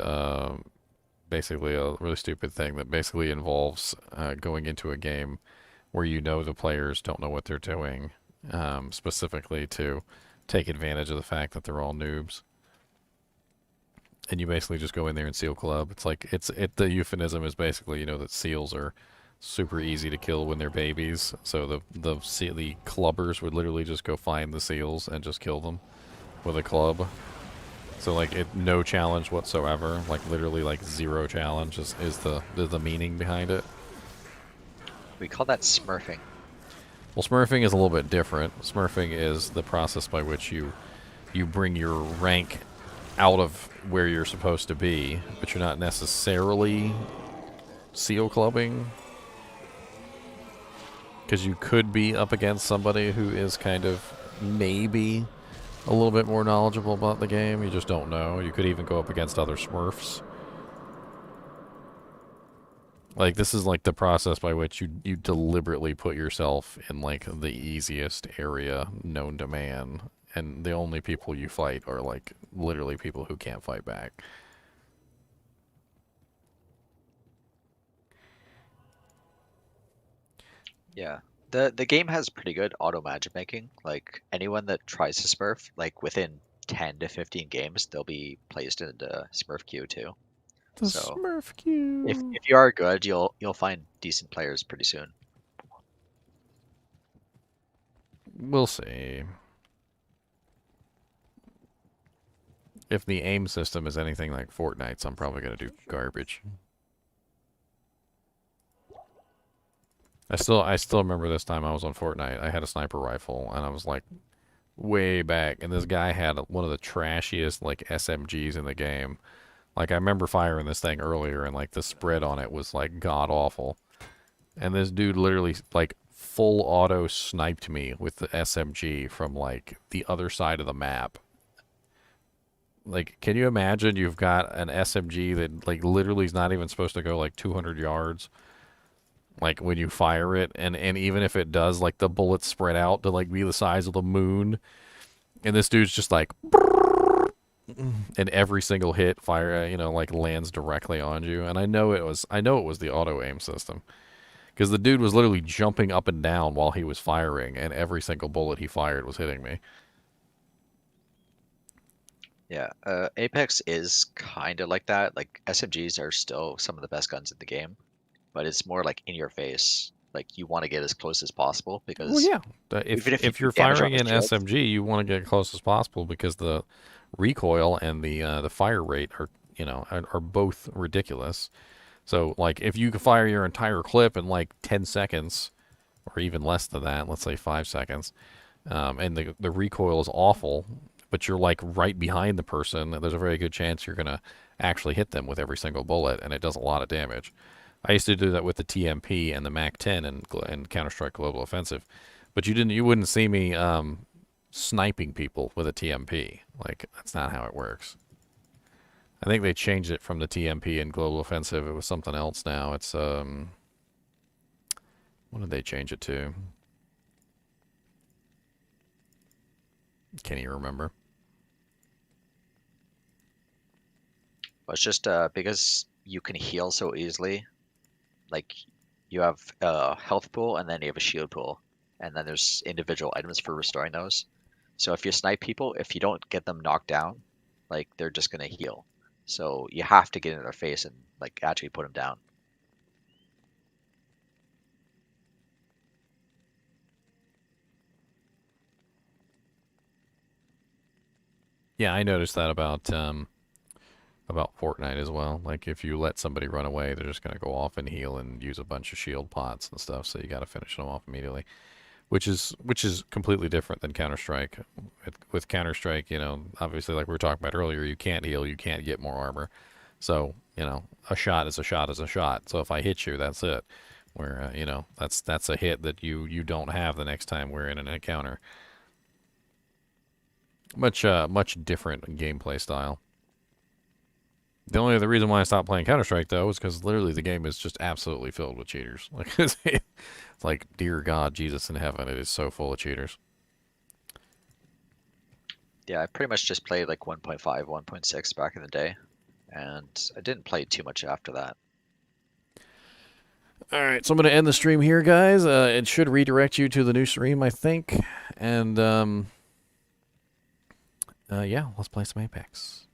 A: basically a really stupid thing that basically involves going into a game where you know the players don't know what they're doing, specifically to take advantage of the fact that they're all noobs. And you basically just go in there and seal club. It's like the euphemism is basically, that seals are super easy to kill when they're babies. So the clubbers would literally just go find the seals and just kill them with a club. So like no challenge whatsoever. Like literally like zero challenge is the meaning behind it.
N: We call that smurfing.
A: Well, smurfing is a little bit different. Smurfing is the process by which you bring your rank out of where you're supposed to be, but you're not necessarily seal clubbing, because you could be up against somebody who is kind of maybe a little bit more knowledgeable about the game. You just don't know. You could even go up against other smurfs. Like, this is like the process by which you deliberately put yourself in like the easiest area known to man, and the only people you fight are like literally people who can't fight back.
N: Yeah. The game has pretty good auto magic making. Like anyone that tries to Smurf, like within 10 to 15 games, they'll be placed into Smurf queue too.
A: The
N: So
A: Smurf queue.
N: if you are good, you'll find decent players pretty soon.
A: We'll see. If the aim system is anything like Fortnite's, I'm probably gonna do garbage. I still remember this time I was on Fortnite. I had a sniper rifle, and I was like way back, and this guy had one of the trashiest like SMGs in the game. Like, I remember firing this thing earlier, and like the spread on it was like god awful. And this dude literally like full auto sniped me with the SMG from like the other side of the map. Like, can you imagine you've got an SMG that like literally is not even supposed to go like 200 yards? Like when you fire it, and even if it does, like the bullets spread out to like be the size of the moon, and this dude's just like, and every single hit fire, like lands directly on you. And I know it was the auto aim system, because the dude was literally jumping up and down while he was firing, and every single bullet he fired was hitting me.
N: Yeah, Apex is kind of like that. Like SMGs are still some of the best guns in the game, but it's more like in your face. Like you want to get as close as possible because
A: Well, yeah, if you're firing an SMG, you want to get as close as possible because the recoil and the fire rate are both ridiculous. So like if you can fire your entire clip in like 10 seconds, or even less than that, let's say 5 seconds, and the recoil is awful, but you're like right behind the person, there's a very good chance you're gonna actually hit them with every single bullet, and it does a lot of damage. I used to do that with the TMP and the MAC-10 and Counter-Strike Global Offensive, but you wouldn't see me sniping people with a TMP. Like, that's not how it works. I think they changed it from the TMP and Global Offensive. It was something else now. It's what did they change it to? Can't even remember.
N: Well, it's just because you can heal so easily. Like you have a health pool and then you have a shield pool, and then there's individual items for restoring those. So if you snipe people, if you don't get them knocked down, like they're just gonna heal. So you have to get in their face and like actually put them down.
A: Yeah, I noticed that about Fortnite as well. Like, if you let somebody run away, they're just gonna go off and heal and use a bunch of shield pots and stuff. So you got to finish them off immediately, which is completely different than Counter-Strike. With Counter-Strike, obviously, like we were talking about earlier, you can't heal, you can't get more armor. So a shot is a shot is a shot. So if I hit you, that's it. Where that's a hit that you don't have the next time we're in an encounter. Much different gameplay style. The only other reason why I stopped playing Counter-Strike, though, is because literally the game is just absolutely filled with cheaters. Like, it's like, dear God, Jesus in heaven, it is so full of cheaters.
N: Yeah, I pretty much just played like 1.5, 1.6 back in the day, and I didn't play too much after that.
A: All right, so I'm going to end the stream here, guys. It should redirect you to the new stream, I think. And, yeah, let's play some Apex.